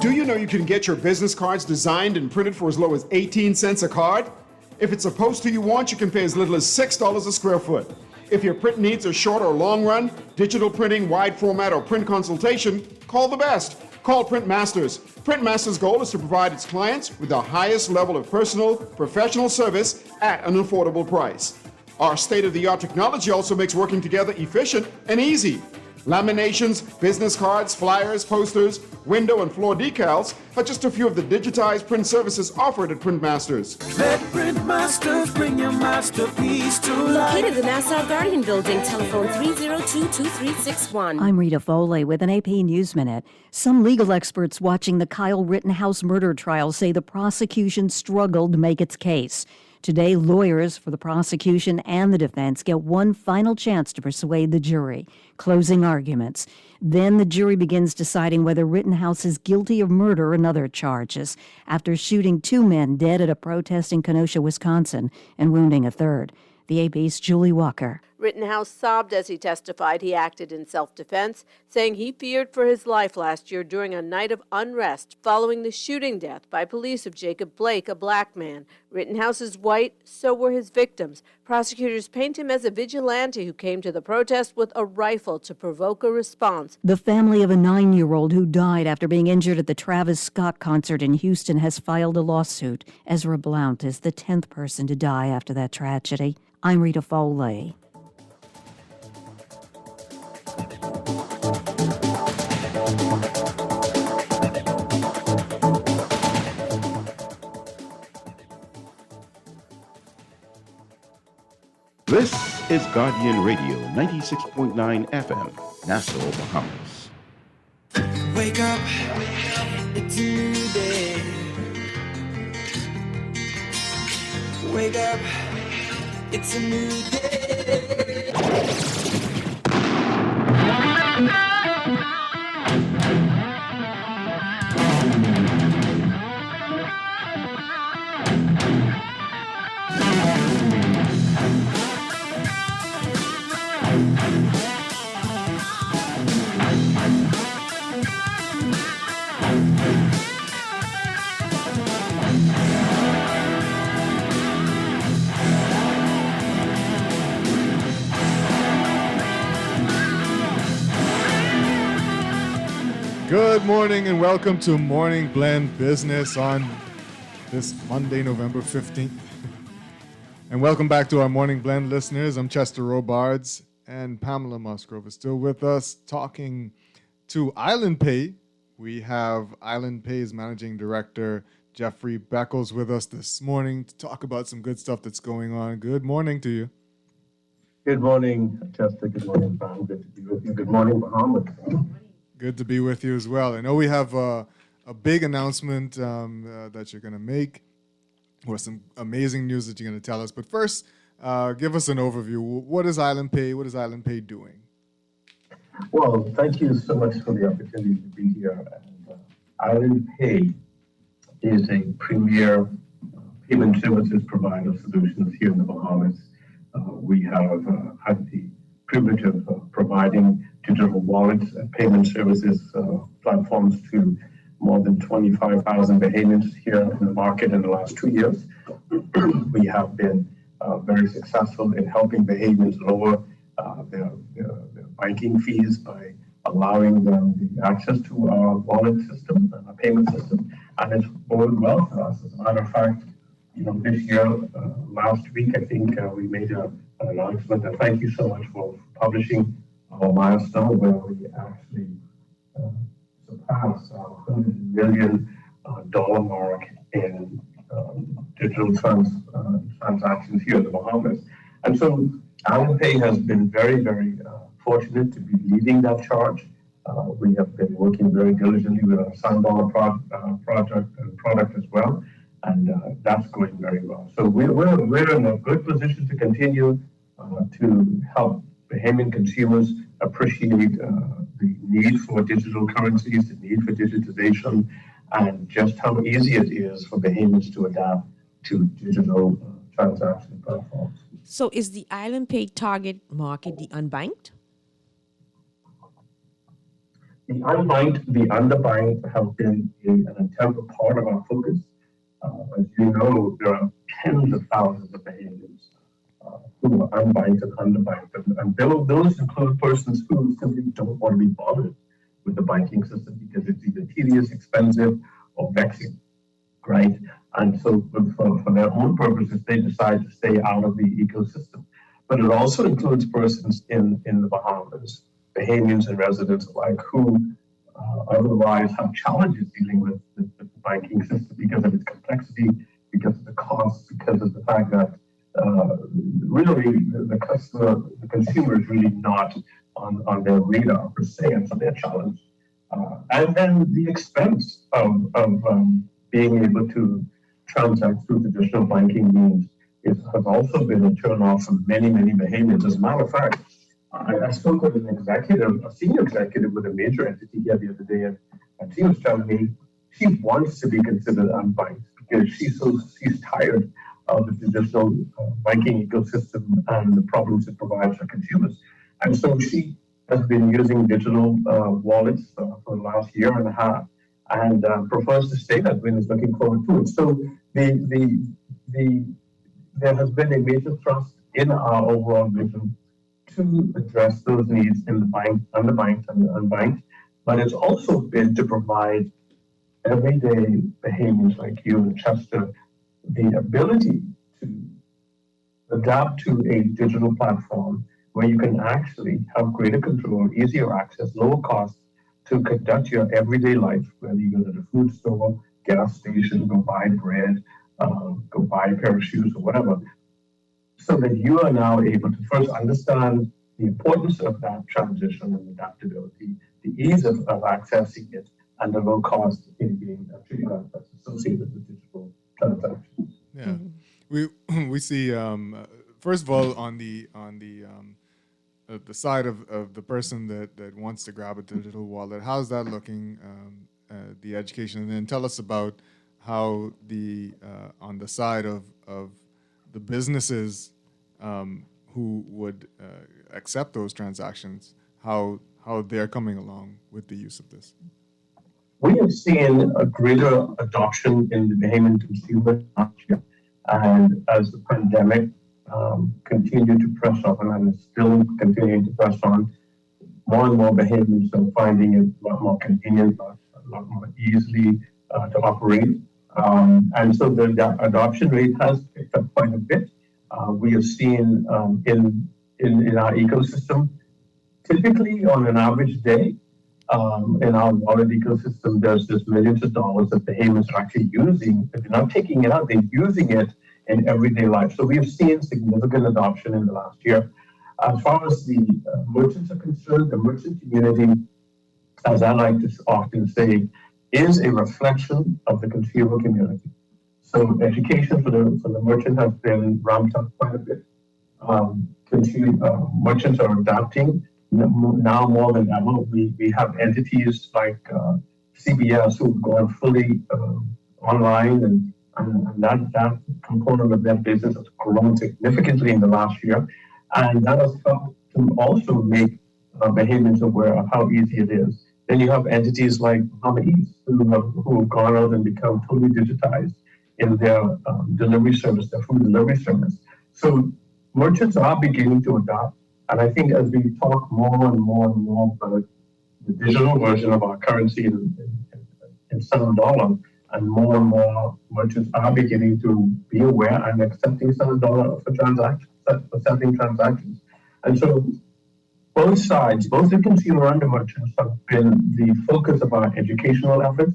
Do you know you can get your business cards designed and printed for as low as 18 cents a card? If it's a poster you want, you can pay as little as $6 a square foot. If your print needs are short or long run, digital printing, wide format, or print consultation, call the best. Call Print Masters. Print Masters' goal is to provide its clients with the highest level of personal, professional service at an affordable price. Our state-of-the-art technology also makes working together efficient and easy. Laminations, business cards, flyers, posters, window and floor decals are just a few of the digitized print services offered at Print Masters. Let Print Masters bring your masterpiece to life. Located in the Nassau Guardian Building, telephone 302-2361. I'm Rita Foley with an AP News Minute. Some legal experts watching the Kyle Rittenhouse murder trial say the prosecution struggled to make its case. Today, lawyers for the prosecution and the defense get one final chance to persuade the jury. Closing arguments. Then the jury begins deciding whether Rittenhouse is guilty of murder and other charges after shooting 2 men dead at a protest in Kenosha, Wisconsin, and wounding a third. The AP's Julie Walker. Rittenhouse sobbed as he testified he acted in self-defense, saying he feared for his life last year during a night of unrest following the shooting death by police of Jacob Blake, a black man. Rittenhouse is white, so were his victims. Prosecutors paint him as a vigilante who came to the protest with a rifle to provoke a response. The family of a 9-year-old who died after being injured at the Travis Scott concert in Houston has filed a lawsuit. Ezra Blount is the 10th person to die after that tragedy. I'm Rita Foley. This is Guardian Radio 96.9 FM, Nassau, Bahamas. Wake up, it's a new day. Wake up, it's a new day. Good morning and welcome to Morning Blend Business on this Monday, November 15th. And welcome back to our Morning Blend listeners. I'm Chester Robards, and Pamela Musgrove is still with us talking to Island Pay. We have Island Pay's Managing Director, Jeffrey Beckles, with us this morning to talk about some good stuff that's going on. Good morning to you. Good morning, Chester. Good morning, Pam. Good to be with you. Good morning, Bahamas. Good to be with you as well. I know we have a big announcement that you're going to make, or some amazing news that you're going to tell us. But first, give us an overview. What is Island Pay? What is Island Pay doing? Well, thank you so much for the opportunity to be here. And, Island Pay is a premier payment services provider of solutions here in the Bahamas. We have had the privilege of providing digital wallets and payment services platforms to more than 25,000 Bahamians here in the market in the last 2 years. We have been very successful in helping Bahamians lower their banking fees by allowing them the access to our wallet system and our payment system, and it's going well for us. As a matter of fact, this year, last week, I think we made an announcement, and thank you so much for publishing our milestone where we actually surpassed our $100 million mark in digital transactions here in the Bahamas. And so Allen Pay has been very, very fortunate to be leading that charge. We have been working very diligently with our $1 project and product as well, and that's going very well. So we're in a good position to continue to help Bahamian consumers appreciate the need for digital currencies, the need for digitization, and just how easy it is for Bahamians to adapt to digital transaction platforms. So is the Island Pay target market the unbanked? The unbanked, the underbanked have been an integral part of our focus. As you know, there are tens of thousands of Bahamians who are unbanked and underbanked. And those include persons who simply don't want to be bothered with the banking system because it's either tedious, expensive, or vexing, right? And so for their own purposes, they decide to stay out of the ecosystem. But it also includes persons in the Bahamas, Bahamians and residents alike, who otherwise have challenges dealing with the banking system because of its complexity, because of the costs, because of the fact that really the consumer is really not on their radar per se, and so they're challenged. And then the expense of being able to transact through traditional banking means has also been a turn-off for many, many Bahamians. As a matter of fact, I spoke with a senior executive with a major entity here the other day, and she was telling me she wants to be considered unbanked because she's tired of the traditional banking ecosystem and the problems it provides for consumers. And so she has been using digital wallets for the last year and a half, and prefers to stay that way and is looking forward to it. So there has been a major thrust in our overall vision to address those needs in the underbanked and the unbanked, but it's also been to provide everyday Bahamians like you and Chester the ability to adapt to a digital platform where you can actually have greater control, easier access, lower costs to conduct your everyday life, whether you go to the food store, gas station, go buy bread, go buy a pair of shoes or whatever, so that you are now able to first understand the importance of that transition and adaptability, the ease of accessing it, and the low cost in being that's associated with digital transactions. Yeah, we see first of all on the side of the person that wants to grab a digital wallet. How's that looking? The education, and then tell us about how the on the side of the businesses who would accept those transactions, how they're coming along with the use of this. We have seen a greater adoption in the Bahamian consumer last year, and as the pandemic continued to press on and is still continuing to press on, more and more Bahamians are finding it a lot more convenient, a lot more easily to operate. And so the adoption rate has picked up quite a bit. We have seen in our ecosystem, typically on an average day, in our wallet ecosystem, there's just millions of dollars that Bahamians are actually using. If they're not taking it out, they're using it in everyday life. So we have seen significant adoption in the last year. As far as the merchants are concerned, the merchant community, as I like to often say, is a reflection of the consumer community. So education for the merchant has been ramped up quite a bit. Merchants are adapting now more than ever. We have entities like CBS who've gone fully online, and that component of their business has grown significantly in the last year. And that has helped to also make Bahamians aware of how easy it is. Then you have entities like Bahamians who have gone out and become totally digitized in their delivery service, their food delivery service. So merchants are beginning to adopt. And I think as we talk more and more about the digital version of our currency in Sun Dollar, and more merchants are beginning to be aware and accepting Sun Dollar for transactions, for settling transactions. And so both sides, both the consumer and the merchants, have been the focus of our educational efforts.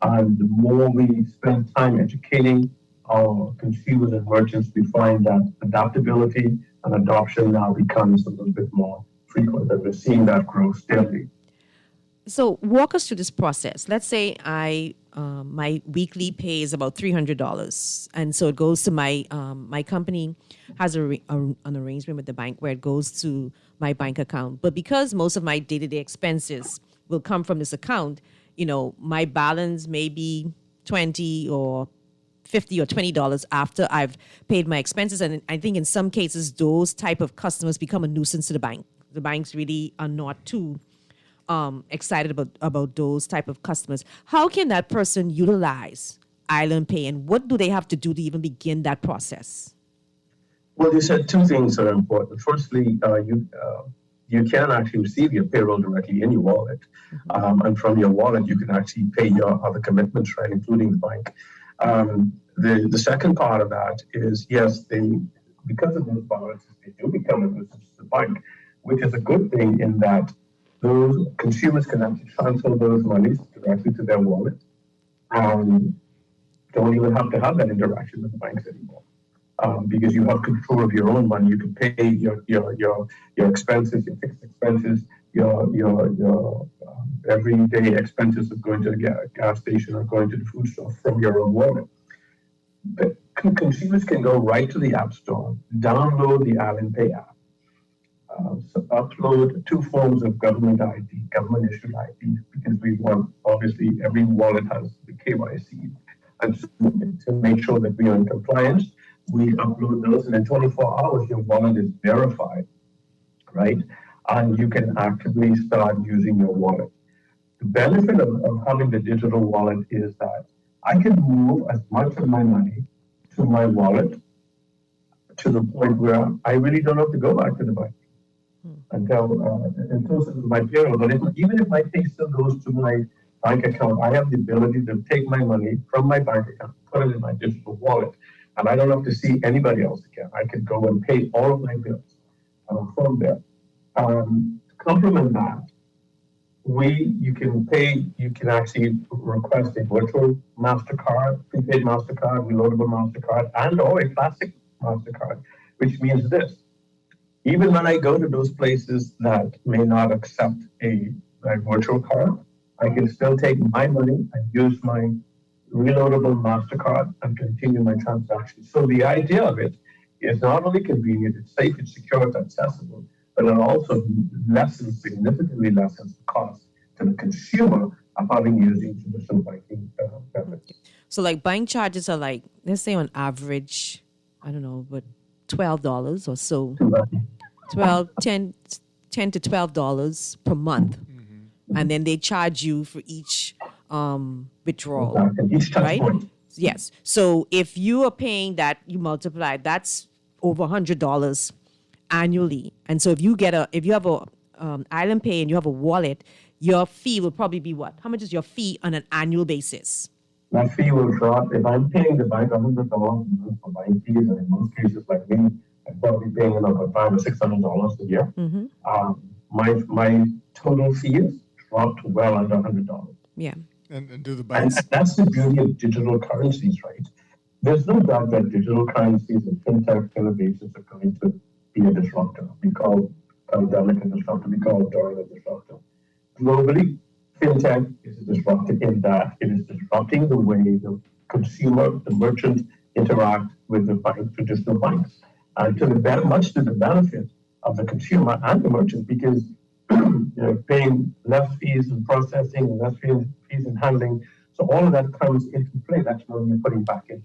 And the more we spend time educating our consumers and merchants, we find that adaptability and adoption now becomes a little bit more frequent, and we're seeing that grow steadily. So walk us through this process. Let's say my weekly pay is about $300, and so it goes to my company has an arrangement with the bank where it goes to my bank account. But because most of my day-to-day expenses will come from this account, my balance may be $20 or $50 or $20 after I've paid my expenses. And I think in some cases, those type of customers become a nuisance to the bank. The banks really are not too excited about those type of customers. How can that person utilize Island Pay, and what do they have to do to even begin that process? Well, you said two things that are important. Firstly, you can actually receive your payroll directly in your wallet. And from your wallet, you can actually pay your other commitments, right, including the bank. The second part of that is, yes, because of those balances, they do become a nuisance to the bank, which is a good thing in that those consumers can actually transfer those monies directly to their wallet and don't even have to have that interaction with the banks anymore. Because you have control of your own money. You can pay your expenses, your fixed expenses, your everyday expenses of going to the gas station or going to the food store from your own wallet. But consumers can go right to the App Store, download the Island Pay app, so upload two forms of government ID, government issued ID, because we want, obviously, every wallet has the KYC. And so to make sure that we are in compliance, we upload those, and in 24 hours, your wallet is verified, right? And you can actively start using your wallet. The benefit of having the digital wallet is that I can move as much of my money to my wallet to the point where I really don't have to go back to the bank until my payroll. But even if my pay still goes to my bank account, I have the ability to take my money from my bank account, put it in my digital wallet, and I don't have to see anybody else again. I can go and pay all of my bills from there. To complement that, you can actually request a virtual MasterCard, prepaid MasterCard, reloadable MasterCard, and or a classic MasterCard, which means this. Even when I go to those places that may not accept a virtual card, I can still take my money and use my reloadable MasterCard and continue my transaction. So the idea of it is not only convenient, it's safe, it's secure, it's accessible, but it also significantly lessens the cost to the consumer of using traditional banking methods. So like bank charges are like, let's say on average, I don't know, but $12 or so. $10 to $12 per month. And then they charge you for each withdrawal, right? Yes. So if you are paying that, you multiply, that's over $100 annually. And so if you have a Island Pay and you have a wallet, your fee will probably be what? How much is your fee on an annual basis? My fee will drop. If I'm paying the bank $100 for bank fees, and in most cases like me, I'm probably paying about $500 or $600 a year. My total fees dropped well under $100. Yeah. And do the banks? And that's the beauty of digital currencies, right? There's no doubt that digital currencies and fintech innovations are going to be a disruptor. We call pandemic a disruptor. We call during a disruptor. Globally, fintech is a disruptor in that it is disrupting the way the consumer, the merchant interact with the traditional banks. And much to the benefit of the consumer and the merchant, because you're paying less fees in processing, less fees in handling. So all of that comes into play. That's when you're putting back in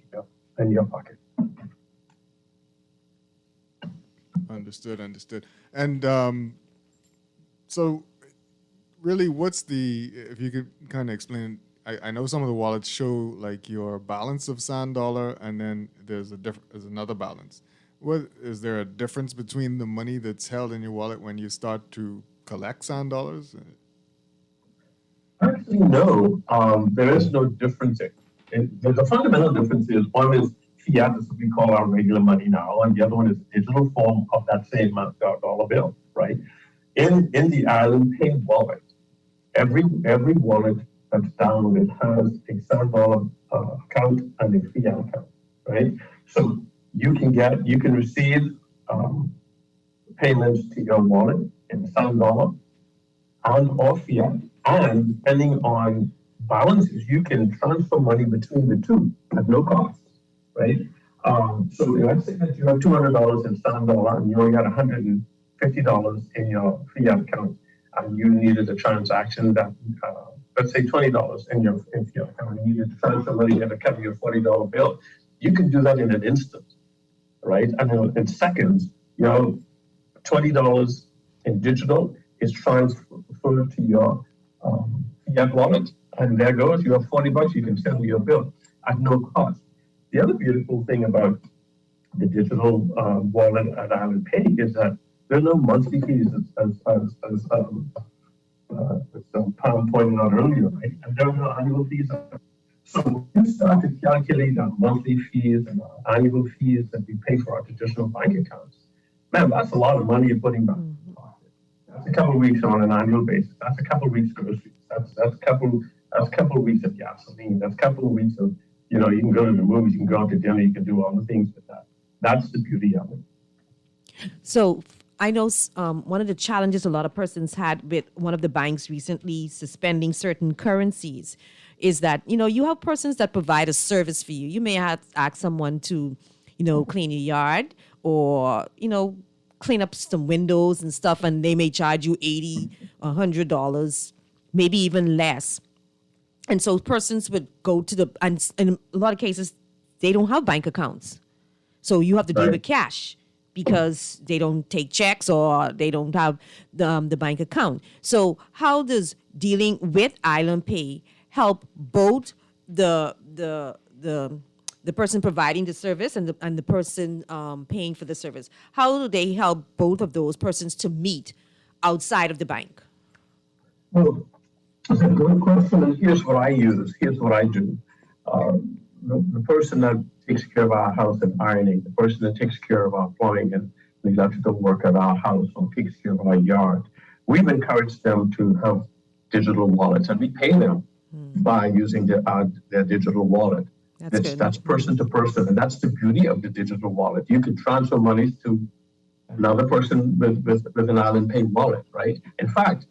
your pocket. Understood. And So, really, what's if you could kind of explain, I know some of the wallets show like your balance of sand dollar, and then there's another balance. What is there a difference between the money that's held in your wallet when you start to collect sand dollars? Actually, no. There is no difference. The fundamental difference is one is fiat, as we call our regular money now, and the other one is a digital form of that same dollar bill, right? In the Island Pay wallet, every wallet that's downloaded has a $7 account and a fiat account, right? So you can receive payments to your wallet in $7 and or fiat, and depending on balances, you can transfer money between the two at no cost, right? So let's say that you have $200 in $7 and you only got $150 in your fiat account, and you needed a transaction that, let's say $20 in your fiat account, and you needed to transfer money to cover your $40 bill. You can do that in an instant, right? And in seconds, your $20 in digital is transferred to your fiat wallet, and there goes your $40. You can send your bill at no cost. The other beautiful thing about the digital wallet at Island Pay is that there are no monthly fees, as Pam pointed out earlier, right? And there are no annual fees. So when you start to calculate our monthly fees and our annual fees that we pay for our traditional bank accounts, man, that's a lot of money you're putting back. That's a couple of weeks on an annual basis. That's a couple of weeks groceries. That's a couple of weeks of gasoline. That's a couple of weeks of, you can go to the movies, you can go out to dinner, you can do all the things with that. That's the beauty of it. So I know one of the challenges a lot of persons had with one of the banks recently suspending certain currencies is that, you have persons that provide a service for you. You may have to ask someone to, clean your yard or, clean up some windows and stuff, and they may charge you $80, $100, maybe even less. And so persons would go to and in a lot of cases, they don't have bank accounts. So you have to deal with cash because they don't take checks or they don't have the bank account. So how does dealing with Island Pay help both the person providing the service and the person paying for the service? How do they help both of those persons to meet outside of the bank? Well, that's a good question, and here's what I use. Here's what I do. The person that takes care of our house and ironing, the person that takes care of our plumbing and the electrical work at our house or takes care of our yard, we've encouraged them to have digital wallets, and we pay them by using their digital wallet. That's person to person, and that's the beauty of the digital wallet. You can transfer money to another person with an Island Pay wallet, right? In fact,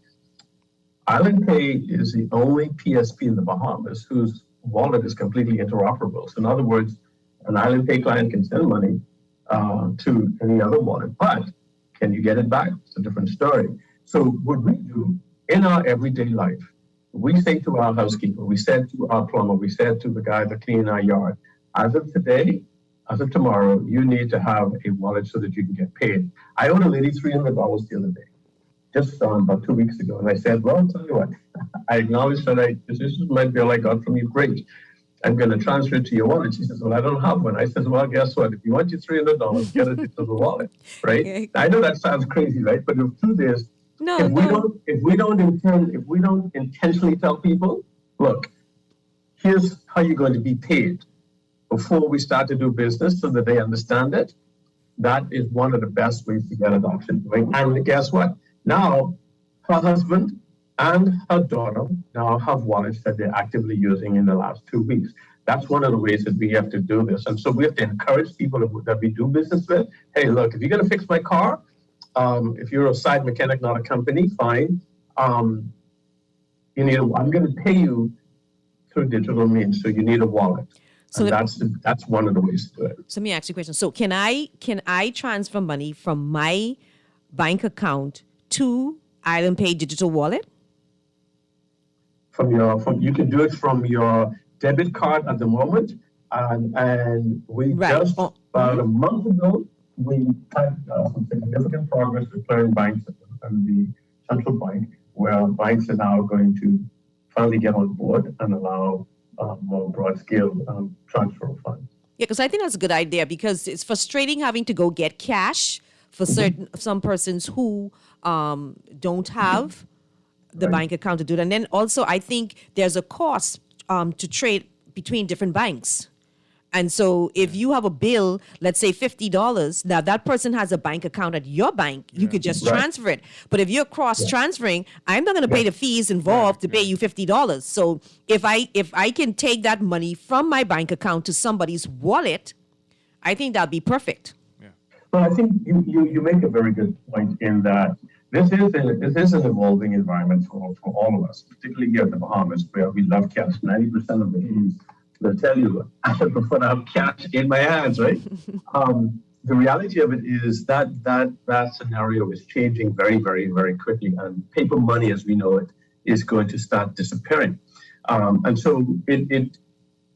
Island Pay is the only PSP in the Bahamas whose wallet is completely interoperable. So in other words, an Island Pay client can send money to any other wallet, but can you get it back? It's a different story. So what we do in our everyday life, we say to our housekeeper, we said to our plumber, we said to the guy that cleans our yard, as of today, as of tomorrow, you need to have a wallet so that you can get paid. I owed a lady $300 the other day, just about 2 weeks ago. And I said, well, I'll tell you what, I acknowledge that this is my bill I got from you. Great. I'm going to transfer it to your wallet. She says, well, I don't have one. I said, well, guess what? If you want your $300, get it into the wallet, right? Okay. I know that sounds crazy, right? But the truth is, if we don't intentionally tell people, look, here's how you're going to be paid before we start to do business so that they understand it, that is one of the best ways to get adoption going. And guess what? Now, her husband and her daughter now have wallets that they're actively using in the last 2 weeks. That's one of the ways that we have to do this. And so we have to encourage people that we do business with, hey, look, if you're going to fix my car, if you're a side mechanic, not a company, fine. I'm going to pay you through digital means, so you need a wallet. So that's one of the ways to do it. So let me ask you a question. So can I transfer money from my bank account to Island Pay digital wallet? You can do it from your debit card at the moment, and we just about a month ago we had some significant progress with clearing banks and the central bank, where banks are now going to finally get on board and allow more broad-scale transfer of funds. Yeah, because I think that's a good idea because it's frustrating having to go get cash for some persons who don't have the bank account to do that. And then also, I think there's a cost to trade between different banks. And so if you have a bill, let's say $50, now that person has a bank account at your bank, you could just transfer it. But if you're cross-transferring, I'm not going to pay the fees involved to pay you $50. So if I can take that money from my bank account to somebody's wallet, I think that'd be perfect. Well, I think you make a very good point in that this is an evolving environment for all of us, particularly here in the Bahamas, where we love cash. 90% of Bahamians will tell you, I prefer to have cash in my hands, right? The reality of it is that scenario is changing very, very, very quickly, and paper money, as we know it, is going to start disappearing. And so it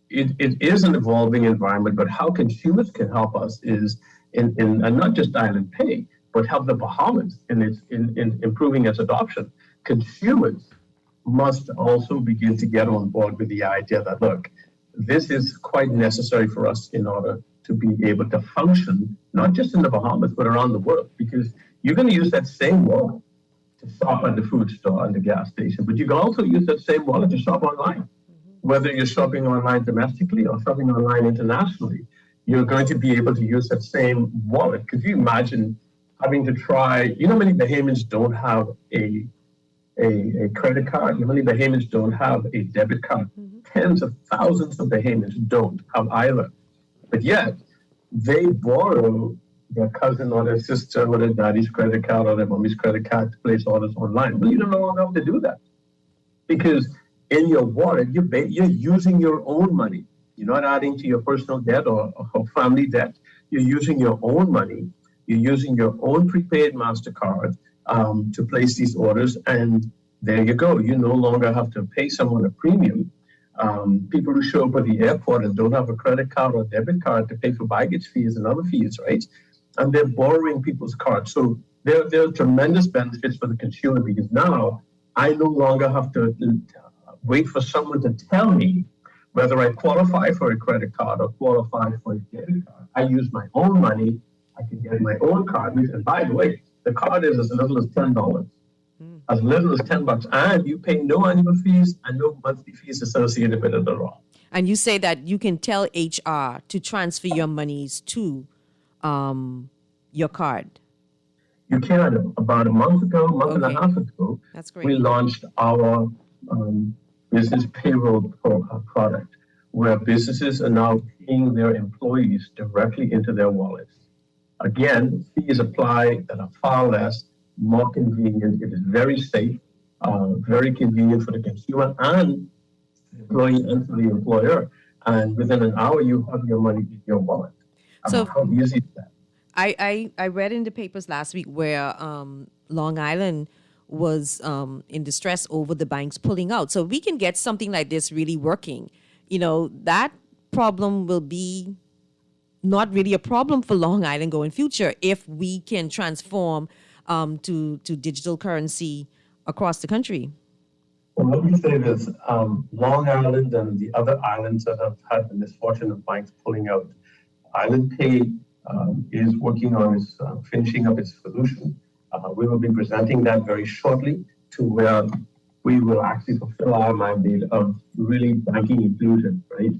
is an evolving environment, but how consumers can help us is in and not just Island Pay, but help the Bahamas in improving its adoption. Consumers must also begin to get on board with the idea that, look, this is quite necessary for us in order to be able to function, not just in the Bahamas, but around the world, because you're going to use that same wallet to shop at the food store and the gas station, but you can also use that same wallet to shop online. Whether you're shopping online domestically or shopping online internationally, you're going to be able to use that same wallet. Could you imagine having to try, many Bahamians don't have a credit card. Many Bahamians don't have a debit card. Tens of thousands of Bahamians don't have either. But yet, they borrow their cousin or their sister or their daddy's credit card or their mommy's credit card to place orders online. Well, you don't no longer have to do that. Because in your wallet, you're using your own money. You're not adding to your personal debt or family debt. You're using your own money. You're using your own prepaid MasterCard to place these orders, and there you go. You no longer have to pay someone a premium. People who show up at the airport and don't have a credit card or debit card to pay for baggage fees and other fees, right? And they're borrowing people's cards. So there are tremendous benefits for the consumer, because now I no longer have to wait for someone to tell me whether I qualify for a credit card or qualify for a debit card. I use my own money. I can get my own card. And by the way, the card is as little as $10, as little as $10, and you pay no annual fees and no monthly fees associated with it at all. And you say that you can tell HR to transfer your monies to your card. You can. About a month and a half ago, that's great. We launched our business payroll product, where businesses are now paying their employees directly into their wallets. Again, fees apply that are far less, more convenient. It is very safe, very convenient for the consumer and the employee and for the employer. And within an hour, you have your money in your wallet. So how easy is that? I read in the papers last week where Long Island was in distress over the banks pulling out. So we can get something like this really working. That problem will be not really a problem for Long Island going future if we can transform to digital currency across the country. Well, let me say this. Long Island and the other islands that have had the misfortune of banks pulling out, Island Pay is working on finishing up its solution. We will be presenting that very shortly, to where we will actually fulfill our mandate of really banking inclusion, right?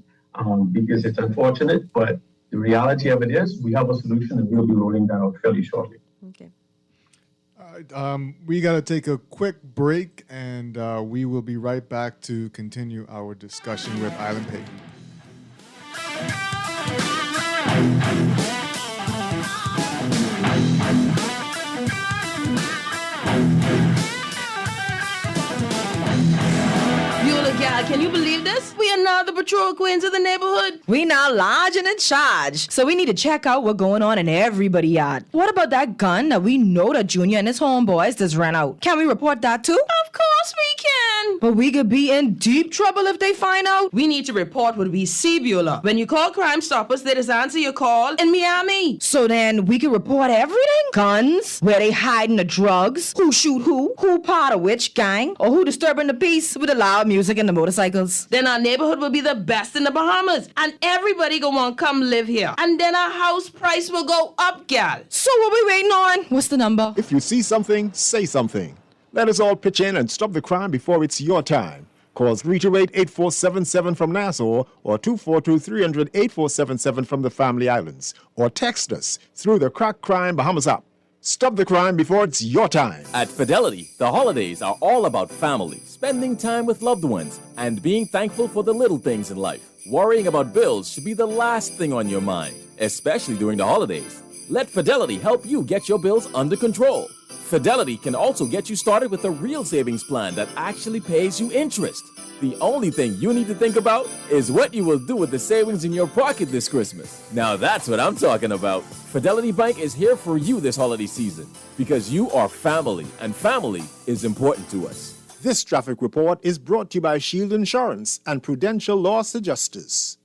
Because it's unfortunate, but the reality of it is we have a solution, and we'll be rolling that out fairly shortly. Okay. All right, we got to take a quick break, and we will be right back to continue our discussion with Island Pay. Gal, can you believe this? We are now the patrol queens of the neighborhood. We now large and in charge. So we need to check out what's going on in everybody's yard. What about that gun that we know that Junior and his homeboys just ran out? Can we report that too? Of course we can. again. But we could be in deep trouble if they find out. We need to report what we see, Beulah. When you call Crime Stoppers, they just answer your call in Miami. So then we can report everything? Guns, where they hiding the drugs, who shoot who part of which gang, or who disturbing the peace with the loud music and the motorcycles. Then our neighborhood will be the best in the Bahamas, and everybody gonna want to come live here. And then our house price will go up, gal. So what we waiting on? What's the number? If you see something, say something. Let us all pitch in and stop the crime before it's your time. Call 328-8477 from Nassau or 242-300-8477 from the Family Islands. Or text us through the Crack Crime Bahamas app. Stop the crime before it's your time. At Fidelity, the holidays are all about family, spending time with loved ones, and being thankful for the little things in life. Worrying about bills should be the last thing on your mind, especially during the holidays. Let Fidelity help you get your bills under control. Fidelity can also get you started with a real savings plan that actually pays you interest. The only thing you need to think about is what you will do with the savings in your pocket this Christmas. Now that's what I'm talking about. Fidelity Bank is here for you this holiday season because you are family, and family is important to us. This traffic report is brought to you by Shield Insurance and Prudential Loss Adjusters.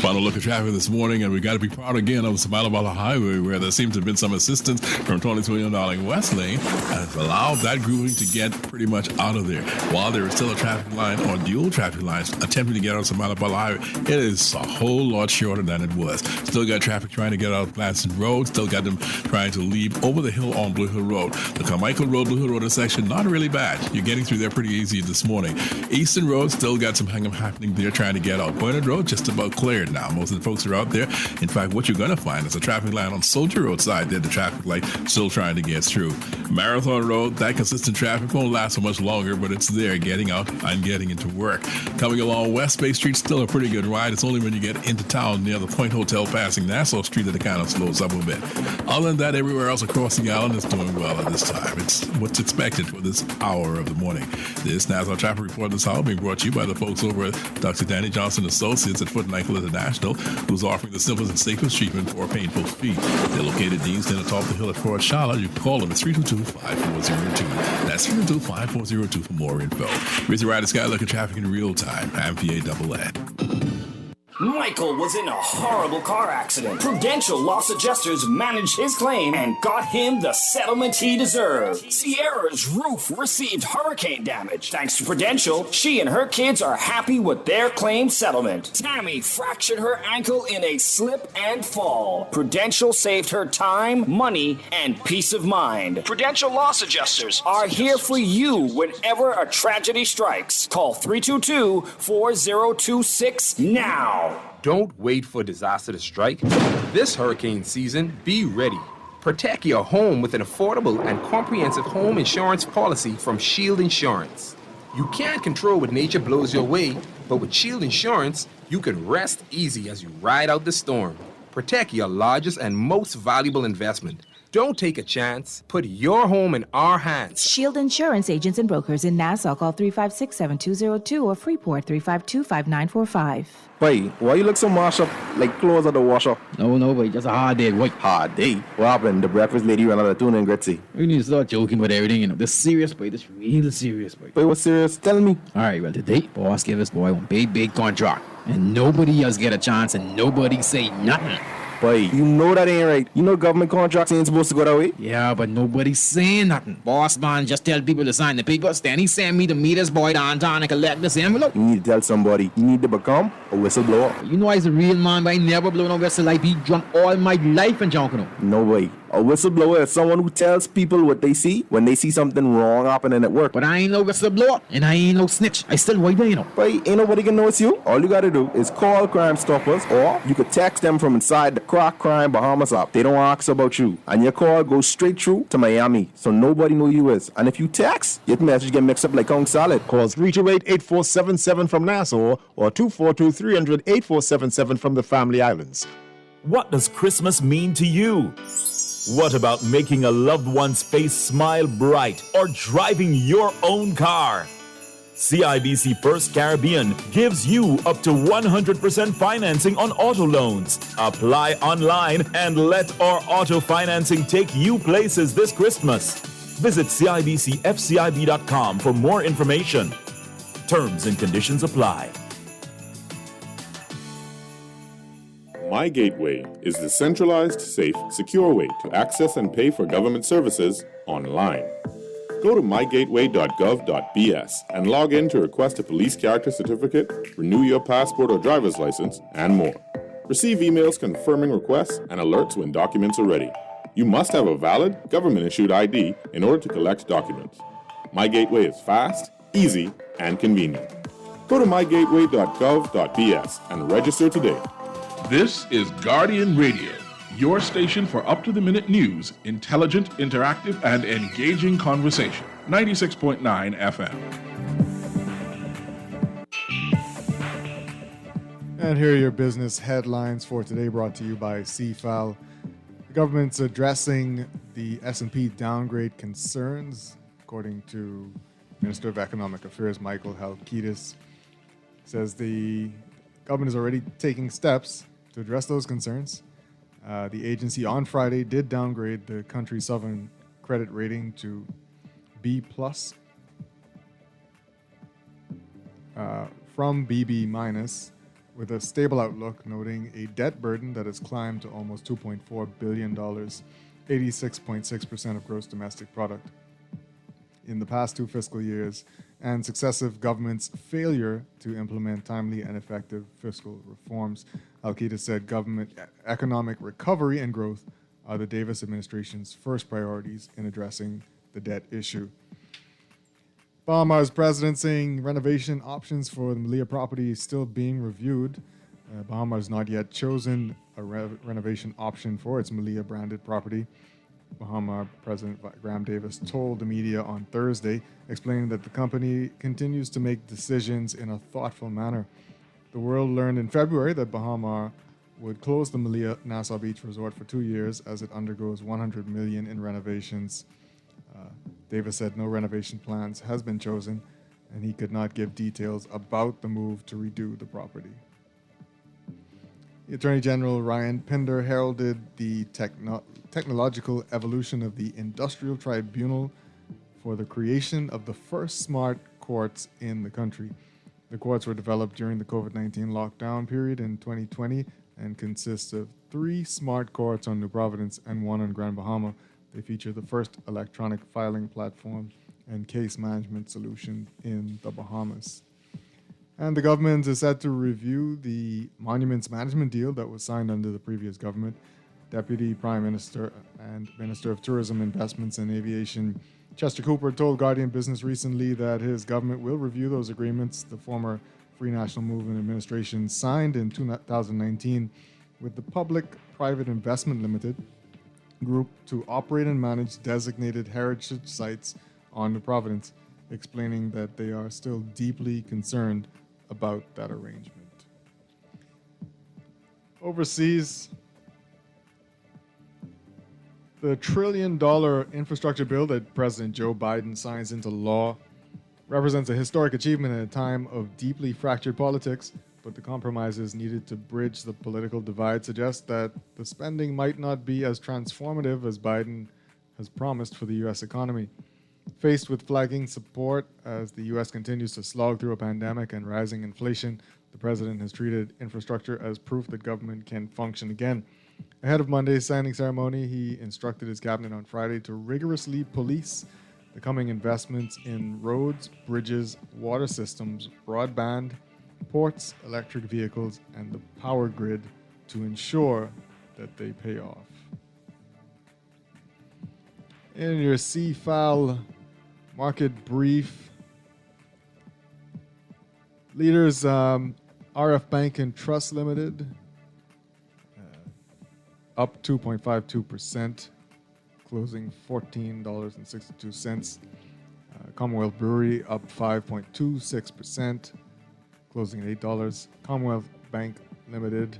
Final look at traffic this morning, and we got to be proud again of Samalabala Highway, where there seems to have been some assistance from 22 Darling West Lane, and it's allowed that grouping to get pretty much out of there. While there is still a traffic line or dual traffic lines attempting to get on Samalabala Highway, it is a whole lot shorter than it was. Still got traffic trying to get out of Gladstone Road, still got them trying to leave over the hill on Blue Hill Road. The Carmichael Road, Blue Hill Road intersection, not really bad. You're getting through there pretty easy this morning. Eastern Road, still got some hang-up happening there trying to get out. Boynton Road, just about cleared now. Most of the folks are out there. In fact, what you're going to find is a traffic line on Soldier Road side there, the traffic light still trying to get through. Marathon Road, that consistent traffic won't last so much longer, but it's there getting out and getting into work. Coming along West Bay Street, still a pretty good ride. It's only when you get into town near the Point Hotel passing Nassau Street that it kind of slows up a bit. Other than that, everywhere else across the island is doing well at this time. It's what's expected for this hour of the morning. This Nassau Traffic Report this hour being brought to you by the folks over at Dr. Danny Johnson Associates at Foot and Ankle International, who's offering the simplest and safest treatment for painful feet. They're located at Dean's Den atop the hill at Fort Charlotte. You can call them at 322-5402. That's 322-5402 for more info. Here's the Rider Sky look at traffic in real time. I'm PA-double-N. Michael was in a horrible car accident. Prudential Loss Adjusters managed his claim and got him the settlement he deserved. Sierra's roof received hurricane damage. Thanks to Prudential, she and her kids are happy with their claim settlement. Tammy fractured her ankle in a slip and fall. Prudential saved her time, money, and peace of mind. Prudential Loss Adjusters are here for you whenever a tragedy strikes. Call 322-4026 now. Don't wait for disaster to strike. This hurricane season, be ready. Protect your home with an affordable and comprehensive home insurance policy from Shield Insurance. You can't control what nature blows your way, but with Shield Insurance, you can rest easy as you ride out the storm. Protect your largest and most valuable investment. Don't take a chance. Put your home in our hands. Shield Insurance agents and brokers in Nassau. Call 356-7202 or Freeport 352-5945. Boy, why you look so mashed up like clothes at the washer? No, boy, just a hard day, boy. Hard day? What happened? The breakfast lady ran out of tuna and gritty. We need to start joking about everything, you know. This serious, boy. This real serious, boy. Boy, what's serious? Tell me. All right, well, today, boss gave us, boy, one big contract. And nobody else get a chance and nobody say nothing. Boy, you know that ain't right. You know government contracts ain't supposed to go that way. Yeah, but nobody's saying nothing. Boss man just tell people to sign the papers. Then he send me to meet his boy downtown and collect this envelope. You need to tell somebody. You need to become a whistleblower. You know I's a real man, but I never blow no whistle. I be drunk all my life and drunk, you know. No way. A whistleblower is someone who tells people what they see when they see something wrong happening at work. But I ain't no whistleblower, and I ain't no snitch. I still white there, you know. But ain't nobody can know it's you. All you gotta do is call Crime Stoppers, or you could text them from inside the Crack Crime Bahamas app. They don't ask about you. And your call goes straight through to Miami, so nobody know you is. And if you text, your message get mixed up like Kong salad. Call 328-8477 from Nassau or 242-300-8477 from the Family Islands. What does Christmas mean to you? What about making a loved one's face smile bright or driving your own car? CIBC First Caribbean gives you up to 100% financing on auto loans. Apply online and let our auto financing take you places this Christmas. Visit CIBCFCIB.com for more information. Terms and conditions apply. My Gateway is the centralized, safe, secure way to access and pay for government services online. Go to mygateway.gov.bs and log in to request a police character certificate, renew your passport or driver's license, and more. Receive emails confirming requests and alerts when documents are ready. You must have a valid, government-issued ID in order to collect documents. My Gateway is fast, easy, and convenient. Go to mygateway.gov.bs and register today. This is Guardian Radio, your station for up-to-the-minute news, intelligent, interactive, and engaging conversation. 96.9 FM. And here are your business headlines for today, brought to you by CFAL. The government's addressing the S&P downgrade concerns, according to Minister of Economic Affairs Michael Halkitis. Says the government is already taking steps to address those concerns. The agency on Friday did downgrade the country's sovereign credit rating to B+, from BB-, with a stable outlook, noting a debt burden that has climbed to almost $2.4 billion, 86.6% of gross domestic product in the past 2 fiscal years, and successive governments' failure to implement timely and effective fiscal reforms. Alkeida said government economic recovery and growth are the Davis administration's first priorities in addressing the debt issue. Bahamas president saying renovation options for the Malia property is still being reviewed. Bahamas not yet chosen a renovation option for its Malia branded property. Bahama President Graham Davis told the media on Thursday, explaining that the company continues to make decisions in a thoughtful manner. The world learned in February that Bahama would close the Malia Nassau Beach Resort for 2 years as it undergoes $100 million in renovations. Davis said no renovation plans has been chosen, and he could not give details about the move to redo the property. The Attorney General Ryan Pinder heralded the technological evolution of the Industrial Tribunal for the creation of the first smart courts in the country. The courts were developed during the COVID-19 lockdown period in 2020 and consist of 3 smart courts on New Providence and 1 on Grand Bahama. They feature the first electronic filing platform and case management solution in the Bahamas. And the government is set to review the monuments management deal that was signed under the previous government. Deputy Prime Minister and Minister of Tourism, Investments and Aviation Chester Cooper told Guardian Business recently that his government will review those agreements the former Free National Movement administration signed in 2019 with the Public-Private Investment Limited Group to operate and manage designated heritage sites on New Providence, explaining that they are still deeply concerned about that arrangement. Overseas, the $1 trillion infrastructure bill that President Joe Biden signs into law represents a historic achievement at a time of deeply fractured politics, but the compromises needed to bridge the political divide suggest that the spending might not be as transformative as Biden has promised for the U.S. economy. Faced with flagging support as the U.S. continues to slog through a pandemic and rising inflation, the president has treated infrastructure as proof that government can function again. Ahead of Monday's signing ceremony, he instructed his cabinet on Friday to rigorously police the coming investments in roads, bridges, water systems, broadband, ports, electric vehicles, and the power grid to ensure that they pay off. In your CFAL market brief, leaders RF Bank and Trust Limited up 2.52%, closing $14.62. Commonwealth Brewery up 5.26%, closing at $8. Commonwealth Bank Limited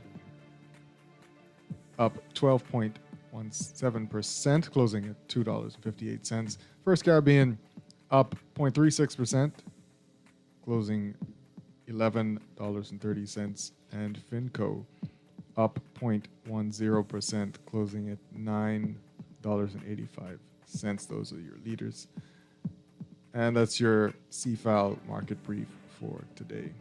up 12.17%, closing at $2.58. First Caribbean up 0.36%, closing $11.30. And Finco up 0.10%, closing at $9.85. Those are your leaders. And that's your CFAL market brief for today.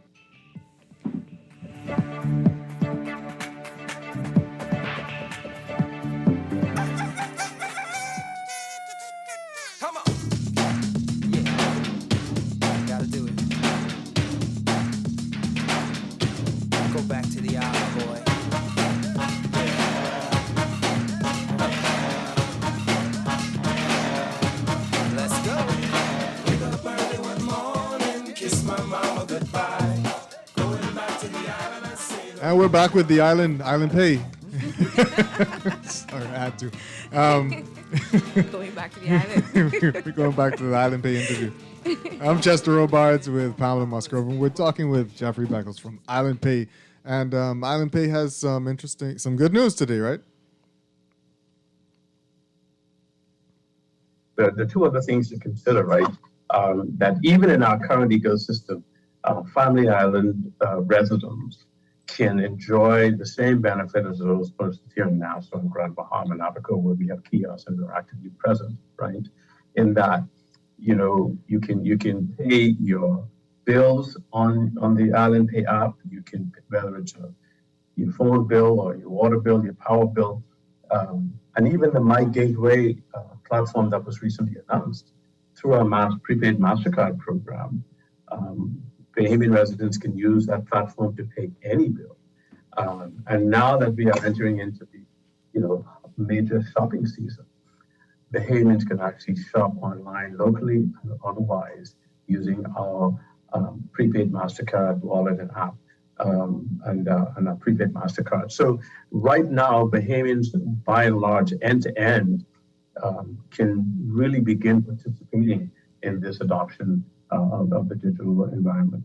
Come on. Yeah. Gotta do it. Go back to the island, boy. Let's go. Wake up early one morning, kiss my mama goodbye. Going back to the island, I say And we're back with the Island Pay. Sorry, I had to. Going back to the island. We're going back to the Island Pay interview. I'm Chester Robards with Pamela Musgrove, and we're talking with Jeffrey Beckles from Island Pay. And Island Pay has some good news today, right? The two other things to consider, right? That even in our current ecosystem, Family Island residents can enjoy the same benefit as those persons here in Nassau and Grand Bahama and Abaco, where we have kiosks and they're actively present, right? In that, you can pay your bills on the Island Pay app. You can, whether it's your phone bill or your water bill, your power bill, and even the My Gateway platform that was recently announced through our prepaid MasterCard program. Bahamian residents can use that platform to pay any bill. And now that we are entering into the major shopping season, Bahamians can actually shop online locally and otherwise using our prepaid MasterCard wallet and app and our prepaid MasterCard. So right now, Bahamians, by and large, end-to-end, can really begin participating in this adoption of the digital environment.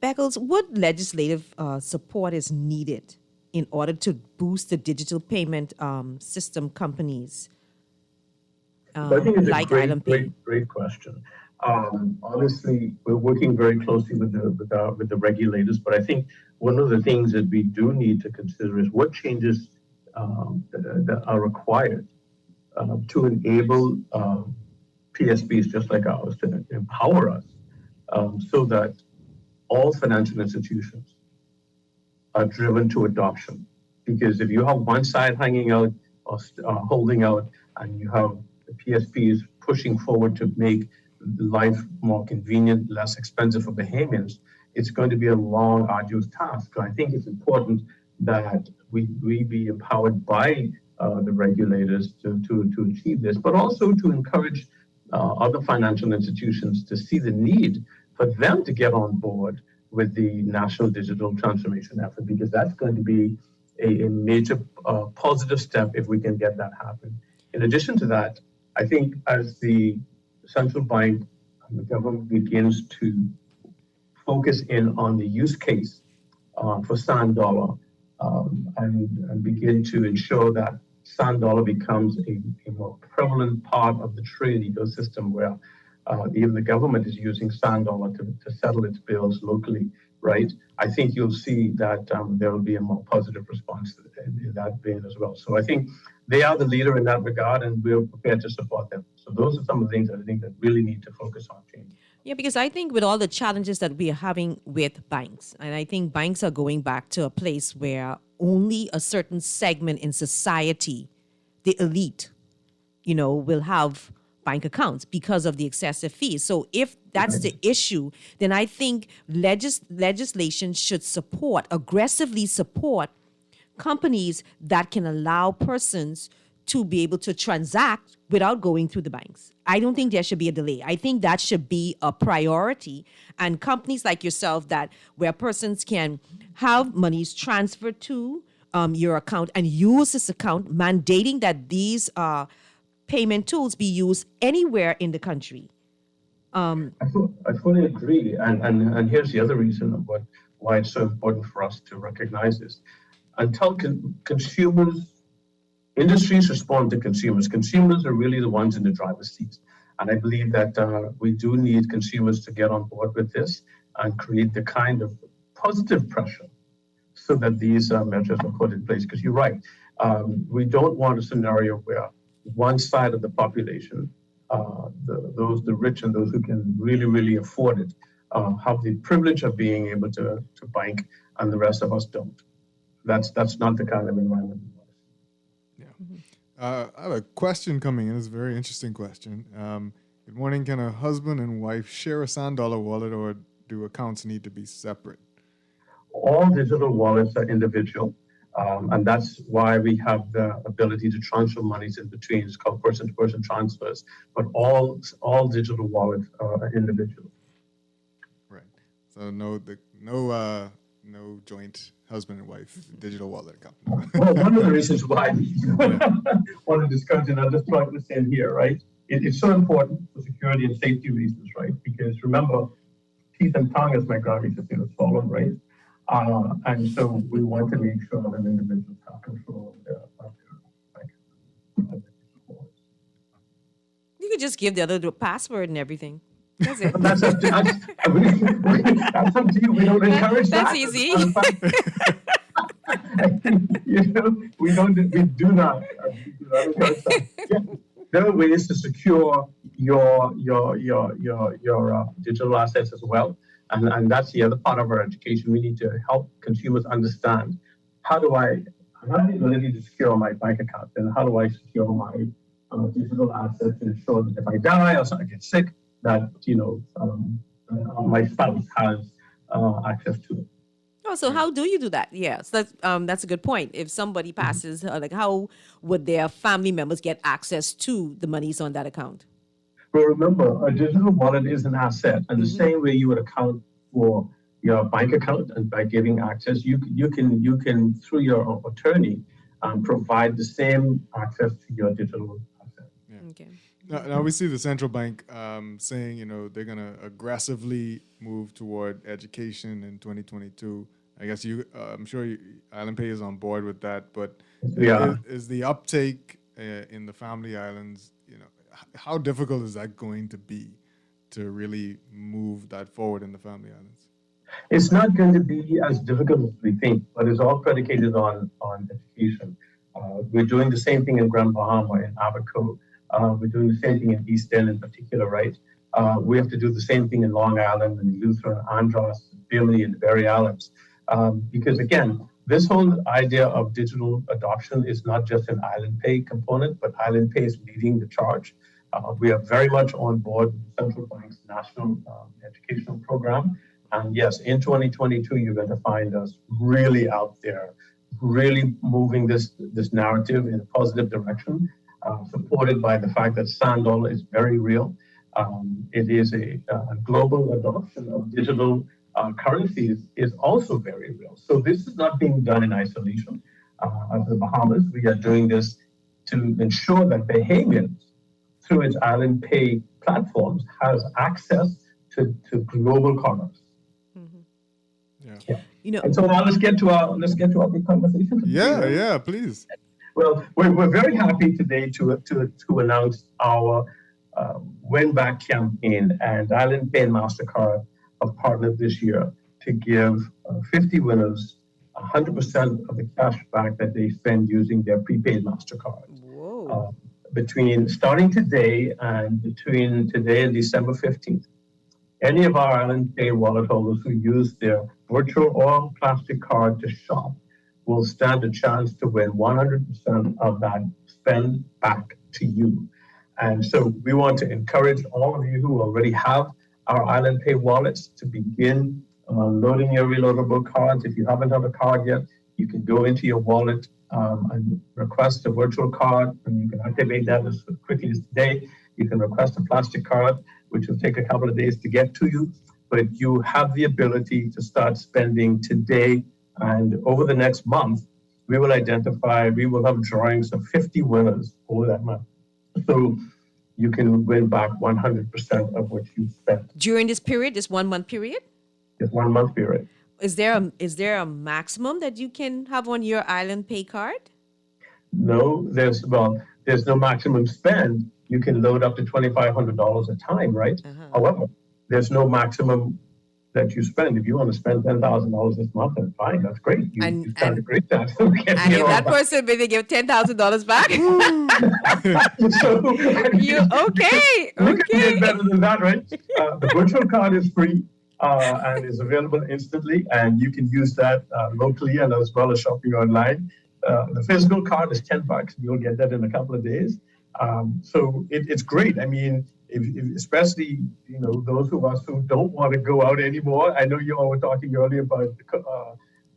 Beckles, what legislative support is needed in order to boost the digital payment system companies I think it's like a Island Pay? great question. Honestly, we're working very closely with the regulators, but I think one of the things that we do need to consider is what changes that are required to enable PSBs just like ours to empower us so that all financial institutions are driven to adoption. Because if you have one side hanging out or holding out, and you have the PSBs pushing forward to make life more convenient, less expensive for Bahamians, it's going to be a long, arduous task. So I think it's important that we be empowered by the regulators to achieve this, but also to encourage other financial institutions to see the need for them to get on board with the national digital transformation effort, because that's going to be a major positive step if we can get that happen. In addition to that, I think as the central bank and the government begins to focus in on the use case for Sand Dollar and begin to ensure that Sand Dollar becomes a more prevalent part of the trade ecosystem, where even the government is using Sand Dollar to settle its bills locally, right? I think you'll see that there will be a more positive response in that vein as well. So I think they are the leader in that regard, and we're prepared to support them. So those are some of the things that I think that really need to focus on change. Yeah, because I think with all the challenges that we are having with banks, and I think banks are going back to a place where only a certain segment in society, the elite, will have bank accounts because of the excessive fees. So if that's the issue, then I think legislation should aggressively support companies that can allow persons to be able to transact without going through the banks. I don't think there should be a delay. I think that should be a priority. And companies like yourself where persons can have monies transferred to your account and use this account, mandating that these payment tools be used anywhere in the country. I fully agree. And here's the other reason of why it's so important for us to recognize this. Until industries respond to consumers. Consumers are really the ones in the driver's seat. And I believe that we do need consumers to get on board with this and create the kind of positive pressure so that these measures are put in place. Because you're right, we don't want a scenario where one side of the population, the rich and those who can really, really afford it, have the privilege of being able to bank, and the rest of us don't. That's not the kind of environment we want to see. I have a question coming in. It's a very interesting question. Good morning. Can a husband and wife share a $100 wallet, or do accounts need to be separate? All digital wallets are individual, and that's why we have the ability to transfer monies in between. It's called person-to-person transfers, but all digital wallets are individual. Right. So no joint husband and wife digital wallet account. Well, one of the reasons why we want to discuss it, I'll just try to say here, right? It's so important for security and safety reasons, right? Because remember, teeth and tongue, as my grandma used to say, was stolen, right? And so we want to make sure that individuals have control of their You could just give the other the password and everything. That's it. That's up to us. That's up to you. We don't encourage that. That's easy. We do not encourage that. Yeah. There are ways to secure your digital assets as well. And that's the other part of our education. We need to help consumers understand how do I have the ability to secure my bank account, and how do I secure my digital assets to ensure that if I die or I get sick, that my spouse has access to it. Oh, so how do you do that? Yes, that's a good point. If somebody passes, how would their family members get access to the monies on that account? Well, remember, a digital wallet is an asset, and the same way you would account for your bank account, and by giving access, you can through your attorney provide the same access to your digital asset. Yeah. Okay. Now we see the central bank saying, they're going to aggressively move toward education in 2022. I guess I'm sure Island Pay is on board with that, but is the uptake in the family islands, how difficult is that going to be to really move that forward in the family islands? It's not going to be as difficult as we think, but it's all predicated on education. We're doing the same thing in Grand Bahama, in Abaco. We're doing the same thing in East End in particular, right? We have to do the same thing in Long Island and Lutheran, Andros, Bimini, and the Berry Islands. Because again, this whole idea of digital adoption is not just an Island Pay component, but Island Pay is leading the charge. We are very much on board with the Central Bank's national educational program. And yes, in 2022, you're going to find us really out there, really moving this narrative in a positive direction, supported by the fact that $100 is very real. It is a global adoption of digital currencies is also very real. So this is not being done in isolation. As the Bahamas, we are doing this to ensure that Bahamians, through its Island Pay platforms, has access to global commerce. Yeah. And so now let's get to our big conversation. Yeah, please. Well, we're very happy today to announce our Win Back campaign, and Island Pay and MasterCard have partnered this year to give 50 winners 100% of the cash back that they spend using their prepaid MasterCard. Whoa. Starting today and between today and December 15th, any of our Island Pay wallet holders who use their virtual or plastic card to shop will stand a chance to win 100% of that spend back to you. And so we want to encourage all of you who already have our Island Pay wallets to begin loading your reloadable cards. If you haven't have a card yet, you can go into your wallet and request a virtual card, and you can activate that as quickly as today. You can request a plastic card, which will take a couple of days to get to you, but you have the ability to start spending today. And over the next month, we will have drawings of 50 winners over that month. So you can win back 100% of what you spent. During this period, this 1 month period? This 1 month period. Is there a maximum that you can have on your Island Pay card? No, there's no maximum spend. You can load up to $2,500 a time, right? However, there's no maximum that you spend. If you want to spend $10,000 this month, then fine, that's great. You've done a great job. And if that person maybe give $10,000 back, you okay? Better than that, right? The virtual card is free. and is available instantly, and you can use that locally and as well as shopping online. The physical card is $10. You'll get that in a couple of days. So it's great. I mean, if especially those of us who don't want to go out anymore. I know you all were talking earlier about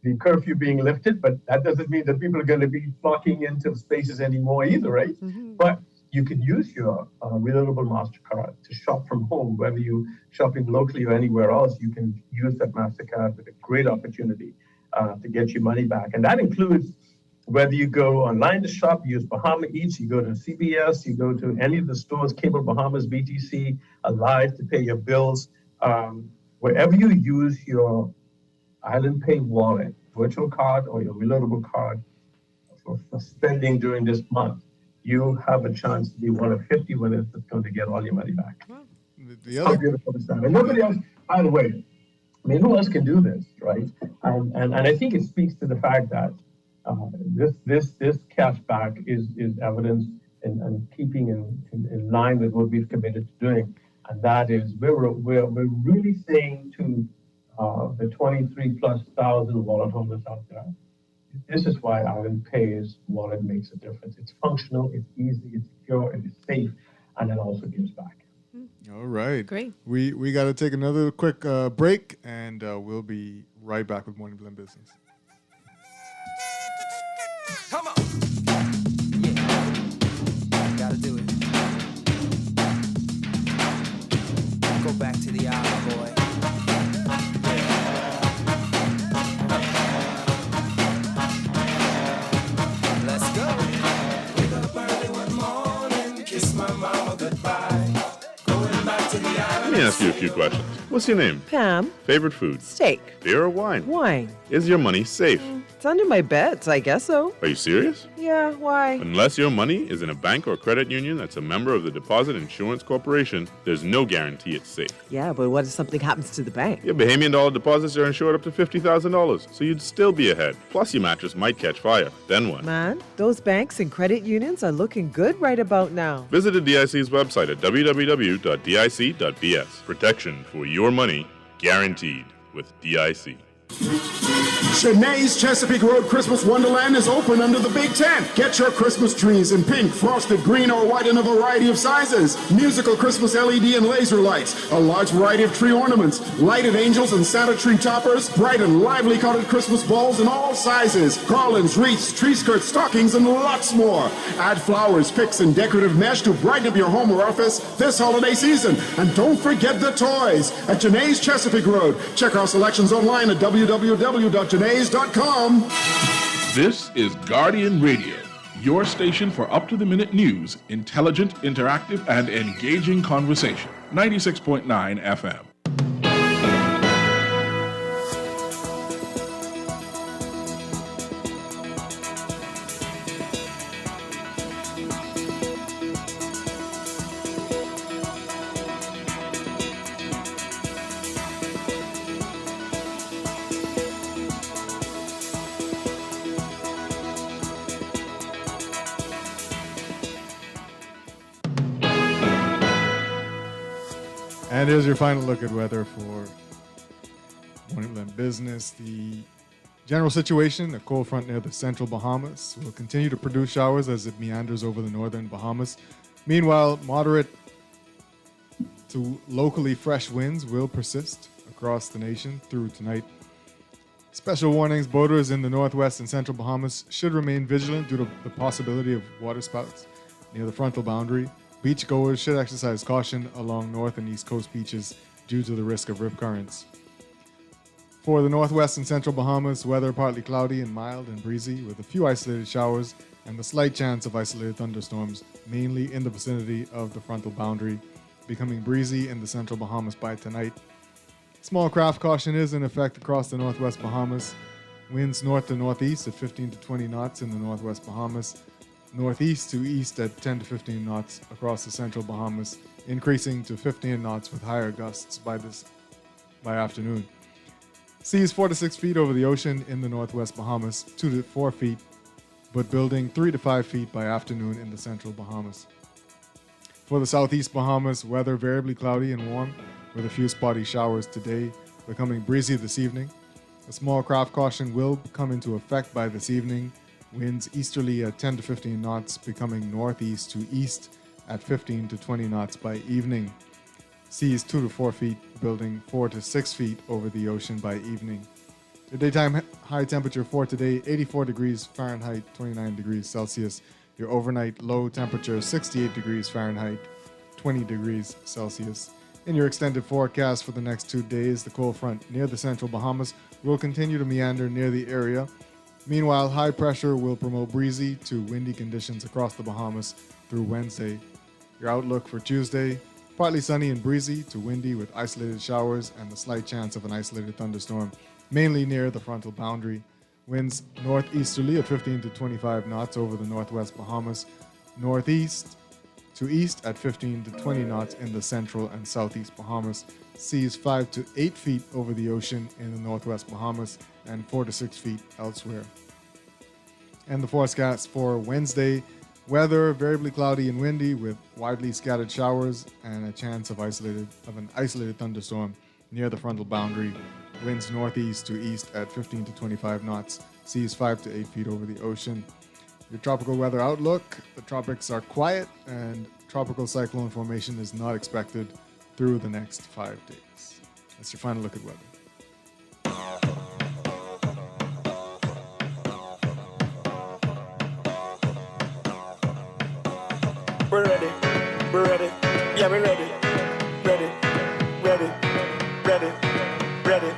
the curfew being lifted, but that doesn't mean that people are going to be flocking into spaces anymore either, right? But you can use your reloadable MasterCard to shop from home, whether you're shopping locally or anywhere else. You can use that MasterCard with a great opportunity to get your money back, and that includes whether you go online to shop, use Bahama Eats, you go to CBS, you go to any of the stores, Cable Bahamas, BTC, Alive to pay your bills. Wherever you use your Island Pay wallet, virtual card, or your reloadable card for spending during this month, you have a chance to be one of 50 winners that's going to get all your money back. How beautiful is that? And nobody else, by the way, I mean, who else can do this, right? And I think it speaks to the fact that this cash back is evidence and keeping in line with what we've committed to doing, and that is we're really saying to the 23,000+ wallet holders out there, this is why Island Pay's wallet makes a difference. It's functional, it's easy, it's secure, it is safe, and it also gives back. All right. Great. We got to take another quick break, and we'll be right back with Morning Blend Business. Come on. Yeah. Gotta do it. Go back to the island, boy. Let's go. Wake up early one morning, kiss my mama goodbye. Going back to the island. Let me ask you a few questions. What's your name? Pam. Favorite food? Steak. Beer or wine? Wine. Is your money safe? It's under my bed, so I guess so. Are you serious? Yeah, why? Unless your money is in a bank or credit union that's a member of the Deposit Insurance Corporation, there's no guarantee it's safe. Yeah, but what if something happens to the bank? Your Bahamian dollar deposits are insured up to $50,000, so you'd still be ahead. Plus, your mattress might catch fire. Then what? Man, those banks and credit unions are looking good right about now. Visit the DIC's website at www.dic.bs. Protection for your money, guaranteed with DIC. Cheney's Chesapeake Road Christmas Wonderland is open under the Big Tent. Get your Christmas trees in pink, frosted, green, or white in a variety of sizes. Musical Christmas LED and laser lights, a large variety of tree ornaments, lighted angels and Santa tree toppers, bright and lively colored Christmas balls in all sizes, garlands, wreaths, tree skirts, stockings, and lots more. Add flowers, picks, and decorative mesh to brighten up your home or office this holiday season. And don't forget the toys at Cheney's Chesapeake Road. Check our selections online at www.Cheney's.com. This is Guardian Radio, your station for up-to-the-minute news, intelligent, interactive, and engaging conversation. 96.9 FM. And here's your final look at weather for Morning Blend Business. The general situation, a cold front near the central Bahamas will continue to produce showers as it meanders over the northern Bahamas. Meanwhile, moderate to locally fresh winds will persist across the nation through tonight. Special warnings, boaters in the northwest and central Bahamas should remain vigilant due to the possibility of waterspouts near the frontal boundary. Beachgoers should exercise caution along north and east coast beaches due to the risk of rip currents. For the northwest and central Bahamas, weather partly cloudy and mild and breezy with a few isolated showers and the slight chance of isolated thunderstorms, mainly in the vicinity of the frontal boundary, becoming breezy in the central Bahamas by tonight. Small craft caution is in effect across the northwest Bahamas. Winds north to northeast at 15 to 20 knots in the northwest Bahamas. Northeast to east at 10 to 15 knots across the central Bahamas, increasing to 15 knots with higher gusts by afternoon. Seas 4 to 6 feet over the ocean in the northwest Bahamas, 2 to 4 feet, but building 3 to 5 feet by afternoon in the central Bahamas. For the southeast Bahamas, weather variably cloudy and warm with a few spotty showers today. becoming breezy this evening. A small craft caution will come into effect by this evening. Winds easterly at 10 to 15 knots, becoming northeast to east at 15 to 20 knots by evening. Seas 2 to 4 feet, building 4 to 6 feet over the ocean by evening. The daytime high temperature for today, 84 degrees Fahrenheit, 29 degrees Celsius. Your overnight low temperature, 68 degrees Fahrenheit, 20 degrees Celsius. In your extended forecast for the next 2 days, the cold front near the central Bahamas will continue to meander near the area. Meanwhile, high pressure will promote breezy to windy conditions across the Bahamas through Wednesday. Your outlook for Tuesday, partly sunny and breezy to windy with isolated showers and the slight chance of an isolated thunderstorm, mainly near the frontal boundary. Winds northeasterly at 15 to 25 knots over the northwest Bahamas. Northeast to east at 15 to 20 knots in the central and southeast Bahamas. Seas 5 to 8 feet over the ocean in the northwest Bahamas and 4 to 6 feet elsewhere. And the forecast for Wednesday, weather variably cloudy and windy with widely scattered showers and a chance of an isolated thunderstorm near the frontal boundary. Winds northeast to east at 15 to 25 knots. Seas 5 to 8 feet over the ocean. Your tropical weather outlook, the tropics are quiet and tropical cyclone formation is not expected through the next 5 days. That's your final look at weather. We're ready, yeah, we're ready, ready, ready, ready, ready,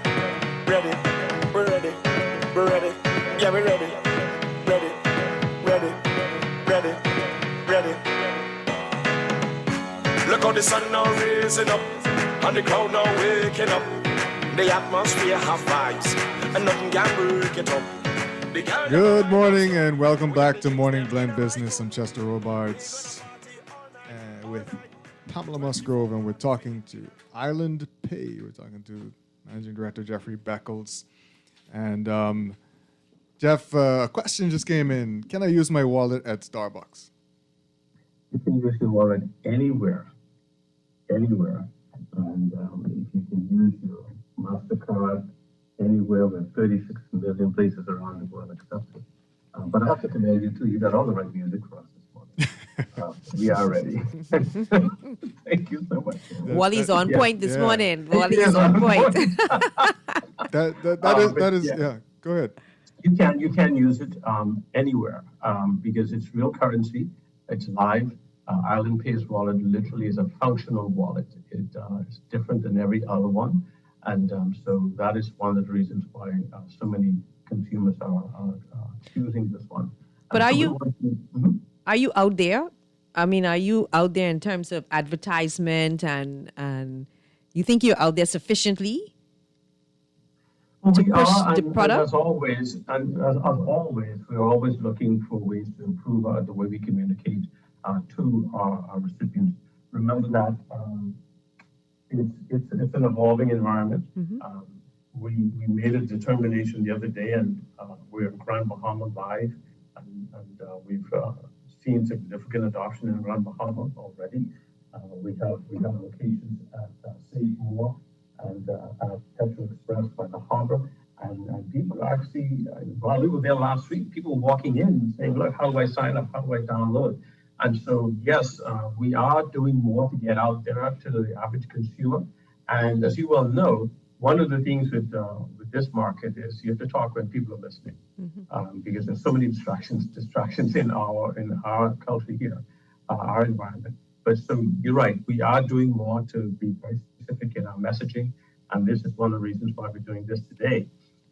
ready, we're ready, yeah, we're ready, ready, ready, ready, ready. Look how the sun now raising up, and the crowd now waking up. The atmosphere have vibes, and nothing can break it up. Good morning and welcome back to Morning Blend Business. I'm Chester Robards with Pamela Musgrove, and we're talking to Island Pay. We're talking to Managing Director Jeffrey Beckles. And Jeff, a question just came in. Can I use my wallet at Starbucks? You can use your wallet anywhere. And if you can use your MasterCard anywhere with 36 million places around the world accepted. But I have to commend you too. You got all the right music for us this morning. We are ready. Thank you so much. Wally's on point this morning. Wally's on point. That is. Go ahead. You can use it anywhere because it's real currency. It's live. Island Pay's wallet literally is a functional wallet. It's different than every other one, and so that is one of the reasons why so many consumers are choosing this one. But are you out there? I mean, are you out there in terms of advertisement and you think you're out there sufficiently to push the product? As always, we're always looking for ways to improve the way we communicate to our recipients. Remember that it's an evolving environment. Mm-hmm. We made a determination the other day, and we're in Grand Bahama Live, and we've seen significant adoption in Grand Bahama already. We have locations at Save More and at Petro Express by the harbor, and people actually, while we were there last week, people were walking in saying, look, how do I sign up? How do I download? And so, yes, we are doing more to get out there to the average consumer. And as you well know, one of the things with this market is you have to talk when people are listening, because there's so many distractions in our culture here, our environment. But so you're right, we are doing more to be very specific in our messaging, and this is one of the reasons why we're doing this today.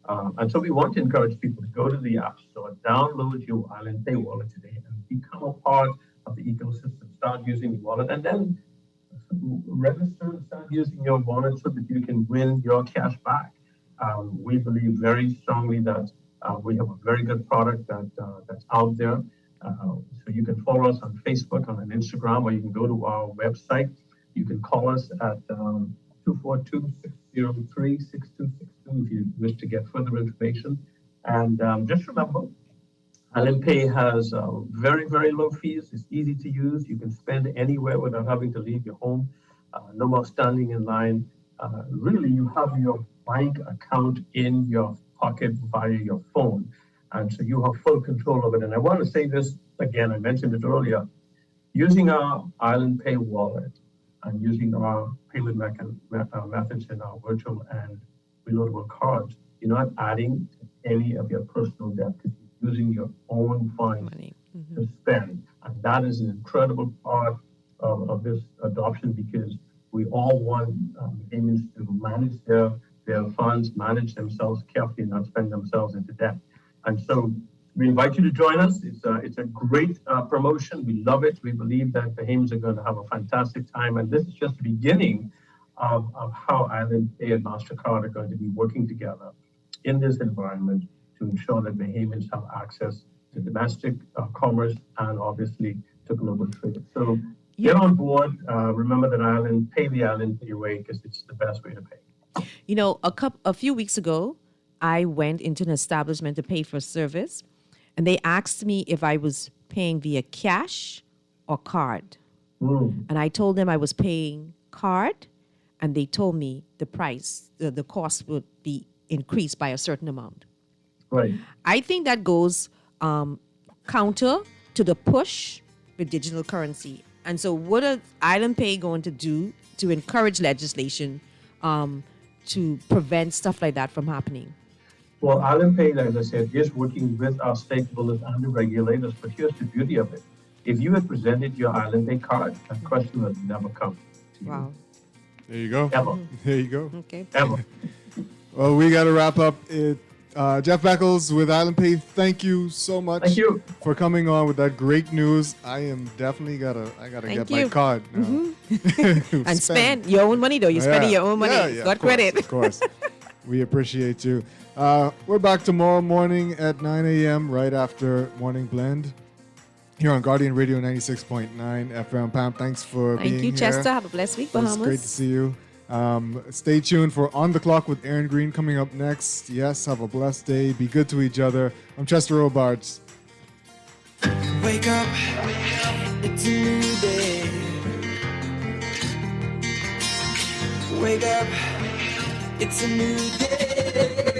And so we want to encourage people to go to the App Store, download your Island Pay wallet today, and become a part of the ecosystem. Start using the wallet, and then register and start using your wallet so that you can win your cash back. We believe very strongly that we have a very good product that's out there. So you can follow us on Facebook, on Instagram, or you can go to our website. You can call us at 242-603-6262 if you wish to get further information. And just remember, Island Pay has very, very low fees. It's easy to use. You can spend anywhere without having to leave your home. No more standing in line. Really, you have your bank account in your pocket via your phone. And so you have full control of it. And I want to say this again, I mentioned it earlier. Using our Island Pay wallet and using our payment methods in our virtual and reloadable cards, you're not adding to any of your personal debt because you're using your own funds to spend. And that is an incredible part of this adoption because we all want payments to manage their funds, manage themselves carefully, and not spend themselves into debt. And so we invite you to join us. It's a great promotion. We love it. We believe that Bahamians are going to have a fantastic time. And this is just the beginning of how Island Pay and MasterCard are going to be working together in this environment to ensure that Bahamians have access to domestic commerce and obviously to global trade. So get on board. Remember that pay the Island Pay way because it's the best way to pay. You know, a few weeks ago, I went into an establishment to pay for service, and they asked me if I was paying via cash or card. And I told them I was paying card, and they told me the price, the cost would be increased by a certain amount. Right. I think that goes counter to the push with digital currency. And so what is Island Pay going to do to encourage legislation to prevent stuff like that from happening? Well, Island Pay, as I said, is working with our stakeholders and the regulators. But here's the beauty of it. If you had presented your Island Pay card, that question would never come to you. Wow. There you go. Ever. There you go. Okay. Ever. Well, we got to wrap up it. Jeff Beckles with Island Pay, thank you so much. Thank you for coming on with that great news. I am definitely gotta get my card now. And spend your own money though. You're spending your own money. Yeah, Got credit. Of course. We appreciate you. We're back tomorrow morning at 9 a.m. right after Morning Blend here on Guardian Radio 96.9 FM. Pam, thanks for being here. Thank you, Chester. Have a blessed week, Bahamas. It's great to see you. Stay tuned for On the Clock with Aaron Green coming up next. Yes, have a blessed day. Be good to each other. I'm Chester Robards. Wake up, it's a new day. Wake up, it's a new day.